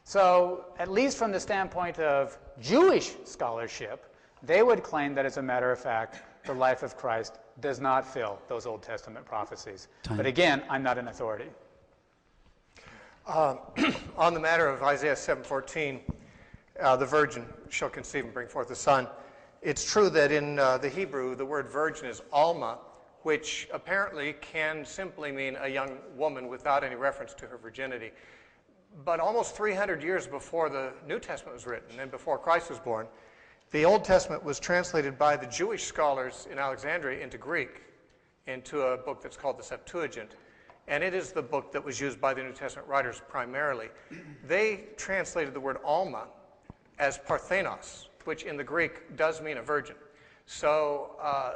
So, at least from the standpoint of Jewish scholarship, they would claim that, as a matter of fact, the life of Christ does not fill those Old Testament prophecies. Time. But again, I'm not an authority. On the matter of Isaiah 7:14, the virgin shall conceive and bring forth a son, it's true that in the Hebrew, the word virgin is alma, which apparently can simply mean a young woman without any reference to her virginity. But almost 300 years before the New Testament was written and before Christ was born, the Old Testament was translated by the Jewish scholars in Alexandria into Greek, into a book that's called the Septuagint. And it is the book that was used by the New Testament writers primarily. They translated the word alma as parthenos, which in the Greek does mean a virgin. So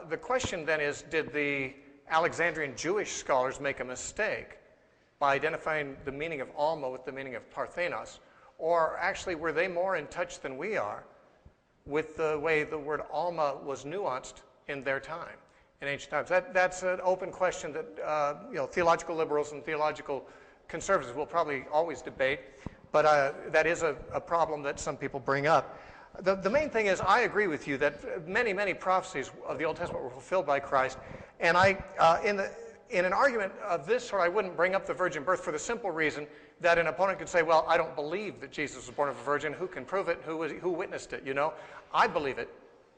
the question then is, did the Alexandrian Jewish scholars make a mistake by identifying the meaning of alma with the meaning of parthenos? Or actually, were they more in touch than we are with the way the word alma was nuanced in their time, in ancient times? That's an open question that theological liberals and theological conservatives will probably always debate, but that is a problem that some people bring up. The main thing is, I agree with you that many, many prophecies of the Old Testament were fulfilled by Christ, and in an argument of this sort, I wouldn't bring up the virgin birth for the simple reason that an opponent could say, well, I don't believe that Jesus was born of a virgin. Who can prove it? Who witnessed it? You know, I believe it.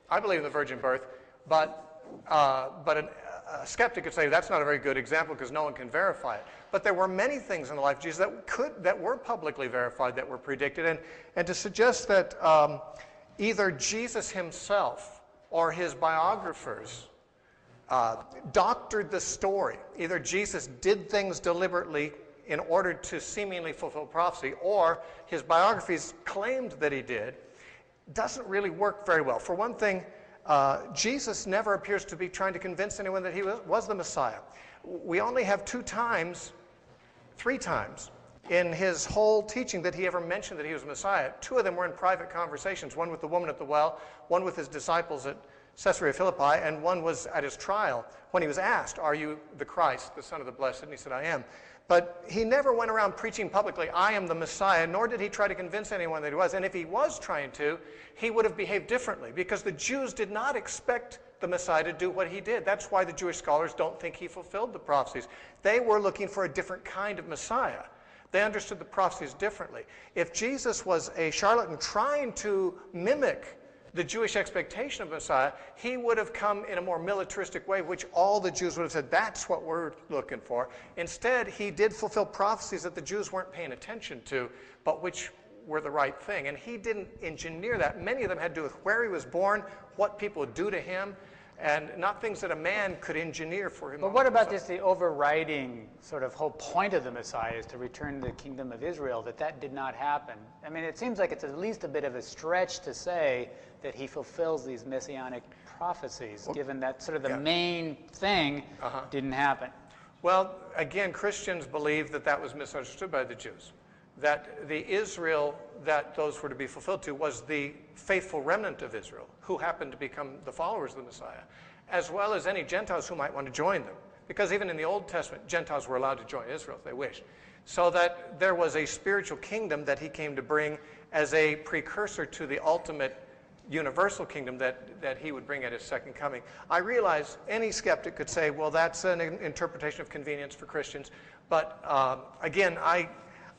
I believe in the virgin birth, but a skeptic could say that's not a very good example because no one can verify it. But there were many things in the life of Jesus that were publicly verified, that were predicted, and to suggest that either Jesus himself or his biographers doctored the story. Either Jesus did things deliberately in order to seemingly fulfill prophecy, or his biographies claimed that he did, doesn't really work very well. For one thing, Jesus never appears to be trying to convince anyone that he was the Messiah. We only have 3 times in his whole teaching that he ever mentioned that he was Messiah. 2 of them were in private conversations, one with the woman at the well, one with his disciples at Caesarea Philippi, and one was at his trial when he was asked, "Are you the Christ, the Son of the Blessed?" And he said, "I am." But he never went around preaching publicly, "I am the Messiah," nor did he try to convince anyone that he was. And if he was trying to, he would have behaved differently, because the Jews did not expect the Messiah to do what he did. That's why the Jewish scholars don't think he fulfilled the prophecies. They were looking for a different kind of Messiah. They understood the prophecies differently. If Jesus was a charlatan trying to mimic the Jewish expectation of Messiah, he would have come in a more militaristic way, which all the Jews would have said, that's what we're looking for. Instead, he did fulfill prophecies that the Jews weren't paying attention to, but which were the right thing. And he didn't engineer that. Many of them had to do with where he was born, what people would do to him, and not things that a man could engineer for him. But what about just the overriding sort of whole point of the Messiah is to return to the kingdom of Israel, that did not happen? I mean, it seems like it's at least a bit of a stretch to say that he fulfills these messianic prophecies, given that sort of the main thing didn't happen. Well, again, Christians believe that that was misunderstood by the Jews. that the Israel that those were to be fulfilled to was the faithful remnant of Israel, who happened to become the followers of the Messiah, as well as any Gentiles who might want to join them. Because even in the Old Testament, Gentiles were allowed to join Israel if they wished. So that there was a spiritual kingdom that he came to bring as a precursor to the ultimate universal kingdom that he would bring at his second coming. I realize any skeptic could say, well, that's an interpretation of convenience for Christians. But again,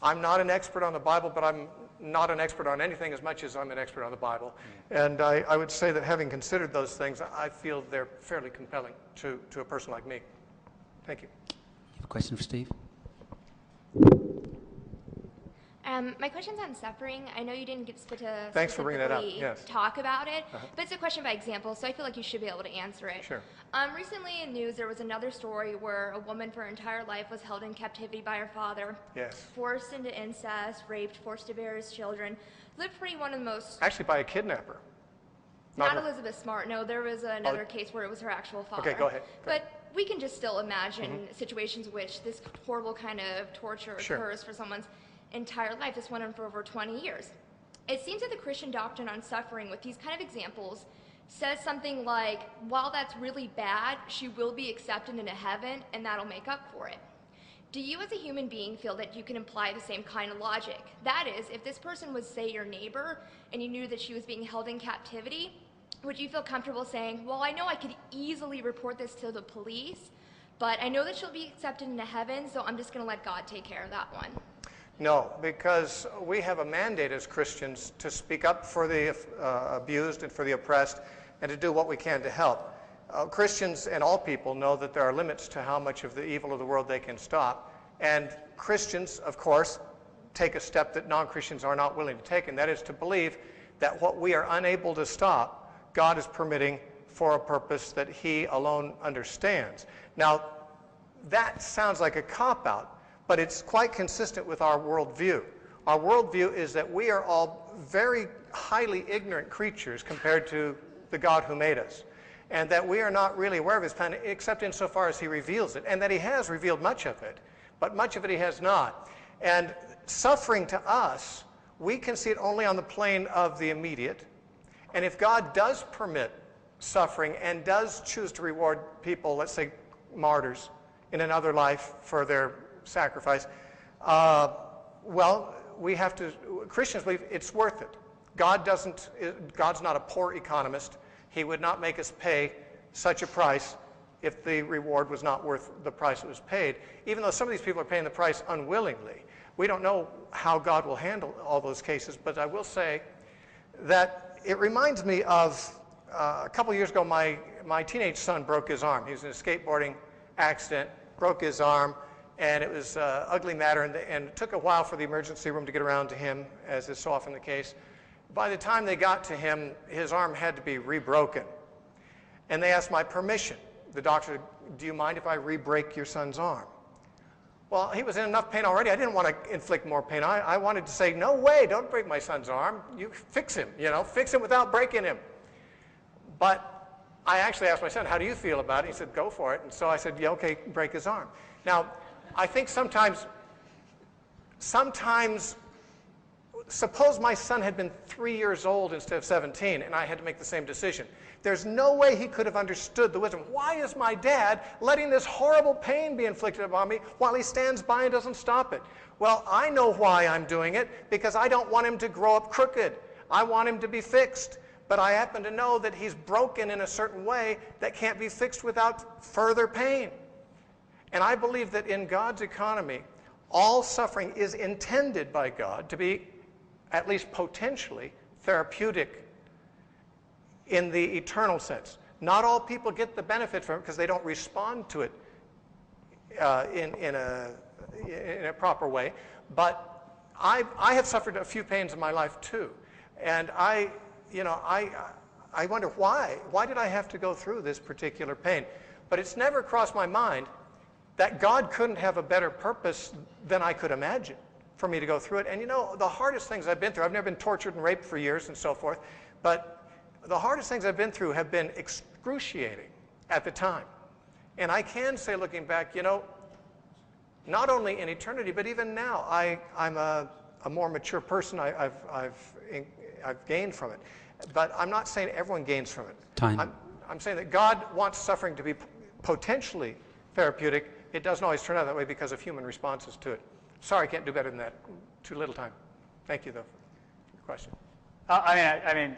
I'm not an expert on the Bible, but I'm not an expert on anything as much as I'm an expert on the Bible. And I would say that having considered those things, I feel they're fairly compelling to a person like me. Thank you. You have a question for Steve? My question's on suffering. I know you didn't get to Thanks for bringing that up. Yes. talk about it, but it's a question by example, so I feel like you should be able to answer it. Sure. Recently in news, there was another story where a woman for her entire life was held in captivity by her father, Yes. forced into incest, raped, forced to bear his children, lived pretty one of the most... Actually, by a kidnapper. Not her. Elizabeth Smart. No, there was another case where it was her actual father. Okay, go ahead. But we can just still imagine situations in which this horrible kind of torture occurs for someone's entire life. This went on for over 20 years. It seems that the Christian doctrine on suffering with these kind of examples says something like, while that's really bad, she will be accepted into heaven and that'll make up for it. Do you as a human being feel that you can imply the same kind of logic? That is, if this person was, say, your neighbor and you knew that she was being held in captivity, would you feel comfortable saying, well, I know I could easily report this to the police, but I know that she'll be accepted into heaven, so I'm just going to let God take care of that one? No, because we have a mandate as Christians to speak up for the abused and for the oppressed and to do what we can to help. Christians and all people know that there are limits to how much of the evil of the world they can stop. And Christians, of course, take a step that non-Christians are not willing to take, and that is to believe that what we are unable to stop, God is permitting for a purpose that he alone understands. Now, that sounds like a cop-out, but it's quite consistent with our worldview. Our worldview is that we are all very highly ignorant creatures compared to the God who made us, and that we are not really aware of his plan except insofar as he reveals it, and that he has revealed much of it, but much of it he has not. And suffering to us, we can see it only on the plane of the immediate. And if God does permit suffering and does choose to reward people, let's say martyrs, in another life for their sacrifice, well, we have to, Christians believe it's worth it. God's not a poor economist. He would not make us pay such a price if the reward was not worth the price it was paid, even though some of these people are paying the price unwillingly. We don't know how God will handle all those cases, but I will say that it reminds me of a couple years ago, my teenage son broke his arm. He was in a skateboarding accident, broke his arm, and it was an ugly matter, and it took a while for the emergency room to get around to him, as is so often the case. By the time they got to him, his arm had to be rebroken. And they asked my permission. The doctor said, do you mind if I re-break your son's arm? Well, he was in enough pain already. I didn't want to inflict more pain. I wanted to say, no way, don't break my son's arm. You fix him, fix him without breaking him. But I actually asked my son, how do you feel about it? He said, go for it. And so I said, yeah, okay, break his arm. Now, I think sometimes, suppose my son had been 3 years old instead of 17, and I had to make the same decision. There's no way he could have understood the wisdom. Why is my dad letting this horrible pain be inflicted upon me while he stands by and doesn't stop it? Well, I know why I'm doing it, because I don't want him to grow up crooked. I want him to be fixed. But I happen to know that he's broken in a certain way that can't be fixed without further pain. And I believe that in God's economy, all suffering is intended by God to be, at least potentially, therapeutic in the eternal sense. Not all people get the benefit from it because they don't respond to it in a proper way. But I have suffered a few pains in my life too. And I wonder why. Why did I have to go through this particular pain? But it's never crossed my mind that God couldn't have a better purpose than I could imagine for me to go through it. And the hardest things I've been through, I've never been tortured and raped for years and so forth, but the hardest things I've been through have been excruciating at the time. And I can say, looking back, not only in eternity, but even now, I'm a a more mature person, I've gained from it. But I'm not saying everyone gains from it. Time. I'm saying that God wants suffering to be potentially therapeutic. It doesn't always turn out that way because of human responses to it. Sorry, I can't do better than that. Too little time. Thank you, though, for your question. I mean,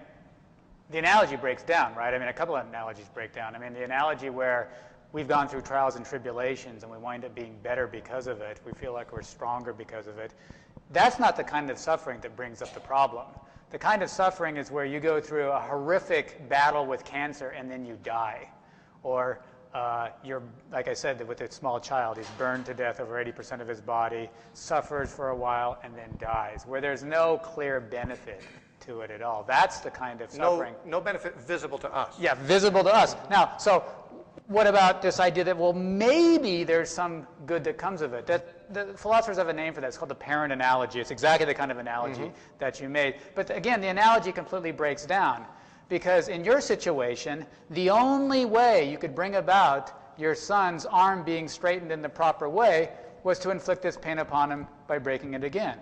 the analogy breaks down, right? I mean, a couple of analogies break down. I mean, the analogy where we've gone through trials and tribulations and we wind up being better because of it, we feel like we're stronger because of it, that's not the kind of suffering that brings up the problem. The kind of suffering is where you go through a horrific battle with cancer and then you die. Or you're, like I said, with a small child, he's burned to death over 80% of his body, suffers for a while, and then dies, where there's no clear benefit to it at all. That's the kind of suffering. No benefit visible to us. Yeah, visible to us. Now, so what about this idea that, well, maybe there's some good that comes of it? That the philosophers have a name for that. It's called the parent analogy. It's exactly the kind of analogy that you made. But again, the analogy completely breaks down. Because in your situation, the only way you could bring about your son's arm being straightened in the proper way was to inflict this pain upon him by breaking it again.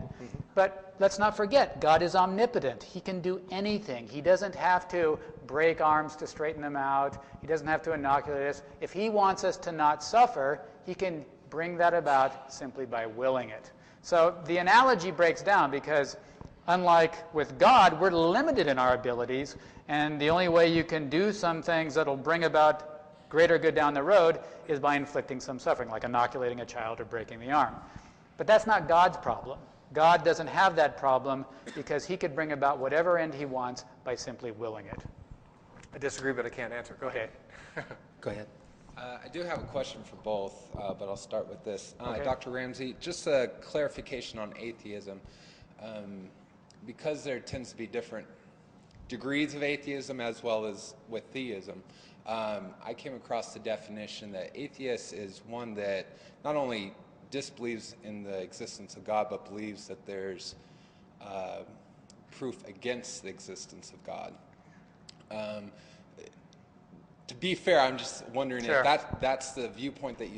But let's not forget, God is omnipotent. He can do anything. He doesn't have to break arms to straighten them out. He doesn't have to inoculate us. If he wants us to not suffer, he can bring that about simply by willing it. So the analogy breaks down because unlike with God, we're limited in our abilities, and the only way you can do some things that'll bring about greater good down the road is by inflicting some suffering, like inoculating a child or breaking the arm. But that's not God's problem. God doesn't have that problem because he could bring about whatever end he wants by simply willing it. I disagree, but I can't answer. Go ahead. Go ahead. I do have a question for both, but I'll start with this. Okay. Dr. Ramsey, just a clarification on atheism. Because there tends to be different degrees of atheism as well as with theism, I came across the definition that atheist is one that not only disbelieves in the existence of God, but believes that there's proof against the existence of God. To be fair, I'm just wondering Sure. if that's the viewpoint that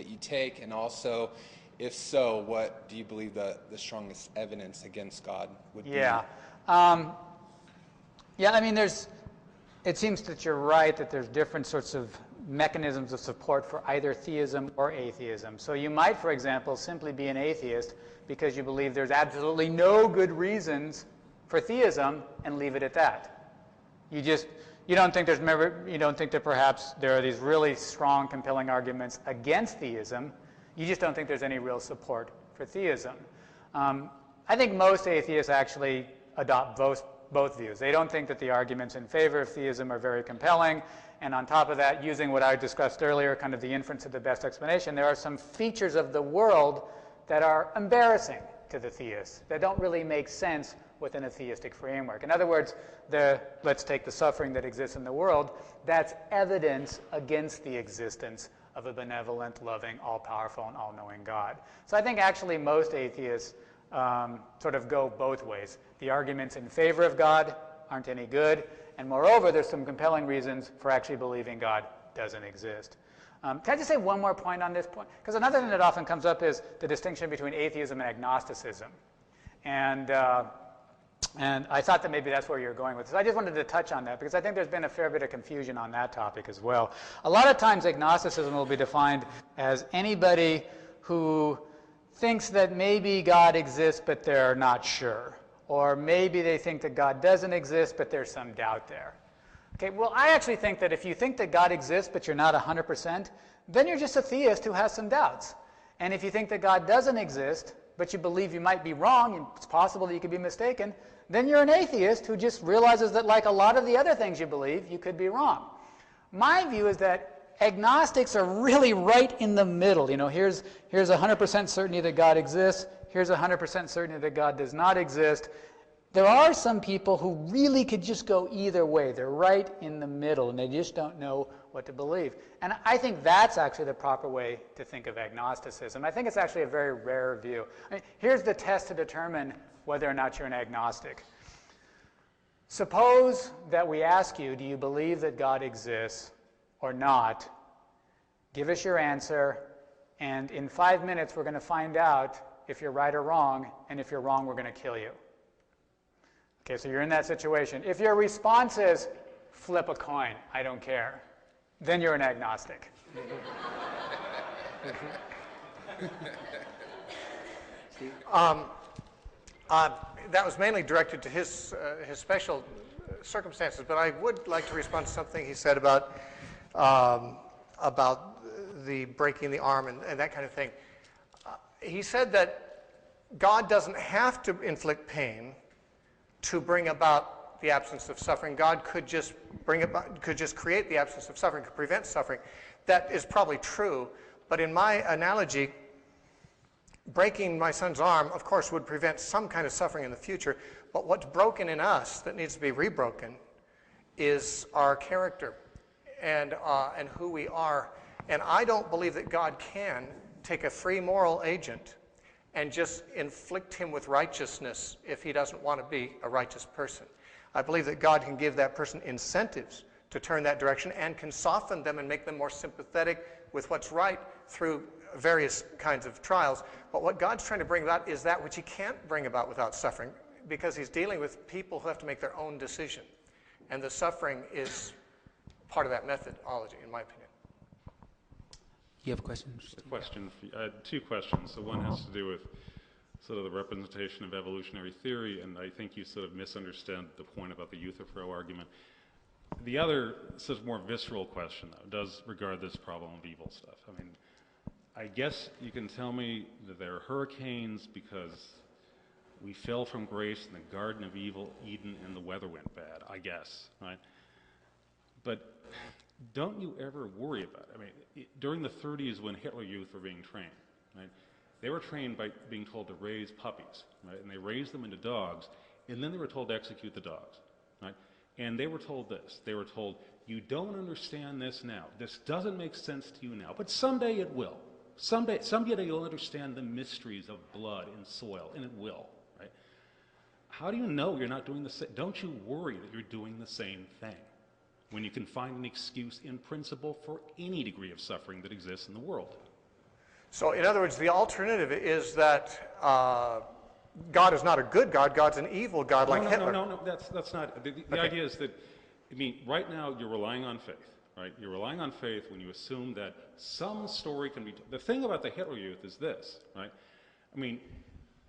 you take, and also, if so, what do you believe the strongest evidence against God would be? Yeah. I mean, it seems that you're right that there's different sorts of mechanisms of support for either theism or atheism. So you might, for example, simply be an atheist because you believe there's absolutely no good reasons for theism and leave it at that. You don't think that perhaps there are these really strong, compelling arguments against theism. You just don't think there's any real support for theism. I think most atheists actually adopt both views. They don't think that the arguments in favor of theism are very compelling, and on top of that, using what I discussed earlier, kind of the inference of the best explanation, there are some features of the world that are embarrassing to the theists, that don't really make sense within a theistic framework. In other words, let's take the suffering that exists in the world, that's evidence against the existence of a benevolent, loving, all-powerful, and all-knowing God. So I think actually most atheists sort of go both ways. The arguments in favor of God aren't any good, and moreover, there's some compelling reasons for actually believing God doesn't exist. Can I just say one more point on this point? Because another thing that often comes up is the distinction between atheism and agnosticism. And I thought that maybe that's where you're going with this. I just wanted to touch on that because I think there's been a fair bit of confusion on that topic as well. A lot of times agnosticism will be defined as anybody who thinks that maybe God exists but they're not sure. Or maybe they think that God doesn't exist but there's some doubt there. Okay, well, I actually think that if you think that God exists but you're not 100%, then you're just a theist who has some doubts. And if you think that God doesn't exist but you believe you might be wrong, and it's possible that you could be mistaken, then you're an atheist who just realizes that like a lot of the other things you believe, you could be wrong. My view is that agnostics are really right in the middle. You know, here's 100% certainty that God exists. Here's 100% certainty that God does not exist. There are some people who really could just go either way. They're right in the middle, and they just don't know what to believe. And I think that's actually the proper way to think of agnosticism. I think it's actually a very rare view. I mean, here's the test to determine whether or not you're an agnostic. Suppose that we ask you, do you believe that God exists or not? Give us your answer, and in 5 minutes we're going to find out if you're right or wrong, and if you're wrong, we're going to kill you. Okay, so you're in that situation. If your response is, flip a coin, I don't care, then you're an agnostic. That was mainly directed to his special circumstances, but I would like to respond to something he said about the breaking the arm and that kind of thing. He said that God doesn't have to inflict pain to bring about the absence of suffering. God could just create the absence of suffering, could prevent suffering. That is probably true, but in my analogy, breaking my son's arm, of course, would prevent some kind of suffering in the future, but what's broken in us that needs to be rebroken is our character and who we are. And I don't believe that God can take a free moral agent and just inflict him with righteousness if he doesn't want to be a righteous person. I believe that God can give that person incentives to turn that direction and can soften them and make them more sympathetic with what's right through various kinds of trials. But what God's trying to bring about is that which he can't bring about without suffering, because he's dealing with people who have to make their own decision. And the suffering is part of that methodology, in my opinion. You have a question? A question. Two questions. So one has to do with sort of the representation of evolutionary theory, and I think you sort of misunderstood the point about the Euthyphro argument. The other sort of more visceral question, though, does regard this problem of evil stuff. I mean, I guess you can tell me that there are hurricanes because we fell from grace in the Garden of Eden and the weather went bad, I guess, right? But don't you ever worry about it? I mean, during the 30s when Hitler Youth were being trained, right, they were trained by being told to raise puppies, right? And they raised them into dogs, and then they were told to execute the dogs, right? And they were told this. They were told, you don't understand this now. This doesn't make sense to you now, but someday it will. Someday you'll understand the mysteries of blood and soil, and it will, right? How do you know you're not doing the same? Don't you worry that you're doing the same thing when you can find an excuse in principle for any degree of suffering that exists in the world? So, in other words, the alternative is that God is not a good God, God's an evil God like Hitler. No, that's not. The idea is that, I mean, right now you're relying on faith, right? You're relying on faith when you assume that some story can be. The thing about the Hitler Youth is this, right? I mean,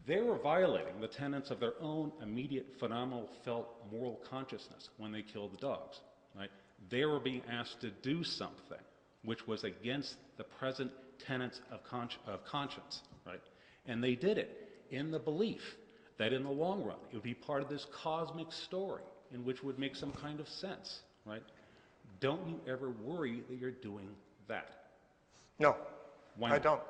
they were violating the tenets of their own immediate, phenomenal, felt moral consciousness when they killed the dogs, right? They were being asked to do something which was against the present tenets of conscience, right? And they did it in the belief that in the long run it would be part of this cosmic story in which would make some kind of sense, right? Don't you ever worry that you're doing that? No, Why not? I don't.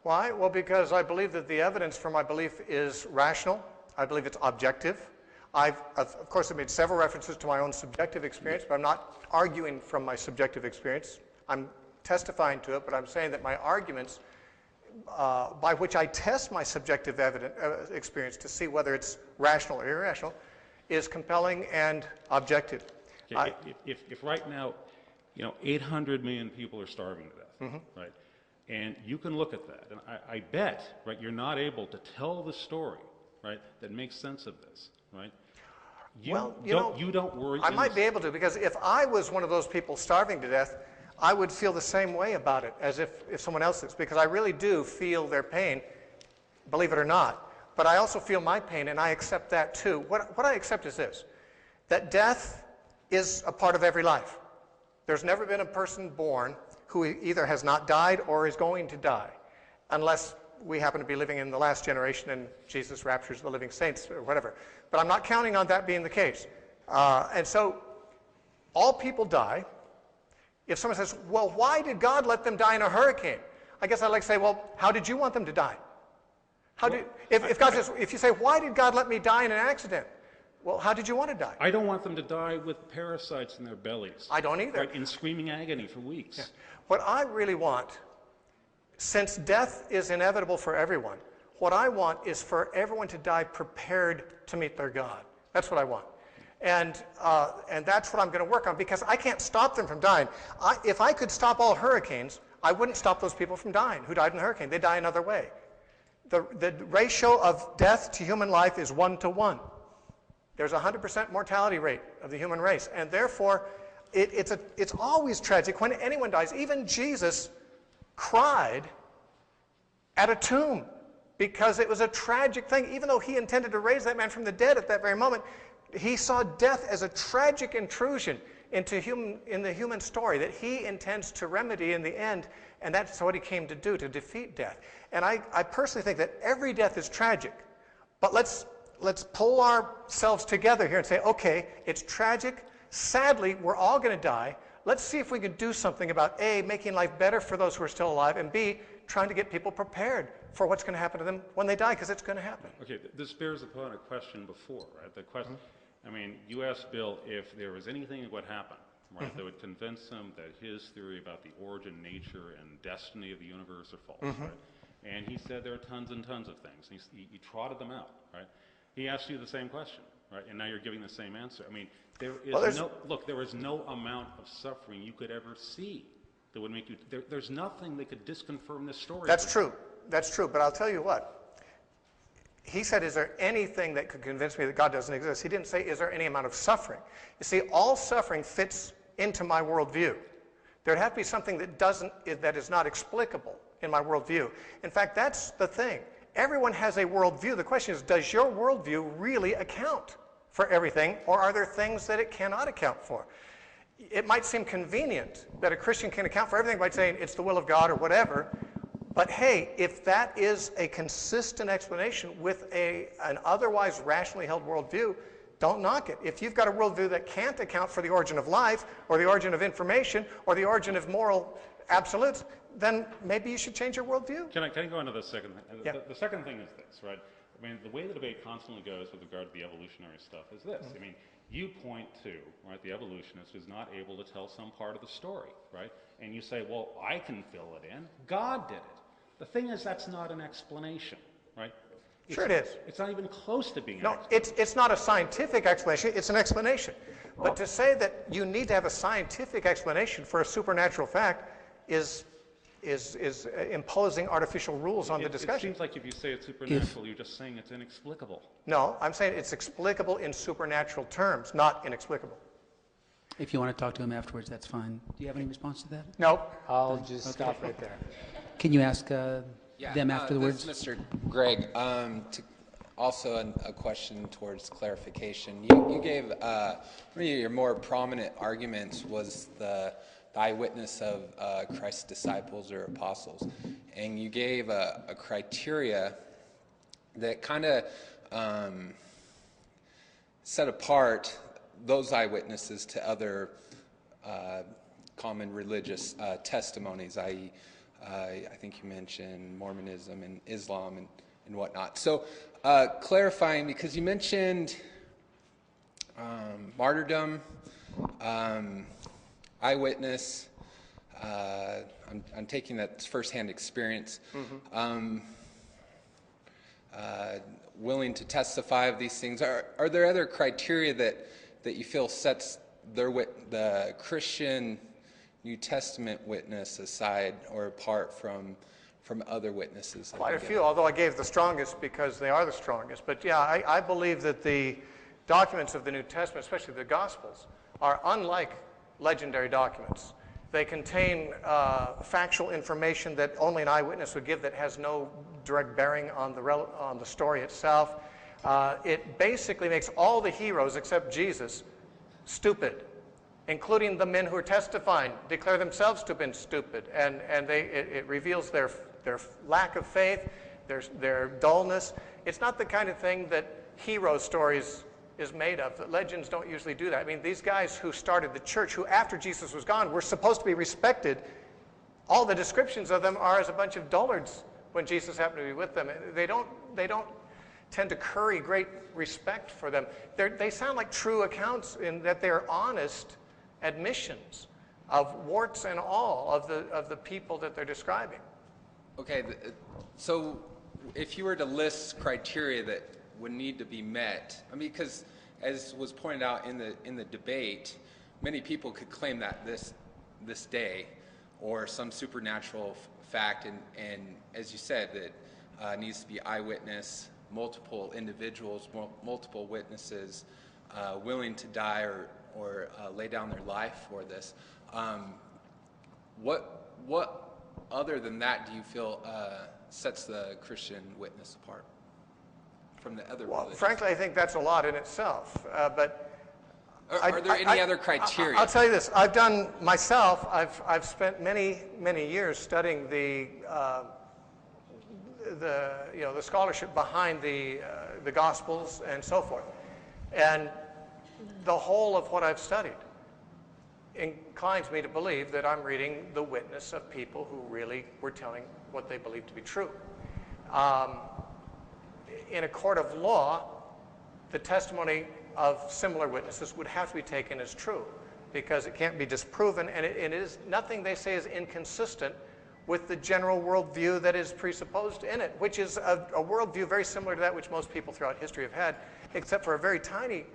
Why? Well, because I believe that the evidence for my belief is rational. I believe it's objective. Of course, I've made several references to my own subjective experience, but I'm not arguing from my subjective experience. I'm testifying to it, but I'm saying that my arguments, by which I test my subjective experience to see whether it's rational or irrational, is compelling and objective. Okay, if right now, 800 million people are starving to death, right? And you can look at that, and I bet, right, you're not able to tell the story, right, that makes sense of this, right? You don't worry. I might be able to, because if I was one of those people starving to death, I would feel the same way about it as if someone else is, because I really do feel their pain, believe it or not. But I also feel my pain, and I accept that too. What I accept is this, that death is a part of every life. There's never been a person born who either has not died or is going to die, unless we happen to be living in the last generation and Jesus raptures the living saints or whatever. But I'm not counting on that being the case. And so all people die. If someone says, well, why did God let them die in a hurricane? I guess I'd like to say, well, how did you want them to die? If you say, why did God let me die in an accident? Well, how did you want to die? I don't want them to die with parasites in their bellies. I don't either. Right, in screaming agony for weeks. Yeah. What I really want, since death is inevitable for everyone, what I want is for everyone to die prepared to meet their God. That's what I want. And that's what I'm going to work on, because I can't stop them from dying. If I could stop all hurricanes, I wouldn't stop those people from dying who died in the hurricane. They die another way. the ratio of death to human life is 1 to 1. There's a 100% mortality rate of the human race, and therefore it's always tragic when anyone dies. Even Jesus cried at a tomb because it was a tragic thing. Even though he intended to raise that man from the dead at that very moment, he saw death as a tragic intrusion in the human story that he intends to remedy in the end, and that's what he came to do, to defeat death. And I personally think that every death is tragic, but let's pull ourselves together here and say, okay, it's tragic. Sadly, we're all going to die. Let's see if we can do something about A, making life better for those who are still alive, and B, trying to get people prepared for what's going to happen to them when they die, because it's going to happen. Okay, this bears upon a question before, right? The question, I mean, you asked Bill if there was anything that would happen, right, that would convince him that his theory about the origin, nature, and destiny of the universe are false, right? And he said there are tons and tons of things. He trotted them out, right? He asked you the same question, right? And now you're giving the same answer. I mean, there is no amount of suffering you could ever see that would make you, there's nothing that could disconfirm this story. That's true. That's true. But I'll tell you what. He said, is there anything that could convince me that God doesn't exist? He didn't say, is there any amount of suffering? You see, all suffering fits into my worldview. There'd have to be something that is not explicable in my worldview. In fact, that's the thing. Everyone has a worldview. The question is, does your worldview really account for everything, or are there things that it cannot account for? It might seem convenient that a Christian can account for everything by saying it's the will of God or whatever, but hey, if that is a consistent explanation with an otherwise rationally held worldview, don't knock it. If you've got a worldview that can't account for the origin of life, or the origin of information, or the origin of moral absolutes, then maybe you should change your worldview. Can I go into the second thing? Yeah. The second thing is this, right? I mean, the way the debate constantly goes with regard to the evolutionary stuff is this. I mean, you point to, right, the evolutionist is not able to tell some part of the story, right? And you say, well, I can fill it in. God did it. The thing is, that's not an explanation, right? Sure it is. It's not even close to being an No, explanation. it's not a scientific explanation, it's an explanation. But to say that you need to have a scientific explanation for a supernatural fact is imposing artificial rules on the discussion. It seems like if you say it's supernatural, you're just saying it's inexplicable. No, I'm saying it's explicable in supernatural terms, not inexplicable. If you want to talk to him afterwards, that's fine. Do you have any response to that? No. I'll just stop right there. Can you ask them after the words? This is Mr. Gregg. Also a question towards clarification. You gave one of your more prominent arguments was the eyewitness of Christ's disciples or apostles, and you gave a criteria that kind of set apart those eyewitnesses to other common religious testimonies, i.e., I think you mentioned Mormonism and Islam and whatnot. So clarifying, because you mentioned martyrdom, eyewitness, I'm taking that firsthand experience, willing to testify of these things. Are there other criteria that you feel sets the Christian New Testament witness aside or apart from other witnesses? Quite a few, although I gave the strongest because they are the strongest. But yeah, I believe that the documents of the New Testament, especially the Gospels, are unlike legendary documents. They contain factual information that only an eyewitness would give that has no direct bearing on the story itself. It basically makes all the heroes except Jesus stupid, including the men who are testifying, declare themselves to have been stupid, and it reveals their lack of faith, their dullness. It's not the kind of thing that hero stories is made of. The legends don't usually do that. I mean, these guys who started the church, who after Jesus was gone were supposed to be respected, all the descriptions of them are as a bunch of dullards when Jesus happened to be with them. They don't tend to curry great respect for them. They sound like true accounts in that they're honest admissions of warts and all of the people that they're describing. Okay, so if you were to list criteria that would need to be met, I mean, because as was pointed out in the debate, many people could claim that this day or some supernatural fact, and as you said, that needs to be eyewitness, multiple individuals, multiple witnesses willing to die or lay down their life for this. What other than that do you feel sets the Christian witness apart from the other religions? Frankly, I think that's a lot in itself. But are there any other criteria? I'll tell you this. I've done myself. I've spent many years studying the scholarship behind the Gospels and so forth, and the whole of what I've studied inclines me to believe that I'm reading the witness of people who really were telling what they believed to be true. In a court of law, the testimony of similar witnesses would have to be taken as true because it can't be disproven, and it is nothing they say is inconsistent with the general worldview that is presupposed in it, which is a worldview very similar to that which most people throughout history have had, except for a very tiny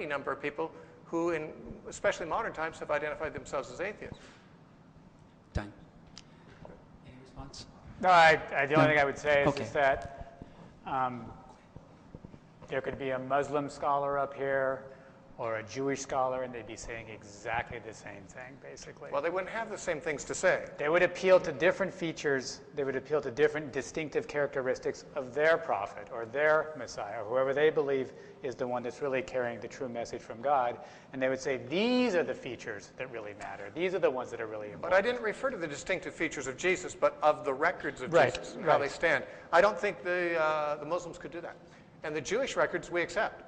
number of people who, in especially modern times, have identified themselves as atheists. Done. Any response? No, the only thing I would say is that there could be a Muslim scholar up here or a Jewish scholar, and they'd be saying exactly the same thing, basically. Well, they wouldn't have the same things to say. They would appeal to different features. They would appeal to different distinctive characteristics of their prophet or their Messiah, or whoever they believe is the one that's really carrying the true message from God. And they would say, these are the features that really matter. These are the ones that are really important. But I didn't refer to the distinctive features of Jesus, but of the records of Jesus and how they stand. I don't think the Muslims could do that. And the Jewish records we accept.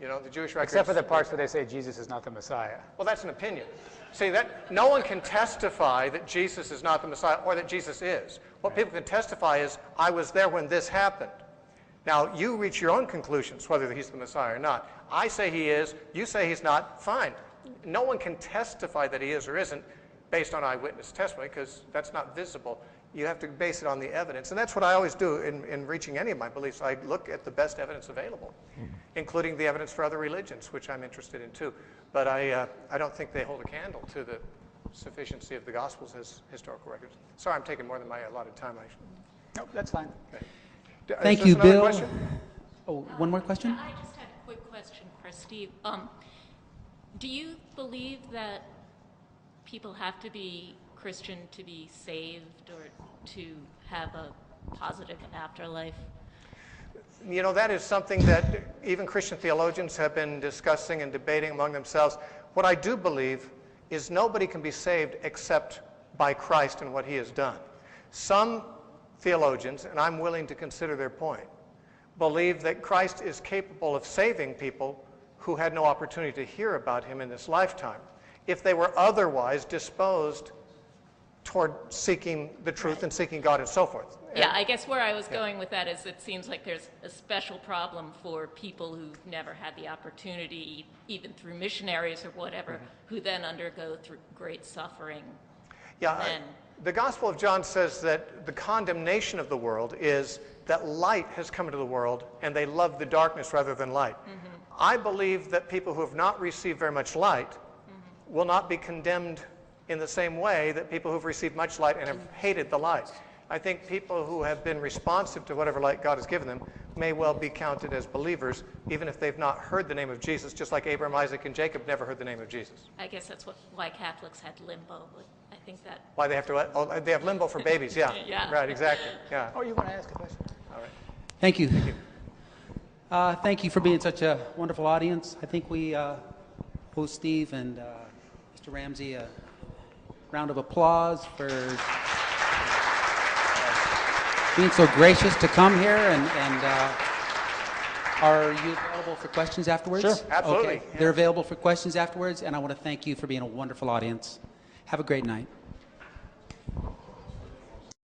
You know, the Jewish records. Except for the parts where they say Jesus is not the Messiah. Well, that's an opinion. See, that no one can testify that Jesus is not the Messiah or that Jesus is. What people can testify is, I was there when this happened. Now, you reach your own conclusions, whether he's the Messiah or not. I say he is. You say he's not. Fine. No one can testify that he is or isn't based on eyewitness testimony because that's not visible. You have to base it on the evidence. And that's what I always do in reaching any of my beliefs. I look at the best evidence available, including the evidence for other religions, which I'm interested in too. But I don't think they hold a candle to the sufficiency of the Gospels as historical records. Sorry, I'm taking more than my allotted time. No, that's fine. Okay. Thank you, Bill. Question? Oh, one more question? I just had a quick question for Steve. Do you believe that people have to be Christian to be saved or to have a positive afterlife? You know, that is something that even Christian theologians have been discussing and debating among themselves. What I do believe is nobody can be saved except by Christ and what he has done. Some theologians, and I'm willing to consider their point, believe that Christ is capable of saving people who had no opportunity to hear about him in this lifetime, if they were otherwise disposed toward seeking the truth and seeking God and so forth. Yeah, I guess where I was going with that is it seems like there's a special problem for people who've never had the opportunity, even through missionaries or whatever, who then undergo through great suffering. Yeah, the Gospel of John says that the condemnation of the world is that light has come into the world and they love the darkness rather than light. I believe that people who have not received very much light will not be condemned in the same way that people who've received much light and have hated the light. I think people who have been responsive to whatever light God has given them may well be counted as believers, even if they've not heard the name of Jesus, just like Abraham, Isaac, and Jacob never heard the name of Jesus. I guess that's why Catholics had limbo, but I think that... Why they have to... Oh, they have limbo for babies, yeah. Yeah. Right, exactly, yeah. Oh, you want to ask a question? All right. Thank you. Thank you. Thank you for being such a wonderful audience. I think we owe Steve and Mr. Ramsey a round of applause for being so gracious to come here. And are you available for questions afterwards? Sure, absolutely. Okay. They're available for questions afterwards, and I want to thank you for being a wonderful audience. Have a great night.